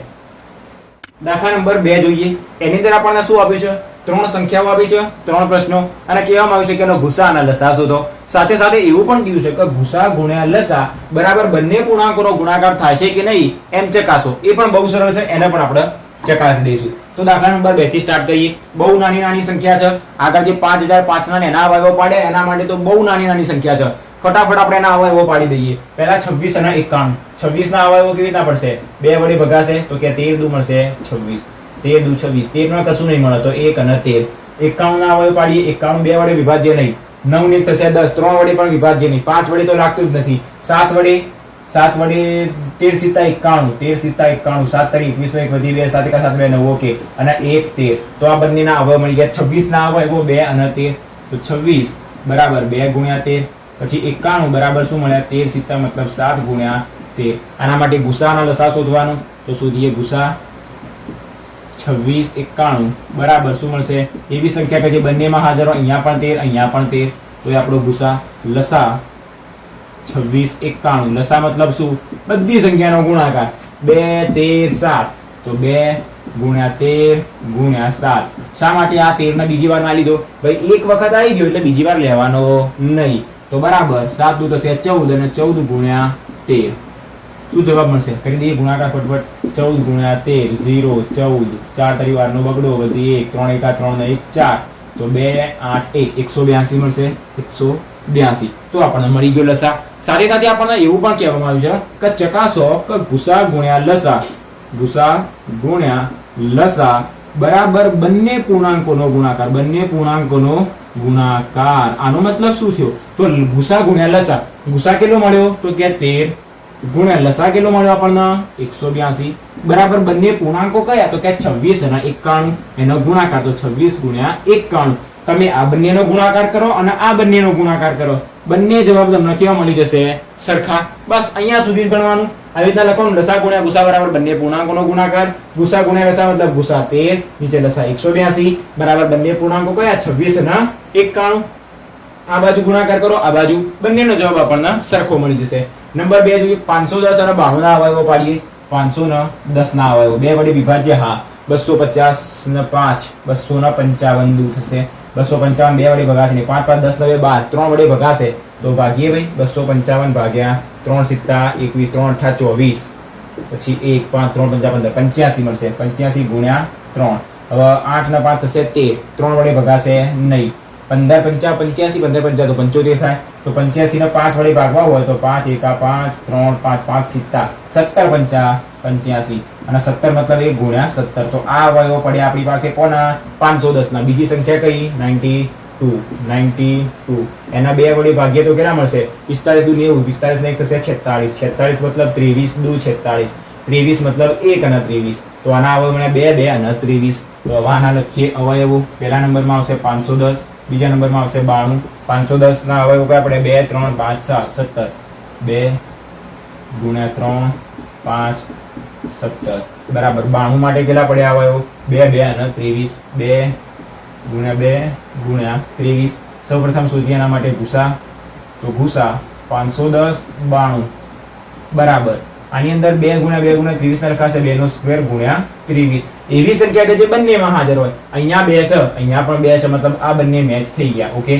દાખલા નંબર 2 જોઈએ. એની અંદર આપણને શું આપ્યું છે? 3 સંખ્યાઓ આપી છે, 3 પ્રશ્નો, અને કહેવામાં આવ્યું છે કે એનો ગુસા અને લસા શોધો. સાથે સાથે એવું પણ કીધું છે કે ગુસા ગુણ્યા લસા બરાબર બંને પૂર્ણાંકોનો ગુણાકાર થશે કે નહીં એમ ચકાસો. એ પણ બહુ સરળ છે, એને પણ આપણે ચકાસી દઈશું. તો દાખલા નંબર 2 થી સ્ટાર્ટ કરીએ. બહુ નાની નાની સંખ્યા છે. આગળ જે 5005 ના એના અવયવો પાડે એના માટે તો બહુ નાની નાની સંખ્યા છે. ફટાફટ આપણે એના અવયવો પાડી દઈએ. પહેલા 26 અને 51. 26 ના અવયવો કેવી રીતના પડશે? 2 વડે ભગાશે તો કે 13 દુ મળશે 26, 13 દુ 26. 13 માં કશું નહીં મળે તો 1 અને 13. 51 ના અવયવ પાડીએ. 51 2 વડે વિભાજ્ય નહીં. 9 ને થશે 10. 3 વડે પણ વિભાજ્ય નહીં. 5 વડે તો લાગતું જ નથી. 7 વડે 13 સીતા 91. 13 સીતા 91. 7 તરી 21 માં 1 વધી 2, 7 એકા 7 2 9. ઓકે, અને 1 13. તો આ બંનેના અવયવ મળી ગયા. 26 ના અવયવો 2 અને 13. તો 26 બરાબર 2 ગુણ્યા 13. પછી 91 બરાબર શું મળ્યા? 13 સીતા મતલબ 7 ગુણ્યા 13. આના માટે ગુસા અને લસા શોધવાનું. તો શોધીએ ગુસા. 26 91 બરાબર શું મળશે? એવી સંખ્યા કે જે બંનેમાં હાજર હોય. અહીંયા પણ 13, અહીંયા પણ 13. તો એ આપણો ગુસા. લસા 26 91. લસા મતલબ શું? બધી સંખ્યાનો ગુણાકાર. 2 13 7. તો 2 ગુણ્યા 13 ગુણ્યા 7. શા માટે આ 13 ને બીજી વાર ના લીધો? ભાઈ એક વખત આવી ગયો એટલે બીજી વાર લેવાનો નહીં. તો બરાબર 7 દુ થશે 14 અને 14 ગુણ્યા 13. શું જવાબ મળશે? કરી દઈએ ગુણાકાર ફટફટ. 14 ગુણ્યા 13 0 14. 4 તરી વાર નો બગડો, વધી 1, 3 એકા 3 ને 1 4. તો 2 8 1 182 મળશે. 182. તો આપણને મળી ગયો લસા. સાથે સાથે આપણને એવું પણ કહેવામાં આવ્યું છે કે ચકાસો કે ગુસા ગુણ્યા લસા, ગુસા ગુણ્યા લસા બરાબર બંને પૂર્ણાંકોનો ગુણાકાર. બંને પૂર્ણાંકોનો ગુણાકાર. આનો મતલબ શું થયો? તો ગુસા ગુણ્યા લસા. ગુસા કેટલો મળ્યો? તો કે 13 ગુણ્યા લસા કેટલો મળ્યો આપણને? 182. બરાબર બંને પૂર્ણાંકો કયા? તો કે 26 અને 91. એનો ગુણાકાર. તો 26 ગુણ્યા 91. તમે આ બંનેનો ગુણાકાર કરો અને આ બંનેનો ગુણાકાર કરો, બંને જવાબ તમને કેવા મળી જશે? સરખા. બસ અહીંયા સુધી જ ગણવાનું. આવી રીતના લખો. લસા ગુણ્યા ગુસા બરાબર બંને પૂર્ણાંકોનો ગુણાકાર. ગુસા ગુણ્યા લસા મતલબ ગુસા 13, નીચે લસા 182 બરાબર બંને પૂર્ણાંકો કયા? 26 અને 91. આ બાજુ ગુણાકાર કરો, આ બાજુ, બંનેનો જવાબ આપણને સરખો મળી જશે. નંબર 2 જોઈએ. 510 અને 92 ના અવયવો પાડીએ. 510 ના અવયવો 2 વડે વિભાજ્ય. હા, 250 ને 5 255 દૂર થશે. 255 2 વડે ભગાશે નહીં. 5 5 10 9 12. 3 વડે ભગાશે તો ભાગીએ ભાઈ. 255 ભાગ્યા 3 સિત્તા 21, 3 અઠા 24. પછી 1 5 3 5 85 મળશે. 85 ગુણ્યા 3. હવે 8 ને 5 થશે 13. 3 વડે ભગાશે નહીં. 15 5 85, 15 5 તો 75 થાય. તો 85 ને 5 વડે ભાગવા હોય તો 5 એકા 5 3 5 5 સિત્તા 17 85. અને 17 મતલબ 1 ગુણ્યા 17. તો આ અવયવો પડ્યા આપણી પાસે કોના? 510 ના. બીજી સંખ્યા કઈ? 92. એના 2 વડે ભાગીએ તો કેટલા મળશે? 45 દુ 90. 45 ને 1 થશે 46. 46 મતલબ 23 દુ 46. 23 મતલબ 1 અને 23. તો આના અવયવ મળ્યા 2 2 અને 23. તો હવે આના લખીએ અવયવો. પહેલા નંબરમાં આવશે 510, બીજા નંબરમાં આવશે 92. 510 ના અવયવો કયા પડે? 2 3 5 7 17. 2 ગુણ્યા 3 5 17 બરાબર 92 માટે કેટલા પડ્યા અવયવો? 2 2 અને 23. 2 ગુણ્યા 2 ગુણ્યા 23. સૌપ્રથમ શોધીએ એના માટે ગુસા. તો ગુસા 510 92 બરાબર આની અંદર 2 ગુણ્યા 2 ગુણ્યા 23 ના લખાશે 2 નો સ્ક્વેર ગુણ્યા 23. એવી સંખ્યા કે જે બંનેમાં હાજર હોય. અહીંયા 2 છે, અહીંયા પણ 2 છે, મતલબ આ બંને મેચ થઈ ગયા. ઓકે,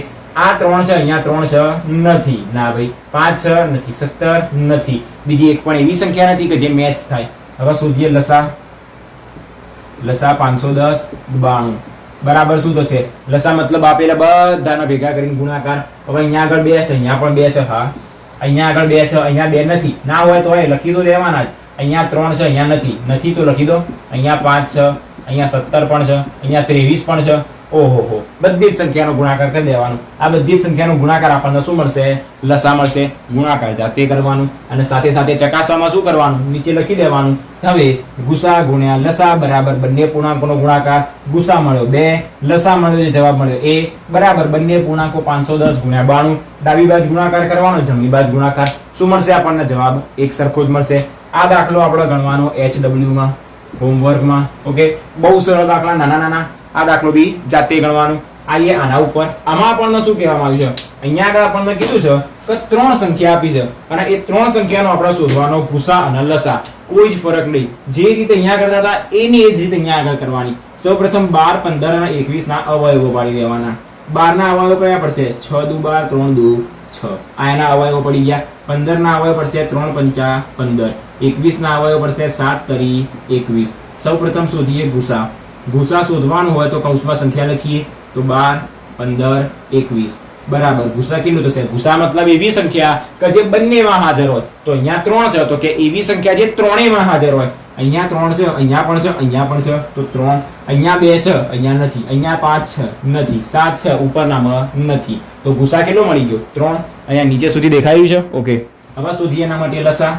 આ 3 છે, અહીંયા 3 છે, નથી. ના ભાઈ. 5 છે, નથી. 17 નથી. બીજી એક પણ એવી સંખ્યા નથી કે જે મેચ થાય. હવે શોધીએ લસા. લસા 510 92 બરાબર શું થશે? લસા મતલબ આપેલા બધાના ભેગા કરીને ગુણાકાર. હવે અહીંયા આગળ 2 છે, અહીંયા પણ 2 છે. હા, અહીંયા આગળ 2 છે, અહીંયા 2 નથી, ના હોય તો લખી દો દેવાના જ. અહીંયા 3 છે, અહીંયા નથી તો લખી દો. અહીંયા 5 છે, અહીંયા 17 પણ છે, અહીંયા 23 પણ છે. ઓહો, બધી જ સંખ્યાનો ગુણાકાર કરી દેવાનો. આ બધી જ સંખ્યાનો ગુણાકાર આપણને શું મળશે? લસા મળશે. ગુણાકાર જાતે કરવાનું અને સાથે સાથે ચકાસવામાં શું કરવાનું? નીચે લખી દેવાનું. હવે ગુસા ગુણ્યા લસા બરાબર બંને પૂર્ણાંકોનો ગુણાકાર. ગુસા મળ્યો 2, લસા મળ્યો જે જવાબ મળ્યો એ બરાબર બંને પૂર્ણાંકો 510 ગુણ્યા 92. ડાબી બાજુ ગુણાકાર કરવાનો, જમણી બાજુ ગુણાકાર. શું મળશે આપણને? જવાબ એક સરખો જ મળશે. આ દાખલો આપણે ગણવાનો HW માં, હોમવર્કમાં. ઓકે, બહુ સરળ દાખલા, નાના. આ દાખલો બી જાતે ગણવાનું. આઈએ આના ઉપર. આમાં આપણને શું કહેવામાં આવ્યું છે? અહીંયા આગળ આપણને કીધું છે કે 3 સંખ્યા આપી છે અને એ 3 સંખ્યાનો આપણે શોધવાનો ગુસા અને લસા. કોઈ જ ફરક નહીં. જે રીતે અહીંયા કરતા હતા એની એ જ રીતે અહીંયા આગળ કરવાની. સૌપ્રથમ 12, 15 અને 21 ના અવયવો પાડી દેવાના. 12 ના અવયવો કયા પડશે? 6 દુ 12, 3 દુ 6. આ એના અવયવો પડી ગયા. 15 ના અવયવ પડશે 3 પંચા 15. 21 ના અવયવ પડશે 7 તરી 21. સૌપ્રથમ શોધીએ ગુસા. ગુસા શોધવાનું હોય તો કૌંસમાં સંખ્યા લખીએ તો 12, 15, 21 બરાબર. ગુસા કેટલું થશે? ગુસા મતલબ એવી સંખ્યા કે જે બંનેમાં હાજર હોય. તો અહીંયા 3 છે તો કે એવી સંખ્યા જે ત્રણેયમાં હાજર હોય. અહીંયા 3 છે, અહીંયા પણ છે, અહીંયા પણ છે તો 3. અહીંયા 2 છે, અહીંયા નથી. અહીંયા 5 છે, નથી. 7 છે, ઉપરનામાં નથી. તો ગુસા કેટલો મળી ગયો? 3. અહીંયા નીચે સુધી દેખાયું છે. ઓકે, હવે શોધીએ એના માટે લસા.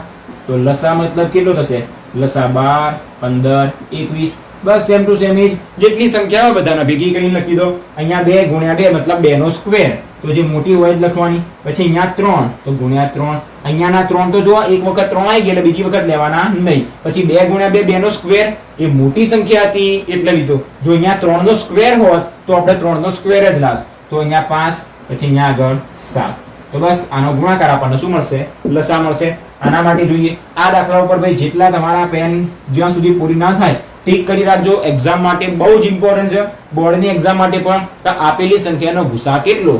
તો લસા મતલબ કેટલો થશે? લસા 12, 15, 21 બસ સેમ ટુ સેમ જ જેટલી સંખ્યાઓ બધાના ભેગી કરીને લખી દો. અહીંયા 2 ગુણ્યા 2 મતલબ 2 નો સ્ક્વેર. તો જે મોટી હોય જ લખવાની. પછી અહીંયા 3 તો ગુણ્યા 3. અહીંયાના 3 તો જો એક વખત 3 આવી ગયા એટલે બીજી વખત લેવાના નહીં. પછી 2 ગુણ્યા 2 2 નો સ્ક્વેર. એ મોટી સંખ્યા હતી એટલે લીધો. જો અહીંયા 3 નો સ્ક્વેર હોત તો આપણે 3 નો સ્ક્વેર જ લાગ. તો અહીંયા 5, પછી અહીંયા આગળ 7. તો બસ આનો ગુણાકાર આપણને શું મળશે? લસા મળશે. આના માટે જોઈએ આ દાખલા ઉપર ભાઈ જેટલા તમારા પેન જ્યાં સુધી પૂરી ના થાય ઠીક કરી રાખજો. એક્ઝામ માટે બહુ જ ઇમ્પોર્ટન્ટ છે. બોર્ડની એક્ઝામ માટે પણ આપેલી સંખ્યાનો ગુસા કેટલો?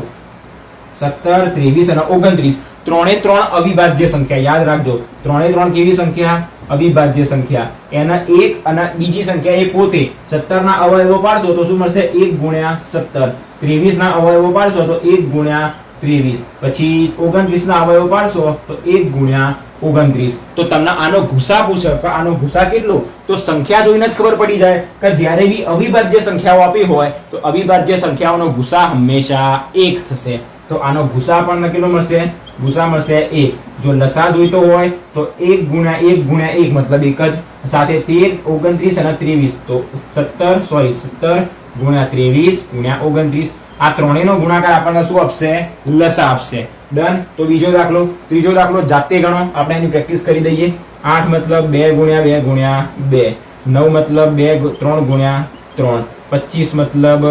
17, 23 અને 29. ત્રણે ત્રણ અવિભાજ્ય સંખ્યા યાદ રાખજો. ત્રણે ત્રણ કેવી સંખ્યા? અવિભાજ્ય સંખ્યા. એના એક અને બીજી સંખ્યા એ પોતે 17 ના અવયવો પાડશો તો શું મળશે? 1 ગુણ્યા 17. 23 ના અવયવો પાડશો તો 1 ગુણ્યા 23. પછી 29 ના અવયવો પાડશો તો 1 ગુણ્યા 29. તો તમને આનો ગુસા પૂછે કે આનો ગુસા કેટલો? તો સંખ્યા જોઈને જ ખબર પડી જાય કે જ્યારે બી અવિભાજ્ય સંખ્યાઓ આપી હોય તો અવિભાજ્ય સંખ્યાઓનો ગુસા હંમેશા 1 થશે. તો આનો ગુસા આપણને કેટલો મળશે? ગુસા મળશે 1. જો લસા જોઈતો હોય તો 1 ગુણ્યા 1 ગુણ્યા 1 મતલબ 1 જ. સાથે 13, 29 અને 23 તો 17 ગુણ્યા 23 ગુણ્યા 29. આ ત્રણેયનો ગુણાકાર આપણને શું આપશે? લસા આપશે. ડન. તો ત્રીજો દાખલો જાતે ગણો. આપણે એની પ્રેક્ટિસ કરી દઈએ. 8 મતલબ 2 ગુણ્યા 2 ગુણ્યા 2. 9 મતલબ 3 ગુણ્યા 3. 25 મતલબ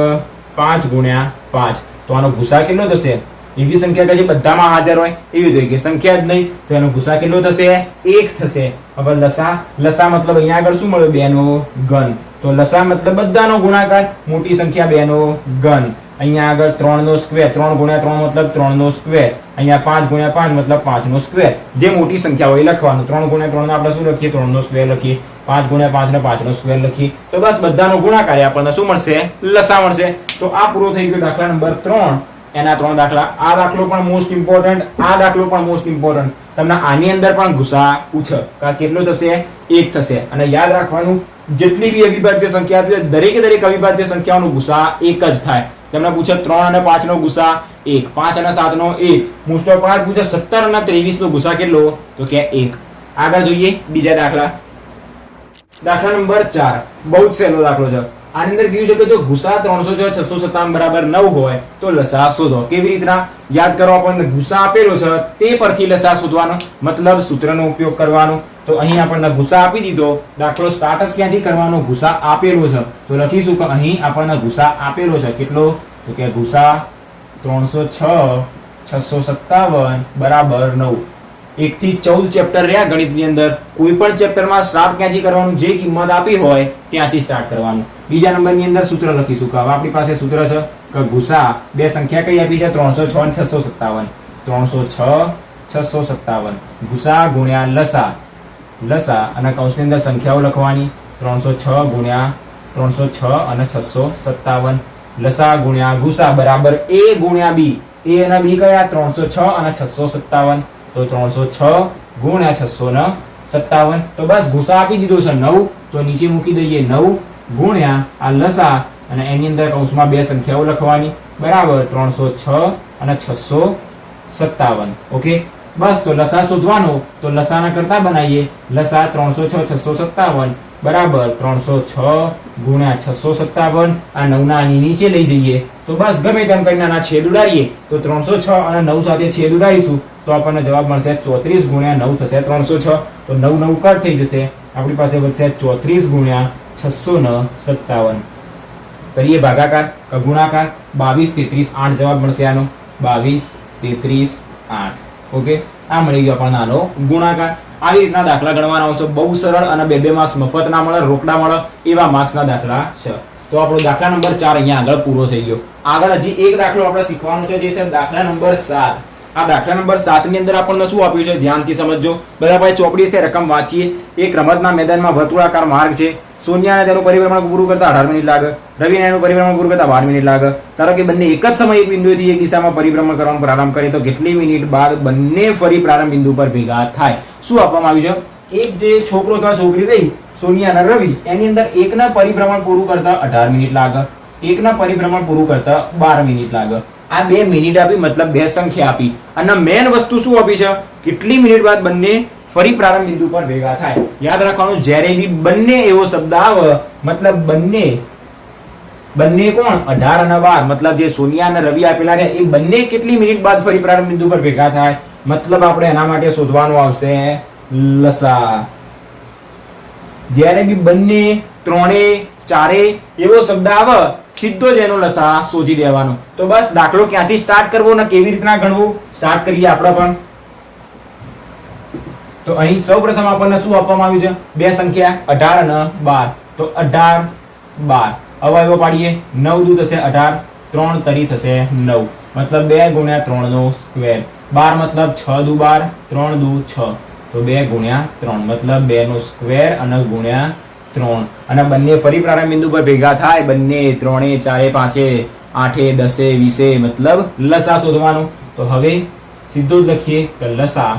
5 ગુણ્યા 5. તો આનો ગુસા કેટલો થશે? એવી સંખ્યા કે જે બધામાં હાજર હોય એવી તો કે સંખ્યા જ નહીં. તો એનો ગુસા કેટલો થશે? 1 થશે. હવે લસા મતલબ અહીંયા આગળ શું મળ્યો? 2 નો ઘન. તો લસા મતલબ બધાનો ગુણાકાર. મોટી સંખ્યા 2 નો ઘન. અહીંયા આગળ 3 નો સ્ક્વેર. 3 ગુણ્યા 3 મતલબ 3 નો સ્ક્વેર. અહીંયા 5 ગુણ્યા 5 મતલબ 5 નો સ્ક્વેર. જે મોટી સંખ્યા હોય એ લખવાનું. 3 ગુણ્યા 3 આપણે શું લખીએ? 3 નો સ્ક્વેર લખીએ. 5 ગુણ્યા 5 ને 5 નો સ્ક્વેર લખીએ. તો બસ બધાનો ગુણાકાર આપણને શું મળશે? લસા મળશે. તો આ પૂરો થઈ ગયો દાખલા નંબર 3. એના 3 દાખલા. આ દાખલો પણ મોસ્ટ ઇમ્પોર્ટન્ટ. આ દાખલો પણ મોસ્ટ ઇમ્પોર્ટન્ટ. તમને આની અંદર પણ ગુસા પૂછે કે કેટલો થશે? 1 થશે. અને યાદ રાખવાનું જેટલી બી અવિભાજ્ય સંખ્યા આપી દરેકે દરેક અવિભાજ્ય સંખ્યાઓનો ગુસા 1 જ થાય. તમને પૂછે 3 અને 5 નો ગુસા 1, 5 અને 7 નો 1. મોસ્ટ ઓફ પાર્ટ પૂછે 17 અને 23 નો ગુસા કેટલો? તો કે 1. આગળ જોઈએ બીજા દાખલા. દાખલા નંબર 4 બહુ જ સહેલો દાખલો છે. આની અંદર કીધું છે કે જો ગુસા 306 657 બરાબર 9 હોય તો લસા શોધો. કેવી રીતના? યાદ કરો, આપણને ગુસા આપેલો છે તે પરથી લસા શોધવાનો. મતલબ સૂત્રનો ઉપયોગ કરવાનો. તો અહીં આપણને ગુસા આપી દીધો. દાખલો સ્ટાર્ટ જ ક્યાંથી કરવાનો? ગુસા આપેલો છે તો લખીશું કે અહીં આપણને ગુસા આપેલો છે. કેટલો? તો કે ગુસા 306 657 બરાબર 9. 1 થી 14 ચેપ્ટર રહ્યા ગણિતની અંદર. કોઈ પણ ચેપ્ટરમાં સ્ટાર્ટ ક્યાંથી કરવાનું? જે કિંમત આપી હોય ત્યાંથી સ્ટાર્ટ કરવાનું. બીજા નંબરની અંદર સૂત્ર લખીશું કે હવે આપણી પાસે સૂત્ર છે કે ગુસા બે સંખ્યા કઈ આપી છે? 306 અને 657. 306 657 ગુસા ગુણ્યા લસા અને કૌંસની અંદર સંખ્યાઓ લખવાની. 306 ગુણ્યા 306 અને 657 લસા ગુણ્યા ગુસા બરાબર a ગુણ્યા b. a અને b કયા? 306 અને 657. તો 306 ગુણ્યા 657. તો બસ ગુસા આપી દીધો છે 9, તો નીચે મૂકી દઈએ 9 ગુણ્યા આ લસા અને એની અંદર કૌંસમાં બે સંખ્યાઓ લખવાની બરાબર 306 અને 657. ઓકે, બસ તો લસા શોધવાનો, તો લસાના કરતા બનાવીએ. લસા 306 657 બરાબર 306 ગુણ્યા 657. આ 9 ના આની નીચે લઈ જઈએ તો બસ ગમે તેમ કરીને આના છેદ ઉડાડીએ તો 306 અને 9 સાથે છેદ ઉડાડીશું તો આપણને જવાબ મળશે 34 ગુણ્યા 9 થશે 306. તો 9 9 કટ થઈ જશે, આપણી પાસે વધશે 34 ગુણ્યા 657. કરીએ ભાગાકાર કે ગુણાકાર. 22 33 8 જવાબ મળશે આનો. 22 33 8. ઓકે, આ મળી ગયો આપણને આનો ગુણાકાર. આવી રીતના દાખલા ગણવાના હોય છે, બહુ સરળ અને 2 માર્ક્સ મફત ના મળે, રોકડા મળે એવા માર્ક્સના દાખલા છે. તો આપણો દાખલા નંબર 4 અહીંયા આગળ પૂરો થઈ ગયો. આગળ હજી એક દાખલો આપણે શીખવાનો છે, જે છે દાખલા નંબર 7. આ દાખલા નંબર 7 ની અંદર આપણને શું આપ્યું છે ધ્યાનથી સમજજો. બધા ભાઈ ચોપડી છે, રકમ વાંચીએ. એક રમતના મેદાનમાં વર્તુળાકાર માર્ગ છે. સોનિયાને તેનું પરિભ્રમણ પૂરું કરતા 18 મિનિટ લાગે, રવિને એનું પરિભ્રમણ પૂરું કરતા 12 મિનિટ લાગે. ધારો કે બંને એક જ સમયે એક બિંદુએથી એક દિશામાં પરિભ્રમણ કરવાનો પ્રારંભ કરે તો કેટલી મિનિટ બાદ બંને ફરી પ્રારંભ બિંદુ પર ભેગા થાય? શું આપવામાં આવ્યું છે? એક જે છોકરો અથવા છોકરી રહી સોનિયા અને રવિ, એની અંદર એકના પરિભ્રમણ પૂરું કરતા 18 મિનિટ લાગે, એકના પરિભ્રમણ પૂરું કરતા 12 મિનિટ લાગે. આ 2 મિનિટ આપી, મતલબ 2 સંખ્યા આપી, અને મેન વસ્તુ શું આપી છે? કેટલી મિનિટ બાદ બંને ફરી પ્રારંભ બિંદુ પર ભેગા થાય. યાદ રાખવાનું, જ્યારે બી બંને એવો શબ્દ આવે, મતલબ બંને કોણ? 18 અને 12, મતલબ જે સોનિયા અને રવિ આપેલા છે એ બંને કેટલી મિનિટ બાદ ફરી પ્રારંભ બિંદુ પર ભેગા થાય? મતલબ આપણે એના માટે શોધવાનું આવશે લસા. જ્યારે બી બંને, ત્રણે, ચારે એવો શબ્દ આવે, સીધો જ એનો લસા શોધી દેવાનો. તો બસ દાખલો ક્યાંથી સ્ટાર્ટ કરવો ને કેવી રીતના ગણવું સ્ટાર્ટ કરીએ આપણે પણ. તો અહીં સૌપ્રથમ આપણને શું આપવામાં આવ્યું છે? બે સંખ્યા 18 અને 12. તો 18 12 અવયવો પાડીએ. 9 દુ થશે 18, 3 તરી થશે 9, મતલબ 2 ગુણ્યા 3 નો સ્ક્વેર. 12 મતલબ 6 દુ 12, 3 દુ 6, તો 2 ગુણ્યા 3 મતલબ 2 નો સ્ક્વેર અને ગુણ્યા 3. અને બંને ફરી પ્રારંભ બિંદુ પર ભેગા થાય, બંને 3, 4, 5, 8, 10, 20, મતલબ લસા શોધવાનો. તો હવે સીધું જ લખીએ કે લસા,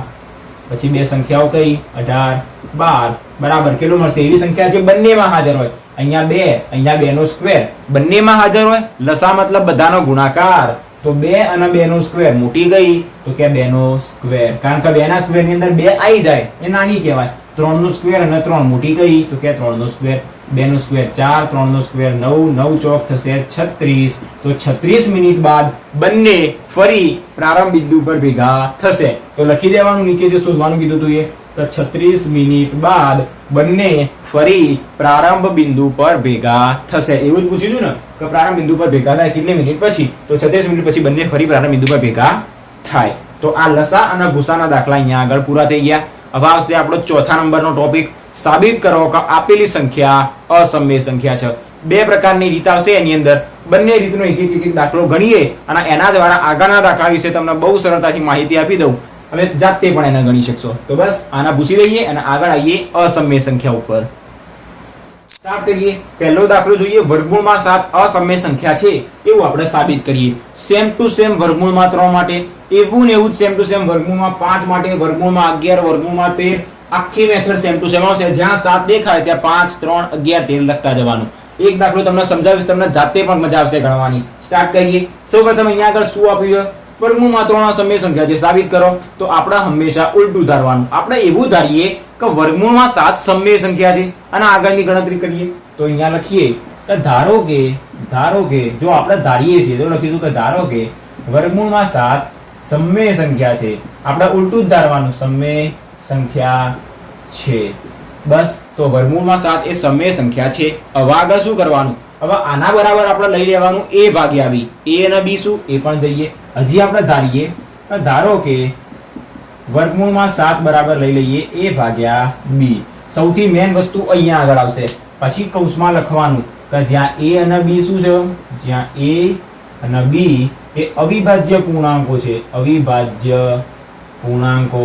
પછી બે સંખ્યાઓ કઈ? 18 12 બરાબર કેટલું મળશે? એવી સંખ્યા જે બંનેમાં હાજર હોય. અહીંયા 2, અહીંયા 2 નો સ્ક્વેર બંનેમાં હાજર હોય. લસા મતલબ બધાનો ગુણાકાર, તો 2 અને 2 નો સ્ક્વેર મોટી ગઈ તો કે 2 નો સ્ક્વેર, કારણ કે 2 ના સ્ક્વેર ની અંદર 2 આવી જાય એ નાની કહેવાય. 3 નો સ્ક્વેર અને 3 મોટી ગઈ તો કે 3 નો સ્ક્વેર. 2 નો સ્ક્વેર 4, 3 નો સ્ક્વેર 9, 9 ચોક થશે 36. તો 36 મિનિટ બાદ બંને ફરી પ્રારંભ બિંદુ પર ભેગા થશે. તો લખી દેવાનું નીચે જે શોધવાનું કીધું હતું એ, તો 36 મિનિટ બાદ બંને ફરી પ્રારંભ બિંદુ પર ભેગા થશે. એવું જ પૂછ્યું ને કે પ્રારંભ બિંદુ પર ભેગા થાય કેટલી મિનિટ પછી? તો 36 મિનિટ પછી બંને ફરી પ્રારંભ બિંદુ પર ભેગા થાય. તો આ લસા અને ગુસાના દાખલા અહીંયા આગળ પૂરા થઈ ગયા. હવે આવશે આપણો ચોથા નંબરનો ટોપિક, સાબિત કરો કે આપેલી સંખ્યા અસમય સંખ્યા છે. બે પ્રકારની રીત આવશે એની અંદર. બંને રીતનો એક એક દાખલો ગણીએ અને એના દ્વારા આગળના દાખલા વિશે તમને બહુ સરળતાથી માહિતી આપી દઉં. હવે જાતે પણ એને ગણી શકશો. તો બસ આના ભૂસી દઈએ અને આગળ આવીએ અસમય સંખ્યા ઉપર. સ્ટાર્ટ કરીએ. પહેલો દાખલો જોઈએ. વર્ગમૂળમાં 7 અસમય સંખ્યા છે એવું આપણે સાબિત કરીએ. સેમ ટુ સેમ વર્ગમૂળમાં 3 માટે, એવું ને એવું જ સેમ ટુ સેમ વર્ગમૂળમાં 5 માટે, વર્ગમૂળમાં 11, વર્ગમૂળમાં 13. આખી મેથડ સેમ ટુ સેમ આવશે. જ્યાં 7 દેખાય ત્યાં 5 3 11 13 લખતા જવાનું. એક દાખલો તમને સમજાવીશ, તમને જાતે પણ મજા આવશે ગણવાની. સ્ટાર્ટ કરીએ. સૌપ્રથમ અહીંયા આગળ શું આપ્યું છે? વર્ગમૂળમાં 3 અસમય સંખ્યા છે, સાબિત કરો. તો આપણે હંમેશા ઉલટું ધારવાનું. આપણે એવું ધારીએ કે વર્ગમૂળમાં 7 સમય સંખ્યા છે અને આગળની ગણતરી કરીએ. તો અહીંયા લખીએ કે ધારો કે જો આપણે ધારીએ છીએ તો લખીશું કે ધારો કે વર્ગમૂળમાં 7 સમય સંખ્યા છે. આપણે ઉલટું જ ધારવાનું, સમય સંખ્યા છે. બસ, તો વર્ગમૂળમાં 7 એ સમય સંખ્યા છે. હવે આગળ શું કરવાનું? હવે આના બરાબર આપણે લઈ લેવાનું a ભાગ્યા b. a અને b શું? એ પણ દઈએ. હજી આપણે ધારીએ કે ધારો કે વર્ગમૂળમાં 7 બરાબર લઈ લઈએ a ભાગ્યા b. સૌથી મેઇન વસ્તુ અહીંયા આગળ આવશે. પછી કૌંસમાં લખવાનું કે જ્યાં a અને b શું છે? જ્યાં a અને b એ અવિભાજ્ય પૂર્ણાંકો છે, અવિભાજ્ય પૂર્ણાંકો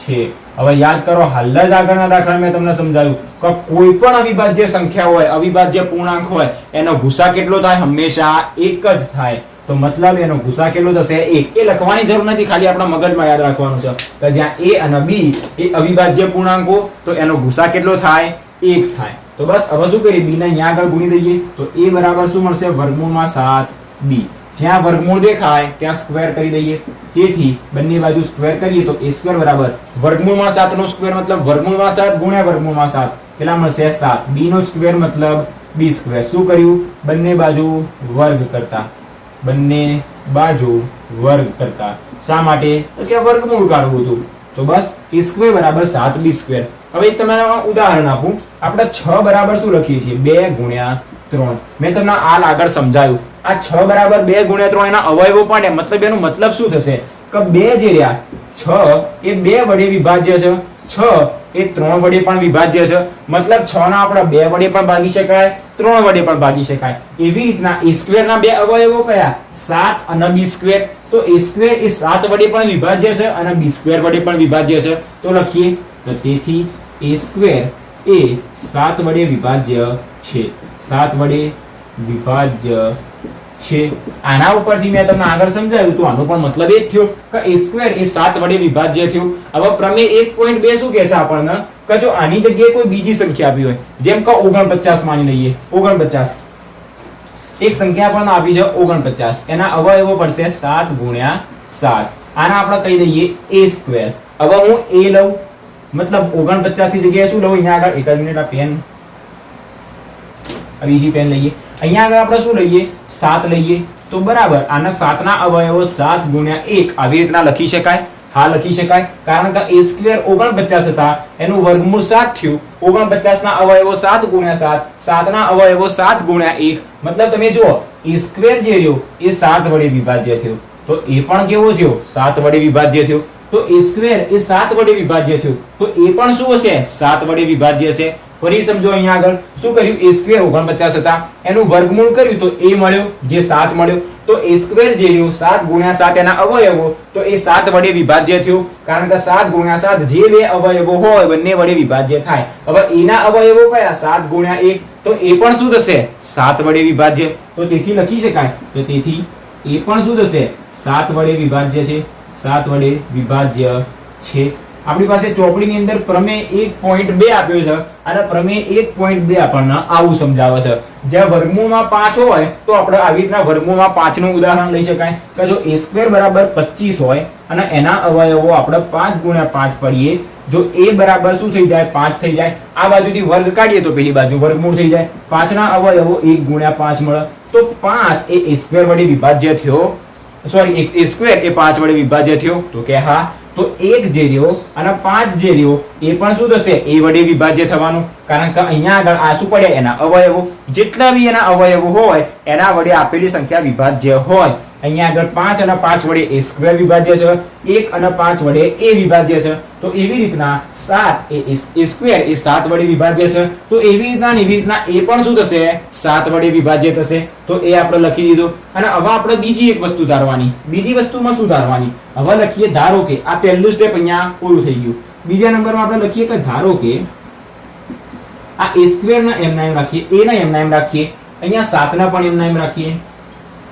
છે. હવે યાદ કરો, હાલ જ આગળના દાખલા મેં તમને સમજાવ્યું કે કોઈ પણ અવિભાજ્ય સંખ્યા હોય, અવિભાજ્ય પૂર્ણાંક હોય, એનો ભૂસા કેટલો થાય? હંમેશા એક જ થાય. તો મતલબ એનો ગુસા કેટલો થશે 1. એ લખવાની જરૂર નથી, ખાલી આપણા મગજમાં યાદ રાખવાનું છે કે જ્યાં a અને b એ અવિભાજ્ય પૂર્ણાંકો તો એનો ગુસા કેટલો થાય 1 થાય. તો બસ હવે શું કરીએ, b ને અહીંયા આગળ ગુણી દઈએ તો a બરાબર શું મળશે વર્ગમૂળમાં 7b. જ્યાં વર્ગમૂળ દેખાય ત્યાં સ્ક્વેર કરી દઈએ. તેથી બંને બાજુ સ્ક્વેર કરીએ તો a² બરાબર વર્ગમૂળમાં 7 નો સ્ક્વેર મતલબ વર્ગમૂળમાં 7 ગુણ્યા વર્ગમૂળમાં 7 કેટલા મળશે 7. b નો સ્ક્વેર મતલબ b². શું કર્યું, બંને બાજુ વર્ગ કરતા, બંને બાજુ વર્ગ કરતા. શા માટે, તો કે વર્ગમૂળ કાઢવું હતું. તો બસ a² બરાબર 7b². હવે એક તમને ઉદાહરણ આપું. આપણે 6 બરાબર શું લખીએ છીએ 2 ગુણ્યા 3. મેં તમને હાલ આગળ સમજાવ્યું. આ 6 બરાબર 2 ગુણ્યા 3 એના અવયવો પણ મતલબ એનો મતલબ શું થશે કે 2 જે રહ્યા 6 એ 2 વડે વિભાજ્ય છે, 6 એ 3 વડે પણ વિભાજ્ય છે. મતલબ 6 ના આપણે 2 વડે પણ ભાગી શકાય, 3 વડે પણ ભાગી શકાય. એવી રીતના a² ના બે અવયવો કયા 7 અને b². તો a² એ 7 વડે પણ વિભાજ્ય છે અને b² વડે પણ વિભાજ્ય છે. તો લખીએ તો તેથી a² એ 7 વડે વિભાજ્ય છે, 7 વડે વિભાજ્ય છે. આના ઉપરથી મેં તમને આગળ સમજાવ્યું તો આનો પણ મતલબ એ જ થયો કે a² એ 7 વડે વિભાજ્ય થયું. હવે પ્રમેય 1.2 શું કહે છે આપણને કે જો આની જગ્યાએ કોઈ બીજી સંખ્યા આપી હોય, જેમ કે 49 માની લઈએ, 49 એક સંખ્યા આપણને આપી છે 49, એના અવયવો પડશે 7 ગુણ્યા 7. આના આપણે કહી દઈએ a². હવે હું a લઉં મતલબ 49 ની જગ્યાએ શું લઉં, અહીંયા આગળ એક જ મિનિટ આ પેન, આ બીજી પેન લઈએ. અહીંયા આગળ આપણે શું લઈએ 7 લઈએ. તો બરાબર આના 7 ના અવયવો 7 ગુણ્યા 1 આવી રીતના લખી શકાય. હા લખી શકાય, કારણ કે a² 49 હતા, એનું વર્ગમૂળ 7 થયું. 49 ના અવયવો 7 ગુણ્યા 7, 7 ના અવયવો 7 ગુણ્યા 1. મતલબ તમે જુઓ a² જે રહ્યો એ 7 વડે વિભાજ્ય થયો, તો એ પણ કેવો થયો 7 વડે વિભાજ્ય થયો. તો a² એ 7 વડે વિભાજ્ય થયું, તો એ પણ શું હશે 7 વડે વિભાજ્ય છે. ફરી સમજો, અહીંયા આગળ શું કર્યું, a² 49 હતા, એનું વર્ગમૂળ કર્યું તો a મળ્યો જે 7 મળ્યો. તો a² જે રહ્યો 7 ગુણ્યા 7 એના અવયવો, તો એ 7 વડે વિભાજ્ય થયું, કારણ કે 7 ગુણ્યા 7 જે બે અવયવો હોય બંને વડે વિભાજ્ય થાય. હવે એના અવયવો કયા 7 ગુણ્યા 1, તો એ પણ શું થશે 7 વડે વિભાજ્ય. તો તેથી લખી શકાય, તો તેથી એ પણ શું થશે 7 વડે વિભાજ્ય છે, 7 વડે વિભાજ્ય છે. આપણી પાસે ચોપડીની અંદર પ્રમેય 1.2 આપ્યો છે અને પ્રમેય 1.2 આપણને આવું સમજાવે છે. જ્યાં વર્ગમૂળમાં 5 હોય તો આપણે આવી રીતના વર્ગમૂળમાં 5 નું ઉદાહરણ લઈ શકાય કે જો a² બરાબર 25 હોય અને એના અવયવો આપણે 5 ગુણ્યા 5 પડીએ, જો a બરાબર શું થઈ જાય 5 થઈ જાય. આ બાજુથી વર્ગ કાઢીએ તો પેલી બાજુ વર્ગમૂળ થઈ જાય. 5 ના અવયવો 1 ગુણ્યા 5 મળે. તો 5 એ a² વડે વિભાજ્ય થયો, સોરી a² એ 5 વડે વિભાજ્ય થયો. તો કે હા, તો 1 જે રહ્યો અને 5 જે રહ્યો એ પણ શું થશે a વડે વિભાજ્ય થવાનું, કારણ કે અહીંયા આગળ આ શું પડ્યા એના અવયવો. જેટલા બી એના અવયવો હોય એના વડે આપેલી સંખ્યા વિભાજ્ય હોય. અહીંયા આગળ 5 અને 5 વડે a² વિભાજ્ય છે, 1 અને 5 વડે a વિભાજ્ય છે. તો એવી રીતના 7 એ a² એ 7 વડે વિભાજ્ય છે. તો એવી રીતના એ પણ શું થશે 7 વડે વિભાજ્ય થશે. તો એ આપણે લખી દીધું. અને હવે આપણે બીજી એક વસ્તુ ધારવાની. બીજી વસ્તુમાં શું ધારવાની, હવે લખીએ ધારો કે આ પહેલું સ્ટેપ અહીંયા પૂરું થઈ ગયું. બીજા નંબરમાં આપણે લખીએ કે ધારો કે આ a² ના એમના એમ રાખીએ, a ના એમના એમ રાખીએ, અહીંયા 7 ના પણ એમના એમ રાખીએ.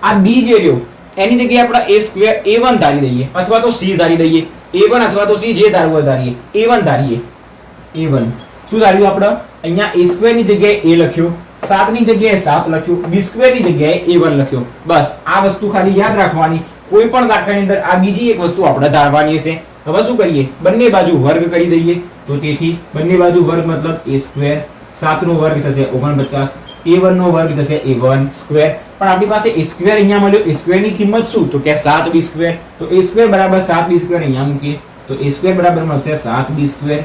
આ b જે રહ્યો એની જગ્યાએ આપણે a² a1 ધારી દઈએ અથવા તો c ધારી દઈએ. a1 અથવા તો c જે ધારવું હોય ધારીએ. a1 ધારીએ, a1 શું ધાર્યું આપણે, અહીંયા a² ની જગ્યાએ a લખ્યું, 7 ની જગ્યાએ 7 લખ્યું, b² ની જગ્યાએ a1 લખ્યું. બસ આ વસ્તુ ખાલી યાદ રાખવાની. કોઈ પણ દાખલાની અંદર આ બીજી એક વસ્તુ આપણે ધારવાની છે. હવે શું કરીએ, બંને બાજુ વર્ગ કરી દઈએ. તો તેથી બંને બાજુ વર્ગ મતલબ a², 7 નો વર્ગ થશે 49, a1 નો વર્ગ થશે a1². પણ આપણી પાસે a² અહીંયા મળ્યો, a² ની કિંમત શું, તો કે 7b². તો a² બરાબર 7b² અહીંયા મૂકીએ તો a² બરાબર મળશે 7b²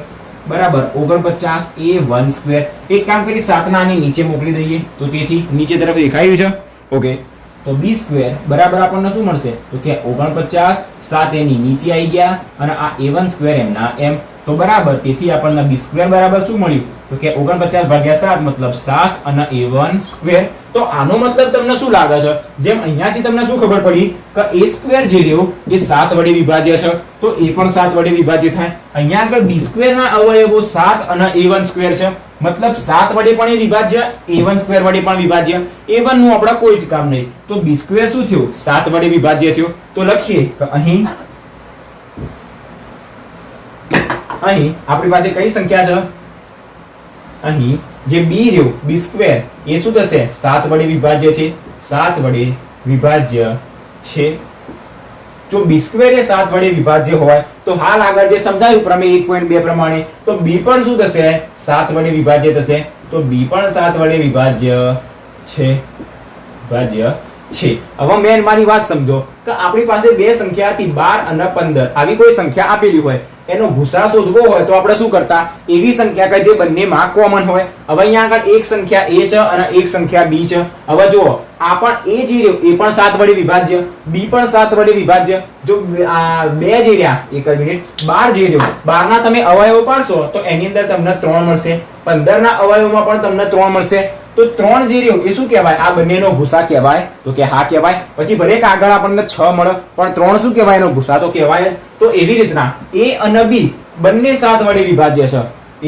બરાબર 49 a1². એક કામ કરી 7 ના આની નીચે મોકલી દઈએ તો તેથી નીચે તરફ દેખાયું છે. ઓકે, તો b² બરાબર આપણને શું મળશે, તો કે 49, 7 એની નીચે આવી ગયા અને આ a1² એમના એમ. તો બરાબર, તેથી આપણને b સ્ક્વેર બરાબર શું મળ્યું? તો કે 49 ભાગ્યા 7 મતલબ 7 અને a1 સ્ક્વેર. તો આનો મતલબ તમને શું લાગે છે? જેમ અહીંયાથી તમને શું ખબર પડી કે a સ્ક્વેર જે રહ્યો એ 7 વડે વિભાજ્ય છે, તો એ પણ 7 વડે વિભાજ્ય થાય. અહીંયા આગળ b સ્ક્વેર ના અવયવો 7 અને a1 સ્ક્વેર છે, મતલબ 7 વડે પણ એ વિભાજ્ય, a1 સ્ક્વેર વડે પણ વિભાજ્ય. a1 નું આપણા કોઈ જ કામ નહીં, તો b સ્ક્વેર શું થયો? 7 વડે વિભાજ્ય થયો. તો લખીએ કે અહીં આપણી પાસે કઈ સંખ્યા છે? અહીં જે b રહ્યો b સ્ક્વેર એ શું થશે? 7 વડે વિભાજ્ય છે, 7 વડે વિભાજ્ય છે. જો b સ્ક્વેર એ 7 વડે વિભાજ્ય હોય તો હાલ આગળ જે સમજાયું પ્રમેય 1.2 પ્રમાણે, તો b પણ શું થશે? 7 વડે વિભાજ્ય થશે. તો b પણ 7 વડે વિભાજ્ય છે, વિભાજ્ય છે. હવે મેન મારી વાત સમજો કે આપણી પાસે બે સંખ્યા હતી 12 અને 15. આવી કોઈ સંખ્યા આપેલી હોય, એનો ગુસા શોધવો હોય તો આપણે શું કરતા? એવી સંખ્યા કે જે બંનેમાં કોમન હોય. હવે અહીંયા આગળ એક સંખ્યા a છે અને એક સંખ્યા b છે. હવે જુઓ, આ પણ a જે રહ્યો એ પણ 7 વડે વિભાજ્ય, b પણ 7 વડે વિભાજ્ય. જો આ બે જે રહ્યા, એક મિનિટ, 12 જે રહ્યો, 12 ના તમે અવયવો પાડશો તો એની અંદર તમને 3 મળશે. 15 ના અવયવોમાં પણ તમને 3 મળશે. તો 3 જે રહ્યો એ શું કહેવાય? આ બંનેનો ગુસા કહેવાય? તો કે હા કહેવાય. પછી ભલે કે આગળ આપણને 6 મળે, પણ 3 શું કહેવાય? એનો ગુસા તો કહેવાય જ. તો એવી રીતના a અને b બંને 7 વડે વિભાજ્ય છે.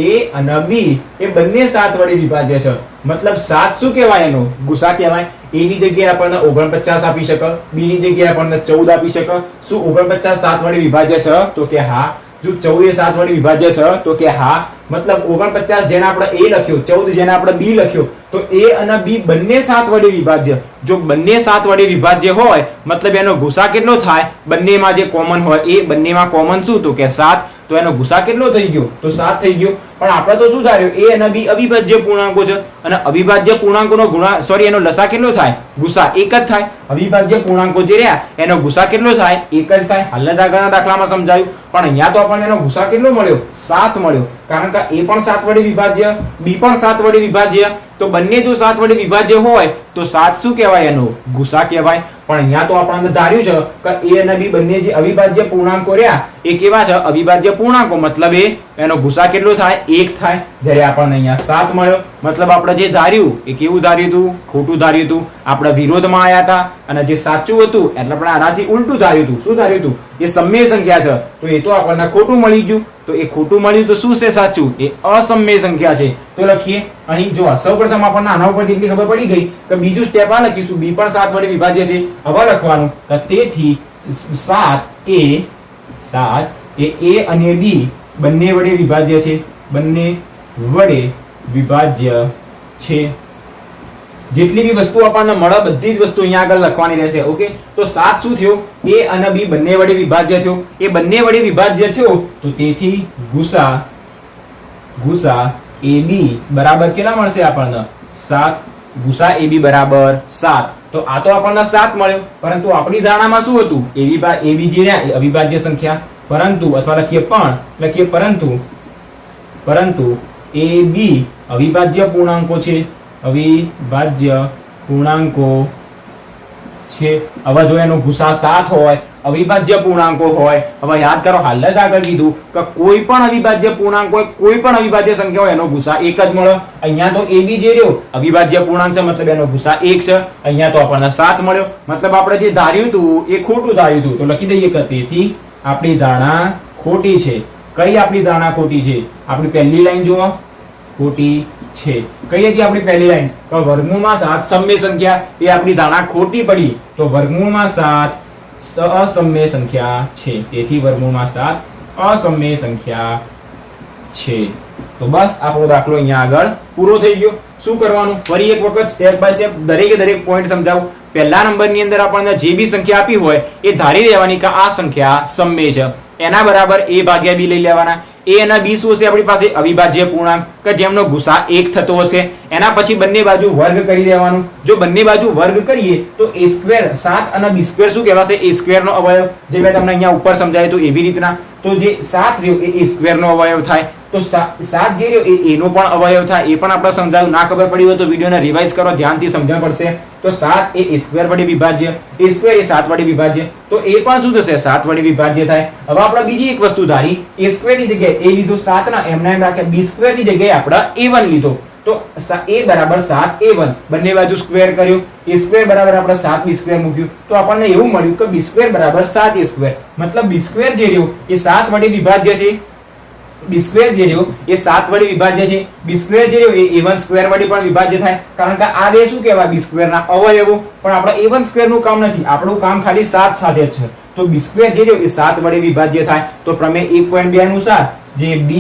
a અને b એ બંને 7 વડે વિભાજ્ય છે, મતલબ 7 શું કહેવાય? એનો ગુસા કહેવાય. a ની જગ્યાએ આપણને 49 આપી શકે, b ની જગ્યાએ આપણને 14 આપી શકે. શું 49 7 વડે વિભાજ્ય છે? તો કે હા. જો 14 એ 7 વડે વિભાજ્ય છે? તો કે હા. મતલબ 49 જેને આપણે a લખ્યો, 14 જેને આપણે b લખ્યો, તો a અને b બંને 7 વડે વિભાજ્ય. જો બંને 7 વડે વિભાજ્ય હોય મતલબ એનો ગુસા કેટલો થાય? બંનેમાં જે કોમન હોય એ બંનેમાં કોમન શું? તો કે 7. તો એનો ગુસા કેટલો થઈ ગયો? તો 7 થઈ ગયો. પણ આપણે તો શું ધાર્યું? a અને b અવિભાજ્ય પૂર્ણાંકો છે, અને અવિભાજ્ય પૂર્ણાંકોનો એનો લસા કેટલો થાય? ગુસા એક જ થાય. અવિભાજ્ય પૂર્ણાંકો જે રહ્યા એનો ગુસા કેટલો થાય? એક જ થાય. હાલના જ આગળના દાખલામાં સમજાયું. પણ અહીંયા તો આપણને એનો ગુસા કેટલો મળ્યો? 7 મળ્યો. કારણ કે a પણ 7 વડે વિભાજ્ય, b પણ 7 વડે વિભાજ્ય. તો બંને જો 7 વડે વિભાજ્ય હોય તો 7 શું કહેવાય? એનો ગુસા કહેવાય. પણ અહીંયા તો આપણે ધાર્યું છે કે a અને b બંને જે અવિભાજ્ય પૂર્ણાંકો રહ્યા એ કેવા છે? અવિભાજ્ય પૂર્ણાંકો. મતલબ એનો ગુસા કેટલો થાય? 1 થાય. જ્યારે આપણને અહીંયા 7 મળ્યો, મતલબ આપણે જે ધાર્યું એ કેવું ધાર્યું હતું? ખોટું ધાર્યું હતું. આપણે વિરોધમાં આવ્યા હતા અને જે સાચું હતું એટલે આપણે આનાથી ઉલટું ધાર્યું હતું. શું ધાર્યું હતું? એ સમમેય સંખ્યા છે, તો એ તો આપણને ખોટું મળી ગયું. તો એ ખોટું મળ્યું તો શું છે સાચું? એ અસમમેય સંખ્યા છે. તો લખીએ અહીં. જો સૌપ્રથમ આપણને આના ઉપરથી એટલી ખબર પડી ગઈ કે બીજું સ્ટેપ આ લખીશું, b પણ 7 વડે વિભાજ્ય છે. હવે લખવાનું કે તેથી 7 એ a અને b બંને વડે વિભાજ્ય છે, બંને વડે વિભાજ્ય છે. જેટલી બી વસ્તુ આપણને મળે બધી જ વસ્તુ અહીંયા આગળ લખવાની રહેશે. ઓકે, તો 7 શું થયો? a અને b બંને વડે વિભાજ્ય થયો. એ બંને વડે વિભાજ્ય થયો તો તેથી ગુસા ab બરાબર કેટલા મળશે આપણને? 7. ગુસા ab બરાબર 7. તો આ તો આપણને 7 મળ્યો, પરંતુ આપણી ધારણામાં શું હતું? ab જે રહ્યા એ અવિભાજ્ય સંખ્યા, પરંતુ અથવા લખીએ પરંતુ ab અવિભાજ્ય પૂર્ણાંકો છે, અવિભાજ્ય પૂર્ણાંકો છે. હવે જો એનો ગુસા 7 હોય, અવિભાજ્ય પૂર્ણાંકો હોય, હવે યાદ કરો હાલ જ આગળ કીધું કે કોઈ પણ અવિભાજ્ય પૂર્ણાંક હોય, કોઈ પણ અવિભાજ્ય સંખ્યા હોય એનો ગુસા 1 જ મળે. અહીંયા તો ab જે રહ્યો અવિભાજ્ય પૂર્ણાંક છે, મતલબ એનો ગુસા 1 છે. અહીંયા તો આપણને 7 મળ્યો, મતલબ આપણે જે ધાર્યું હતું એ ખોટું ધાર્યું હતું. તો લખી દઈએ કે તેથી આપણી ધારણા ખોટી છે. કઈ આપણી ધારણા ખોટી છે? આપણી પહેલી લાઈન જુઓ, ખોટી છે. કઈ હતી આપણી પહેલી લાઈન? તો વર્ગમૂળમાં 7 સમમેય સંખ્યા, એ આપણી ધારણા ખોટી પડી. તો વર્ગમૂળમાં 7 અસમમેય સંખ્યા છે, તેથી વર્ગમૂળમાં 7 અસમમેય સંખ્યા છે. તો બસ આપણો દાખલો અહીંયા આગળ પૂરો થઈ ગયો. શું કરવાનું? ફરી એક વખત સ્ટેપ બાય સ્ટેપ દરેક પોઈન્ટ સમજાવું. પહેલા નંબરની અંદર આપણને જે બી સંખ્યા આપી હોય એ ધારી લેવાની કે આ સંખ્યા સમમેય છે. એના બરાબર a ભાગ્યા b લઈ લેવાના. a અને b શું હશે આપણી પાસે? અવિભાજ્ય પૂર્ણાંક કે જેમનો ગુસા 1 થતો હશે. એના પછી બંને બાજુ વર્ગ કરી દેવાનું. જો બંને બાજુ વર્ગ કરીએ તો a સ્ક્વેર 7 અને b સ્ક્વેર શું કહેવાશે? a સ્ક્વેર નો અવયવ, જે મેં તમને અહીંયા ઉપર સમજાવ્યું હતું એવી રીતના. તો જે 7 રહ્યો એ સ્ક્વેર નો અવયવ થાય, તો 7 જે રહ્યો એ નો પણ અવયવ થાય. એ પણ આપણે સમજાવ્યું. ના ખબર પડી હોય તો વિડીયોને રિવાઇઝ કરો, ધ્યાનથી સમજણ પડશે. તો 7 એ સ્ક્વેર વડે વિભાજ્ય, એ સ્ક્વેર એ 7 વડે વિભાજ્ય, તો એ પણ શું થશે 7 વડે વિભાજ્ય થાય. હવે આપણે બીજી એક વસ્તુ ધારી, એ સ્ક્વેર ની જગ્યાએ એ લીધો 7 ના એમના એમ રાખ્યા, બી સ્ક્વેર ની જગ્યાએ આપણે a1 લીધો, તો a બરાબર 7a1 બંને બાજુ સ્ક્વેર કર્યો, a સ્ક્વેર બરાબર આપણે 7b સ્ક્વેર મૂક્યું, તો આપણને એવું મળ્યું કે b સ્ક્વેર બરાબર 7a સ્ક્વેર. મતલબ b સ્ક્વેર જે રહ્યો એ 7 વડે વિભાજ્ય છે, b સ્ક્વેર જે રહ્યો એ 7 વડે વિભાજ્ય છે, b સ્ક્વેર જે રહ્યો એ a1 સ્ક્વેર વડે પણ વિભાજ્ય થાય, કારણ કે આ બે શું કહેવાય b સ્ક્વેર ના અવયવો. પણ આપણે a1 સ્ક્વેર નું કામ નથી, આપણું કામ ખાલી 7 સાથે જ છે. તો b સ્ક્વેર જે રહ્યો એ 7 વડે વિભાજ્ય થાય. તો પ્રમેય 1.2 અનુસાર જે b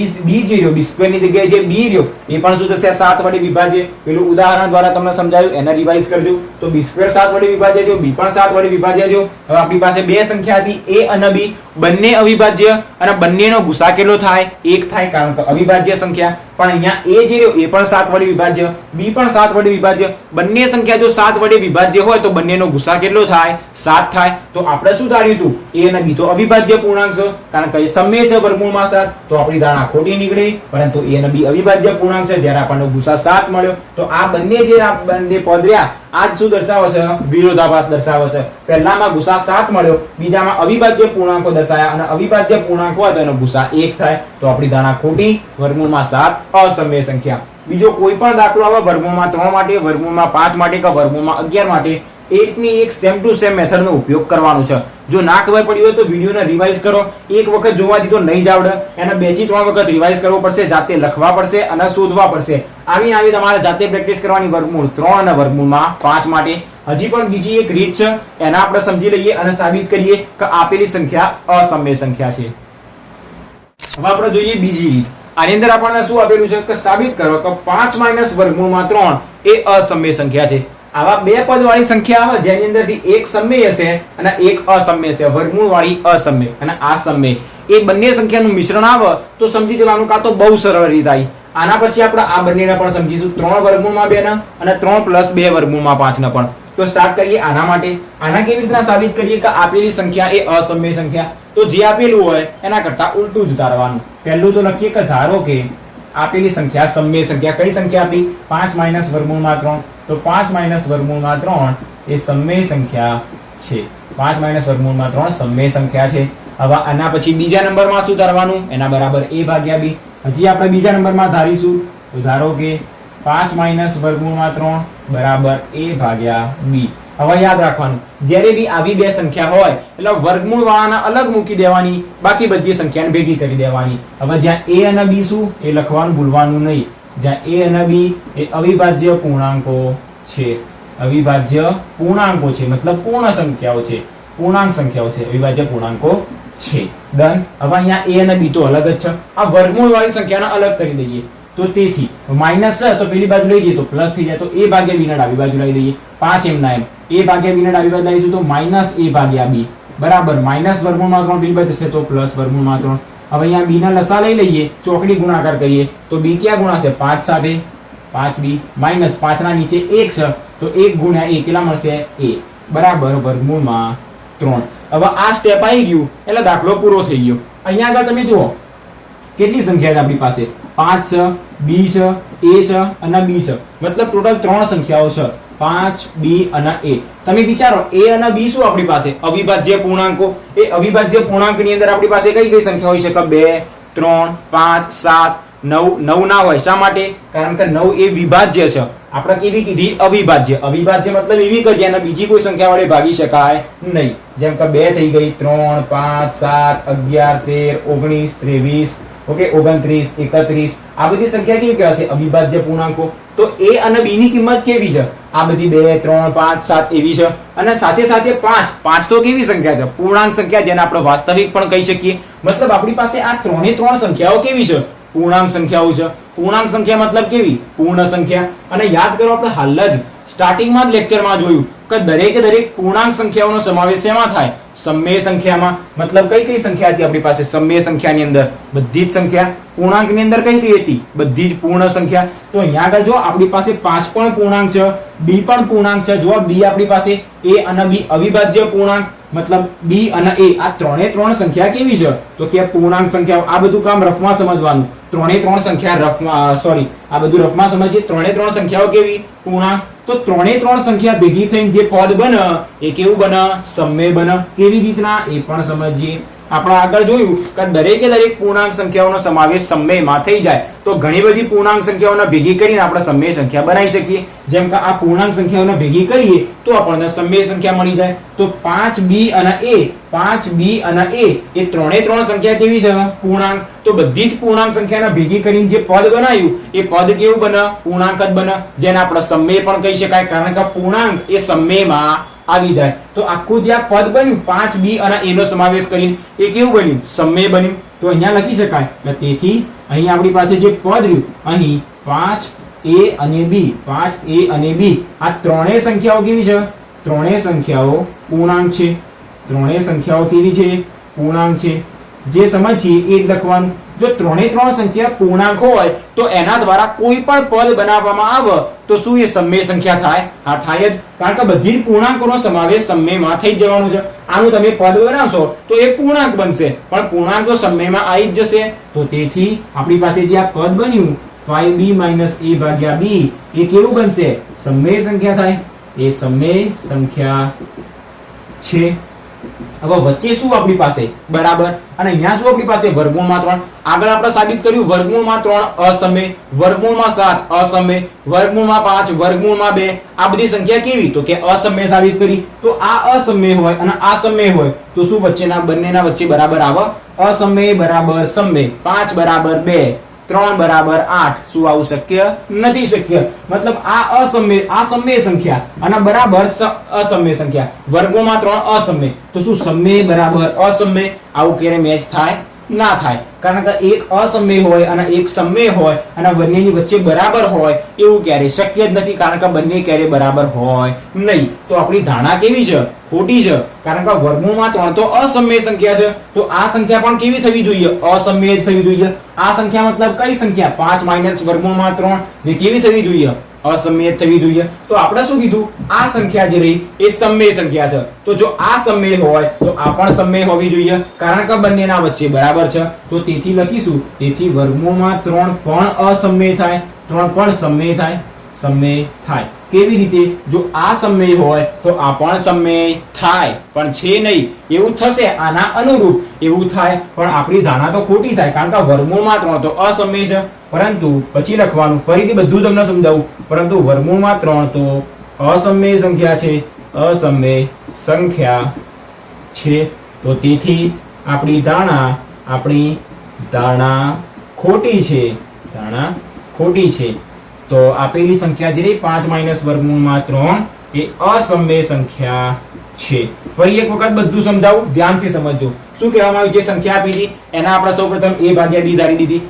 જે રહ્યો b સ્ક્વેર ની જગ્યાએ જે b રહ્યો એ પણ શું થશે 7 વડે વિભાજ્ય. પેલું ઉદાહરણ દ્વારા તમને સમજાવ્યું, એને રિવાઇઝ કરજો. તો b સ્ક્વેર 7 વડે વિભાજ્ય છે, b પણ 7 વડે વિભાજ્ય છે. હવે આપણી પાસે બે સંખ્યા હતી a અને b, બંને અવિભાજ્ય, અને બંનેનો ગુસા કેટલો થાય 1 થાય, કારણ કે અવિભાજ્ય સંખ્યા. પણ અહીંયા a જે રહ્યો એ પણ 7 વડે વિભાજ્ય, b પણ 7 વડે વિભાજ્ય. બંને સંખ્યા જો 7 વડે વિભાજ્ય હોય તો બંનેનો ગુસા કેટલો થાય 7 થાય. તો આપણે શું ધાર્યું હતું, a અને b તો અવિભાજ્ય પૂર્ણાંક છે, કારણ કે એ સમય છે વર્ગમૂળમાં 7, તો આપણી ધારણા ખોટી નીકળી. પરંતુ a અને b અવિભાજ્ય પૂર્ણાંક છે, જ્યારે આપણને ગુસા 7 મળ્યો. તો આ બંને જે બંને પદ રહ્યા આ જ શું દર્શાવે છે, વિરોધાભાસ દર્શાવે છે. પહેલામાં ગુસા 7 મળ્યો, બીજામાં અવિભાજ્ય પૂર્ણાંકો દર્શાયા, અને અવિભાજ્ય પૂર્ણાંક હોય તો એનો ગુસા 1 થાય. તો આપણી ધારણા ખોટી, વર્ગમૂળમાં 7 અસમય સંખ્યા. બીજો કોઈ પણ દાખલો આવે વર્ગમૂળમાં 3 માટે, વર્ગમૂળમાં 5 માટે કે વર્ગમૂળમાં 11 માટે, એકની એક સેમ ટુ સેમ મેથડનો ઉપયોગ કરવાનો છે. જો ના ખબર પડી હોય તો વિડીયોને રિવાઇઝ કરો. એક વખત જોવાથી તો નહીં જ આવડે, એને 2 થી 3 વખત રિવાઇઝ કરવો પડશે, જાતે લખવા પડશે અને શોધવા પડશે. આવી તમારે જાતે પ્રેક્ટિસ કરવાની વર્ગમૂળ 3 અને વર્ગમૂળમાં 5 માટે. હજી પણ બીજી એક રીત છે, એના આપણે સમજી લઈએ અને સાબિત કરીએ કે આપેલી સંખ્યા અસમય સંખ્યા છે. હવે આપણે જોઈએ બીજી રીત. આની અંદર આપણને શું આપેલું છે કે સાબિત કરો કે 5 - વર્ગમૂળમાં 3 એ અસમય સંખ્યા છે. આવા બે પદ વાળી સંખ્યા આવે જેની અંદરથી એક સમય હશે અને એક અસમય હશે, વર્ગમૂળ વાળી અસમય અને આ સમય, એ બંને સંખ્યાનું મિશ્રણ આવે તો સમજી જવાનું, કાં તો બહુ સરળ રીત આવી. આના પછી આપણે આ બંનેને પણ સમજીશું, 3 વર્ગમૂળમાં 2 ના અને 3 + 2 વર્ગમૂળમાં 5 ના પણ. તો સ્ટાર્ટ કરીએ આના માટે. આના કેવી રીતના સાબિત કરીએ કે આપેલી સંખ્યા એ અસમય સંખ્યા? તો જે આપેલું હોય એના કરતા ઉલટું જ ધારવાનું. પહેલું તો લખીએ કે ધારો કે આપેલી સંખ્યા સમય સંખ્યા. કઈ સંખ્યા આપી? 5 - વર્ગમૂળમાં 3. તો 5 - વર્ગમૂળમાં 3 એ સમય સંખ્યા છે. 5 - વર્ગમૂળમાં 3 સમય સંખ્યા છે. હવે આના પછી બીજા નંબરમાં શું ધારવાનું? એના બરાબર a ભાગ્યા b. હજી આપણે બીજા નંબરમાં ધારીશું. તો ધારો કે 5 - વર્ગમૂળમાં 3 બરાબર a ભાગ્યા b. હવે યાદ રાખવાનું, જ્યારે બી આવી બે સંખ્યા હોય એટલે વર્ગમૂળ વાળાના અલગ મૂકી દેવાની, બાકી બધી સંખ્યાને ભેગી કરી દેવાની. હવે જ્યાં a અને b શું એ લખવાનું ભૂલવાનું નહીં. જ્યાં a અને b એ અવિભાજ્ય પૂર્ણાંકો છે, અવિભાજ્ય પૂર્ણાંકો છે, મતલબ પૂર્ણ સંખ્યાઓ છે, પૂર્ણાંક સંખ્યાઓ છે, અવિભાજ્ય પૂર્ણાંકો છે. ડન. હવે અહીંયા a અને b તો અલગ જ છે, આ વર્ગમૂળ વાળી સંખ્યાને અલગ કરી દઈએ. તો તેથી માઈનસ છે તો પેલી બાજુ લઈ જઈએ તો પ્લસ થઈ જાય, તો a ભાગ્યા b ને ડાબી બાજુ લઈ દઈએ. 5 એમના એમ a ભાગ્યા b ને ડાબી બાજુ લઈશું તો -a ભાગ્યા b બરાબર માઈનસ વર્ગમૂળમાં 3 પેલી બાજુ જશે તો પ્લસ વર્ગમૂળમાં 3. હવે અહીંયા b ના લસા લઈ લઈએ, ચોકડી ગુણાકાર કરીએ તો b ક્યાં ગુણાશે? 5 સાથે, 5b માઈનસ 5 ના નીચે 1 છે તો 1 ગુણ્યા a કેટલા મળશે? a બરાબર વર્ગમૂળમાં 3. હવે આ સ્ટેપ આવી ગયું એટલે દાખલો પૂરો થઈ ગયો. અહીંયા આગળ તમે જુઓ કેટલી સંખ્યા છે આપણી પાસે? 5 છે, b છે, a છે અને b છે, મતલબ ટોટલ 3 સંખ્યાઓ છે, 5 b અને a. તમે વિચારો a અને b શું આપણી પાસે? અવિભાજ્ય પૂર્ણાંકો. એ અવિભાજ્ય પૂર્ણાંકની અંદર આપણી પાસે કઈ કઈ સંખ્યા હોઈ શકે? 2 3 5 7 9. 9 ના હોય. શા માટે? કારણ કે 9 એ વિભાજ્ય છે. આપણે કેવી કીધી? અવિભાજ્ય. અવિભાજ્ય મતલબ એવી કે જેને બીજી કોઈ સંખ્યા વડે ભાગી શકાય નહીં. જેમ કે 2 થઈ ગઈ, 3 5 7 11 13 19 23, ઓકે 29 31. આ બધી સંખ્યા કેવી કહેવાશે? અવિભાજ્ય પૂર્ણાંકો. તો a અને b ની કિંમત કેવી છે? આ બધી 2 3 5 7 એવી છે, અને સાથે સાથે 5 તો કેવી સંખ્યા છે? પૂર્ણાંક સંખ્યા, જેને આપણે વાસ્તવિક પણ કહી શકીએ. મતલબ આપણી પાસે આ 3 સંખ્યાઓ કેવી છે? પૂર્ણાંક સંખ્યાઓ છે. પૂર્ણાંક સંખ્યા મતલબ કેવી? પૂર્ણ સંખ્યા. અને યાદ કરો આપણે હાલ જ સ્ટાર્ટિંગમાં જ લેક્ચરમાં જોયું કે દરેકે દરેક પૂર્ણાંક સંખ્યાઓનો સમાવેશ શેમાં થાય? સમમેય સંખ્યામાં. મતલબ કઈ કઈ સંખ્યા હતી આપણી પાસે સમમેય સંખ્યાની અંદર? બધી જ સંખ્યા. પૂર્ણાંકની અંદર કઈ કઈ હતી? બધી જ પૂર્ણ સંખ્યા. તો અહીંયા આગળ જો આપણી પાસે 5 પણ પૂર્ણાંક છે, b પણ પૂર્ણાંક છે. જો b આપણી પાસે a અને b અવિભાજ્ય પૂર્ણાંક, મતલબ b અને a આ ત્રણે ત્રણ સંખ્યા કેવી છે? તો કે પૂર્ણાંક સંખ્યાઓ. આ બધું કામ રફમાં સમજવાનું. ત્રણે ત્રણ સંખ્યા રફમાં, સોરી, આ બધું રફમાં સમજીએ. ત્રણે ત્રણ સંખ્યાઓ કેવી? પૂર્ણાંક. તો ત્રણે ત્રણ સંખ્યા ભેગી થઈને જે પદ બને એ કેવું બને? સમમેય બને. કેવી રીતના એ પણ સમજીએ. આપણે આગળ જોયું કે દરેકે દરેક પૂર્ણાંક સંખ્યાઓનો સમાવેશ સમમેયમાં થઈ જાય તો ઘણી બધી પૂર્ણાંક સંખ્યાઓને ભેગી કરીને આપણે સમમેય સંખ્યા બનાવી શકીએ. જેમ કે આ પૂર્ણાંક સંખ્યાઓને ભેગી કરીએ તો આપણને સમમેય સંખ્યા મળી જાય. તો 5b અને a, 5b અને a એ ત્રણે ત્રણ સંખ્યા કેવી છે? પૂર્ણાંક. તો બધી જ પૂર્ણાંક સંખ્યાને ભેગી કરીને જે પદ બનાવ્યું એ પદ કેવું બને? પૂર્ણાંક જ બને. જેને આપણે સમમેય પણ કહી શકાય, કારણ કે પૂર્ણાંક એ સમમેયમાં આવી જાય. તો આખું જે આ પદ બન્યું 5b અને a નો સમાવેશ કરીને એ કેવું બન્યું? સમમેય બન્યું. તો અહીંયા લખી શકાય કે તેથી અહીં આપણી પાસે જે પદ રહ્યું અહીં 5a અને b, 5a અને b આ ત્રણેય સંખ્યાઓ કેવી છે? ત્રણેય સંખ્યાઓ પૂર્ણાંક છે. ત્રણેય સંખ્યાઓ કેવી છે? પૂર્ણાંક છે. જે સમજીએ એ જ લખવાનું. જો ત્રણે ત્રણ સંખ્યા પૂર્ણાંક હોય તો એના દ્વારા કોઈ પણ પદ બનાવવામાં આવે તો શું એ સમમેય સંખ્યા થાય? હા, થાય જ. કારણ કે બધી જ પૂર્ણાંકોનો સમાવેશ સમમેયમાં થઈ જવાનો છે. આનું તમે પદ બનાવશો તો એ પૂર્ણાંક બનશે, પણ પૂર્ણાંક તો સમમેયમાં આવી જ જશે. તો તેથી આપણી પાસે જે આ પદ બન્યું 5b - a ભાગ્યા b એ કેવું બનશે? સમમેય સંખ્યા થાય. એ સમમેય સંખ્યા છે. હવે વચ્ચે શું આપણી પાસે? બરાબર. અને અહીંયા શું આપણી પાસે? વર્ગમૂળમાં 3. આગળ આપણે સાબિત કર્યું વર્ગમૂળમાં 3 અસમય, વર્ગમૂળમાં 7 અસમય, વર્ગમૂળમાં 5, વર્ગમૂળમાં 2 આ બધી સંખ્યા કેવી? તો કે અસમય સાબિત કરી. તો આ અસમય હોય અને આ સમય હોય તો શું વચ્ચેના બંનેના વચ્ચે બરાબર આવે? અસમય બરાબર સમય. 5 બરાબર 2, 3 બરાબર 8. શું આવું શક્ય નથી? શક્ય. મતલબ આ અસમય, આ સમય સંખ્યા અને બરાબર અસમય સંખ્યા. વર્ગોમાં 3 અસમય તો શું સમય બરાબર અસમય? આવું ક્યારે મેચ થાય? ના થાય. કારણ કે એક અસમય હોય અને એક સમય હોય અને બંનેની વચ્ચે બરાબર હોય એવું ક્યારે શક્ય જ નથી, કારણ કે બંને ક્યારે બરાબર હોય નહીં. તો આપણી ધારણા કેવી છે? ખોટી છે. કારણ કે વર્ગમૂળમાં 3 તો અસમય સંખ્યા છે. તો આ સંખ્યા પણ કેવી થવી જોઈએ? અસમય જ થવી જોઈએ. આ સંખ્યા મતલબ કઈ સંખ્યા? 5 - વર્ગમૂળમાં 3 એ કેવી થવી જોઈએ? અસમય થવી જોઈએ. તો આપણે શું કીધું? આ સંખ્યા જે રહી એ સમમેય સંખ્યા છે. તો જો આ સમમેય હોય તો આ પણ સમમેય હોવી જોઈએ, કારણ કે બંનેના વચ્ચે બરાબર છે. તો તેથી લખીશું તેથી વર્ગમૂળમાં 3 પણ અસમમેય થાય, 3 પણ સમમેય થાય. સમમેય થાય. કેવી રીતે? જો આ સમમેય હોય તો આ પણ સમમેય થાય, પણ છે નહીં. એવું થશે આના અનુરૂપ એવું થાય, પણ આપણી ધારણા તો ખોટી થાય, કારણ કે વર્ગમૂળમાં 3 તો અસમય છે. પરંતુ પછી લખવાનું ફરીથી બધું તમને સમજાવું, પરંતુ વર્ગમૂળમાં 3 તો અસમય સંખ્યા છે. અસમય સંખ્યા છે. તો તેથી આપણી ધારણા ખોટી છે. ધારણા ખોટી છે. તો આપેલી સંખ્યા જે રહી 5 - વર્ગમૂળમાં 3 એ અસમય સંખ્યા છે. ફરી એક વખત બધું સમજાવું, ધ્યાનથી સમજજો. શું કહેવામાં આવ્યું? જે સંખ્યા આપી હતી એના આપણે સૌપ્રથમ a ભાગ્યા b ધારી દીધી.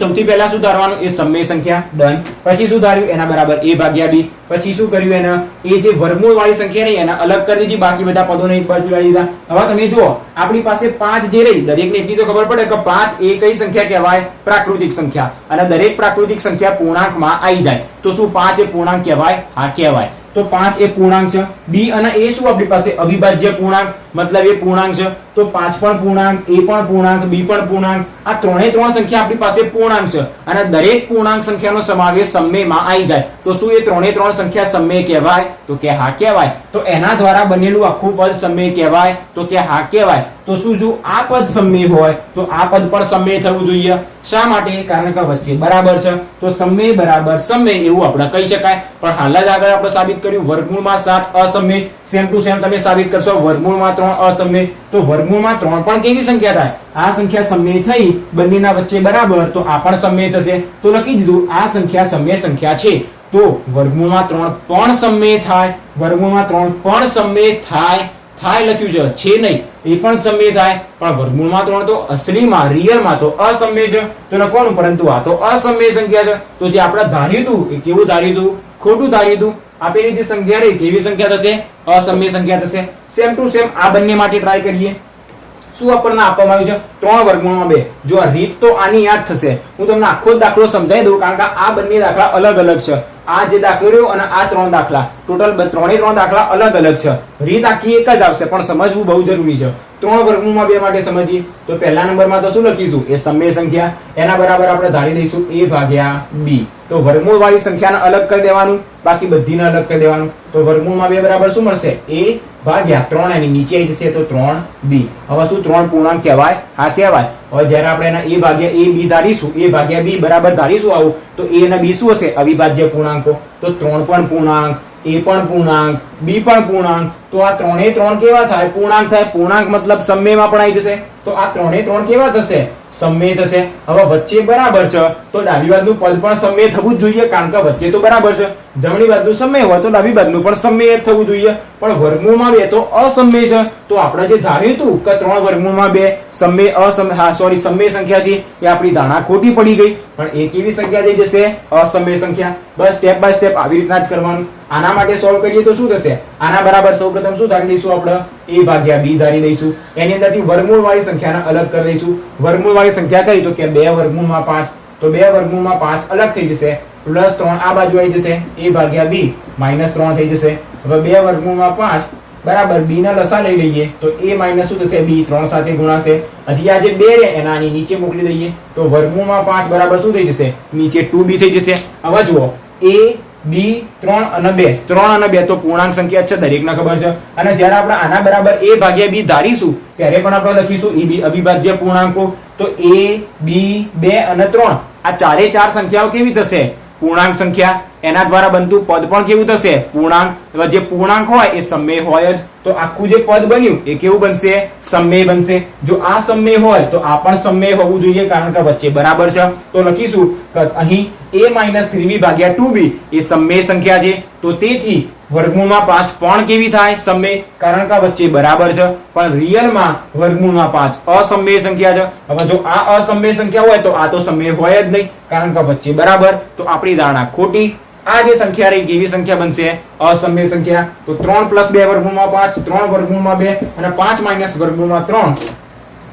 સૌથી પહેલા શું ધારવાનું? એ સમમેય સંખ્યા. ડન. પછી શું ધાર્યું? એના બરાબર a ભાગ્યા b. પછી શું કર્યું? એના એ જે વર્ગમૂળ વાળી સંખ્યા રહી એને અલગ કરી દીધી, બાકી બધા પદોને એક બાજુ લાવી દીધા. હવે તમે જુઓ આપણી પાસે 5 જે રહી, દરેકને એટલી તો ખબર પડે કે 5 એ કઈ સંખ્યા કહેવાય? પ્રાકૃતિક સંખ્યા. અને દરેક પ્રાકૃતિક સંખ્યા પૂર્ણાંકમાં આવી જાય તો શું 5 એ પૂર્ણાંક કહેવાય? હા, કહેવાય. તો 5 એ પૂર્ણાંક છે. b અને a શું આપણી પાસે? અવિભાજ્ય પૂર્ણાંક, મતલબ એ પૂર્ણાંક છે. તો 5 પણ પૂર્ણાંક, a પણ પૂર્ણાંક, b પણ પૂર્ણાંક. આ ત્રણે ત્રણ સંખ્યા આપણી પાસે પૂર્ણાંક છે અને દરેક પૂર્ણાંક સંખ્યાનો સમાવેશ સમમેયમાં આવી જાય તો શું એ ત્રણે ત્રણ સંખ્યા સમમેય કહેવાય? તો કે હા, કહેવાય. તો એના દ્વારા બનેલું આખું પદ સમમેય કહેવાય? તો કે હા, કહેવાય. તો શું જો આ પદ સમમેય હોય તો આ પદ પણ સમમેય થવું જોઈએ. શા માટે? કારણ કે વચ્ચે બરાબર છે. તો સમમેય બરાબર સમમેય એવું આપણે કહી શકાય. પણ હાલ જ આગળ આપણે સાબિત કર્યું વર્ગમૂળમાં 7 અસમમેય. સેમ ટુ સેમ તમે સાબિત કરશો વર્ગમૂળમાં 3 અસમમેય. તો વર્ગમૂળમાં 3 પણ કેવી સંખ્યા થાય? આ સંખ્યા સમમેય થઈ, બંનેના વચ્ચે બરાબર, તો આ પણ સમમેય થશે. તો લખી દીધું આ સંખ્યા સમમેય સંખ્યા છે. તો વર્ગમૂળમાં 3 પણ સમમેય થાય, વર્ગમૂળમાં 3 પણ સમમેય થાય. થાય લખ્યું છે નહીં એ પણ સમય થાય, પણ વર્ગમૂળમાં 3 તો અસલીમાં રિયલમાં તો અસમય છે તો લખવાનું, પરંતુ આ તો અસમય સંખ્યા છે. તો જે આપણે ધાર્યું હતું એ કેવું ધાર્યું હતું? ખોટું ધાર્યું હતું. આપેલી જે સંખ્યા રહી કેવી સંખ્યા થશે? અસમય સંખ્યા થશે. સેમ ટુ સેમ આ બંને માટે ટ્રાય કરીએ. શું આપણને આપવામાં આવ્યું છે? 3 વર્ગમૂળમાં 2. જો આ રીત તો આની યાદ થશે. હું તમને આખો દાખલો સમજાવી દઉં, કારણ કે આ બંને દાખલા અલગ અલગ છે. આ જે દાખલો રહ્યો અને આ 3 દાખલા ટોટલ 3 દાખલા અલગ અલગ છે. રીત આખી એક જ આવશે, પણ સમજવું બહુ જરૂરી છે. 3 વર્ગમૂળમાં 2 માટે સમજીએ તો પહેલા નંબરમાં તો શું લખીશું? એ સમય સંખ્યા, એના બરાબર આપણે ધારી દઈશું a ભાગ્યા b. તો વર્ગમૂળ વાળી સંખ્યાને અલગ કરી દેવાનું, બાકી બધીને અલગ કરી દેવાનું. તો વર્ગમૂળમાં 2 બરાબર શું મળશે? a ભાગ્યા 3 એની નીચે આવી જશે તો 3b. હવે શું 3 પૂર્ણાંક કહેવાય? હા કહેવાય. હવે જ્યારે આપણે એના a ભાગ્યા a b ધારીશું, a ભાગ્યા b બરાબર ધારીશું આવું, તો a અને b શું હશે? અવિભાજ્ય પૂર્ણાંકો. તો 3 પણ પૂર્ણાંક, a પણ પૂર્ણાંક, b પણ પૂર્ણાંક. તો આ 3 કેવા થાય? પૂર્ણાંક થાય. પૂર્ણાંક મતલબ સમયમાં પણ આવી જશે. તો આ 3 કેવા થશે? સમય થશે. હવે વચ્ચે બરાબર છે તો ડાબી બાજુનું પદ પણ સમય થવું જ જોઈએ, કારણ કે વચ્ચે તો બરાબર છે. જમણી બાજુ સમય હોય તો ડાબી બાજુનું પણ સમય થવું જોઈએ, પણ વર્ગમૂળમાં 2 તો અસમય છે. તો આપણે જે ધાર્યું હતું કે 3 વર્ગમૂળમાં 2 સમય સંખ્યા છે, એ આપણી ધારણા ખોટી પડી ગઈ. પણ એ કેવી સંખ્યા થઈ જશે? અસમય સંખ્યા. બસ સ્ટેપ બાય સ્ટેપ આવી રીતના જ કરવાનું. આના માટે સોલ્વ કરીએ તો શું થશે? આના બરાબર સૌપ્રથમ શું ધારી દઈશું? આપણે a ભાગ્યા b ધારી દઈશું. એની અંદરથી વર્ગમૂળ વાળી સંખ્યાને અલગ કરી દઈશું. વર્ગમૂળ વાળી સંખ્યા કઈ? તો કે 2 વર્ગમૂળમાં 5. તો 2 વર્ગમૂળમાં 5 અલગ થઈ જશે, પ્લસ 3 આ બાજુ આવી જશે, a ભાગ્યા b માઇનસ 3 થઈ જશે. હવે 2 વર્ગમૂળમાં 5 બરાબર b ના લસા લઈ લઈએ તો a માઇનસ શું થશે? b 3 સાથે ગુણાશે. હજી આ જે 2 રે એના આની નીચે મોકલી દઈએ તો વર્ગમૂળમાં 5 બરાબર શું થઈ જશે? નીચે 2b થઈ જશે. હવે જુઓ a b 3 અને 2, 3 અને 2 તો પૂર્ણાંક સંખ્યા છે, દરેકને ખબર છે. અને જ્યારે આપણે આના બરાબર a ભાગ્યા b ધારીશું ત્યારે પણ આપણે લખીશું એ b અવિભાજ્ય પૂર્ણાંકો. તો a b 2 અને 3 આ ચારે ચાર સંખ્યાઓ કેવી થશે? પૂર્ણાંક સંખ્યા. એના દ્વારા બનતું પદ પણ કેવું થશે? પૂર્ણાંક. હવે જે પૂર્ણાંક હોય એ સમય હોય જ, તો આખું જે પદ બન્યું એ કેવું બનશે? સમય બનશે. જો આ સમય હોય તો આ પણ સમય હોવું જોઈએ, કારણ કે વચ્ચે બરાબર છે. તો લખીશું કે અહીં a 3b ભાગ્યા 2b એ સમય સંખ્યા છે. તો તેથી વર્ગમૂળમાં 5 પણ કેવી થાય? સમય, કારણ કે વચ્ચે બરાબર છે. પણ રિયલમાં વર્ગમૂળમાં 5 અસમય સંખ્યા છે. હવે જો આ અસમય સંખ્યા હોય તો આ તો સમય હોય જ નહીં, કારણ કે વચ્ચે બરાબર. તો આપણી ધારણા ખોટી. આ જે સંખ્યા રહી કેવી સંખ્યા બનશે? અસમય સંખ્યા. તો 3 + 2 વર્ગમૂળમાં 5, 3 વર્ગમૂળમાં 2 અને 5 - વર્ગમૂળમાં 3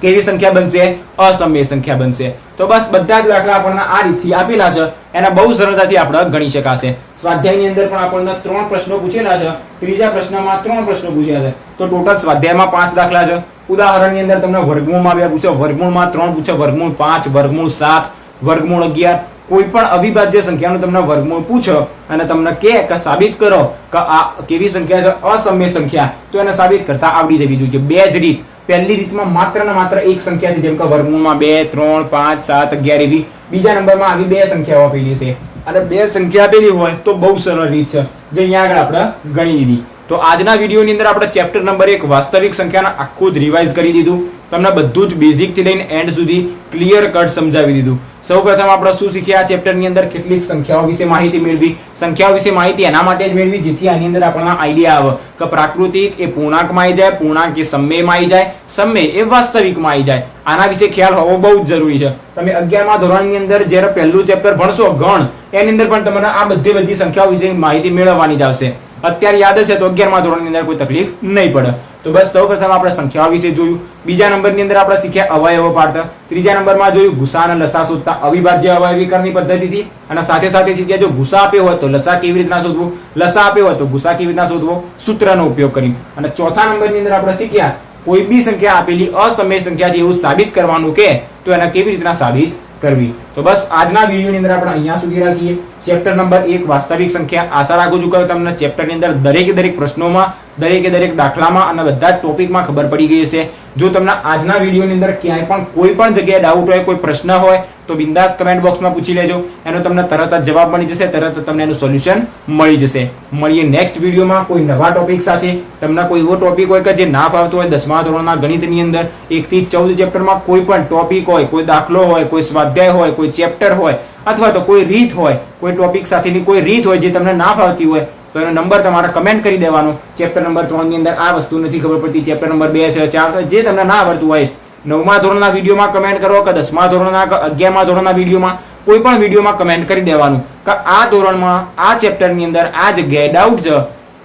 કેવી સંખ્યા બનશે? અસમય સંખ્યા બનશે. તો બસ બધા જ દાખલા આપણને આ રીતથી આપેલા છે, એના બહુ સરળતાથી આપણે ગણી શકાશે. સ્વાધ્યાયની અંદર પણ આપણને 3 પ્રશ્નો પૂછેલા છે, ત્રીજા પ્રશ્નમાં 3 પ્રશ્નો પૂછ્યા છે. તો ટોટલ સ્વાધ્યાયમાં 5 દાખલા છે. ઉદાહરણની અંદર તમને વર્ગમૂળમાં 2 પૂછે, વર્ગમૂળમાં 3 પૂછે, વર્ગમૂળ 5, વર્ગમૂળ 7, વર્ગમૂળ 11, કોઈ પણ અવિભાજ્ય સંખ્યાનું તમને વર્ગમૂળ પૂછો અને તમને કે સાબિત કરો કે આ કેવી સંખ્યા છે? અસમય સંખ્યા, તો એને સાબિત કરતા આવડી જવી જોઈએ. બે જ રીત. પહેલી રીતમાં માત્ર ને માત્ર એક સંખ્યા છે, જેમ કે વર્ગમૂળમાં 2, 3, 5, 7, 11 એવી. બીજા નંબરમાં આવી 2 સંખ્યાઓ આપેલી છે અને 2 સંખ્યા આપેલી હોય તો બહુ સરળ રીત છે, જે અહીંયા આગળ આપણે ગણી લીધી. તો આજના વિડીયોની અંદર આપણે ચેપ્ટર નંબર 1 વાસ્તવિક સંખ્યાના આખું જ રિવાઇઝ કરી દીધું. તમને બધું જ બેઝિક થી લઈને એન્ડ સુધી ક્લિયર કટ સમજાવી દીધું. સૌપ્રથમ આપણે શું શીખ્યા? ચેપ્ટરની અંદર કેટલીક સંખ્યાઓ વિશે માહિતી મેળવી. સંખ્યાઓ વિશે માહિતી એના માટે જ મેળવી જેથી આની અંદર આપણને આઈડિયા આવે કે પ્રાકૃતિક એ પૂર્ણાંકમાં આવી જાય, પૂર્ણાંક એ સમયમાં આવી જાય, સમય એ વાસ્તવિકમાં આવી જાય. આના વિશે ખ્યાલ હોવો બહુ જ જરૂરી છે. તમે 11મા ધોરણની અંદર જ્યારે પહેલું ચેપ્ટર ભણશો ગણ, એની અંદર પણ તમને આ બધી સંખ્યાઓ વિશે માહિતી મેળવવાની જ આવશે. અત્યારે યાદ હશે તો 11મા ધોરણની અંદર કોઈ તકલીફ નહીં પડે. તો બસ સૌપ્રથમ આપણે સંખ્યાઓ વિશે જોયું. બીજા નંબરની અંદર આપણે શીખ્યા અવયવો પાડતા. ત્રીજા નંબરમાં જોયું ગુસા અને લસા શોધતા અવિભાજ્ય અવયવીકરણની પદ્ધતિથી. અને સાથે સાથે શીખ્યા જો ગુસા આપ્યો હોય તો લસા કેવી રીતના શોધવો, લસા આપ્યો હોય તો ગુસા કેવી રીતના શોધવો, સૂત્રનો ઉપયોગ કરી. અને ચોથા નંબરની અંદર આપણે શીખ્યા કોઈ બી સંખ્યા આપેલી અસમય સંખ્યા છે એવું સાબિત કરવાનું કે તો એને કેવી રીતના સાબિત કરવી. તો બસ આજના વિડીયોની અંદર આપણે અહીંયા સુધી રાખીએ. ચેપ્ટર નંબર 1 વાસ્તવિક સંખ્યા. આશા રાખું છું કે તમને ચેપ્ટરની અંદર દરેક પ્રશ્નોમાં, દરેક દાખલામાં અને બધા જ ટોપિકમાં ખબર પડી ગઈ હશે. જો તમને આજના વિડીયોની અંદર ક્યાંય પણ કોઈ પણ જગ્યાએ ડાઉટ હોય, કોઈ પ્રશ્ન હોય તો બિંદાસ કમેન્ટ બોક્સમાં પૂછી લેજો. એનો તમને તરત જ જવાબ મળી જશે, તરત જ તમને એનું સોલ્યુશન મળી જશે. મળીએ નેક્સ્ટ વિડીયોમાં કોઈ નવા ટોપિક સાથે. તમને કોઈ એવો ટોપિક હોય કે જે ના ફાવતો હોય 10મા ધોરણના ગણિતની અંદર 1 થી 14 ચેપ્ટરમાં કોઈ પણ ટોપિક હોય, કોઈ દાખલો હોય, કોઈ સ્વાધ્યાય હોય, કોઈ ચેપ્ટર હોય અથવા તો કોઈ રીત હોય, કોઈ ટોપિક સાથેની કોઈ રીત હોય જે તમને ના ફાવતી હોય તો એનો નંબર તમારે કમેન્ટ કરી દેવાનો. ચેપ્ટર નંબર 3 ની અંદર આ વસ્તુ નથી ખબર પડતી, ચેપ્ટર નંબર 2 છે, 4 છે, જે તમને ના આવડતું હોય 9મા ધોરણના વિડીયોમાં કમેન્ટ કરો કે 10મા ધોરણના કે 11મા ધોરણના વિડીયોમાં, કોઈ પણ વિડીયોમાં કમેન્ટ કરી દેવાનું કે આ ધોરણમાં આ ચેપ્ટરની અંદર આ જગ્યાએ ડાઉટ છે,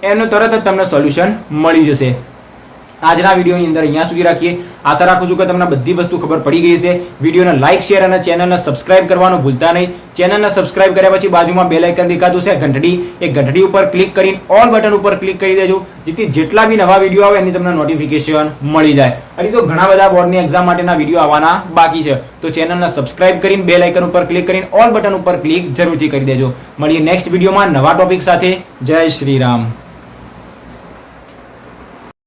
એનું તરત જ તમને સોલ્યુશન મળી જશે. આજના વિડીયોની અંદર અહીંયા સુધી રાખીએ. આશા રાખું છું કે તમને બધી વસ્તુ ખબર પડી ગઈ છે. વિડીયોને લાઇક, શેર અને ચેનલને સબસ્ક્રાઇબ કરવાનું ભૂલતા નહીં. ચેનલને સબસ્ક્રાઇબ કર્યા પછી બાજુમાં બેલ આઇકન દેખાતું છે ઘંટડી, એ ઘંટડી ઉપર ક્લિક કરીને ઓલ બટન ઉપર ક્લિક કરી દેજો, જેથી જેટલા બી નવા વિડીયો આવે એની તમને નોટિફિકેશન મળી જાય. હજી તો ઘણા બધા બોર્ડની એક્ઝામ માટેના વિડીયો આવવાના બાકી છે, તો ચેનલને સબસ્ક્રાઇબ કરીને બેલ આઇકન ઉપર ક્લિક કરીને ઓલ બટન ઉપર ક્લિક જરૂરથી કરી દેજો. મળીએ નેક્સ્ટ વિડીયોમાં નવા ટોપિક સાથે. જય શ્રી રામ.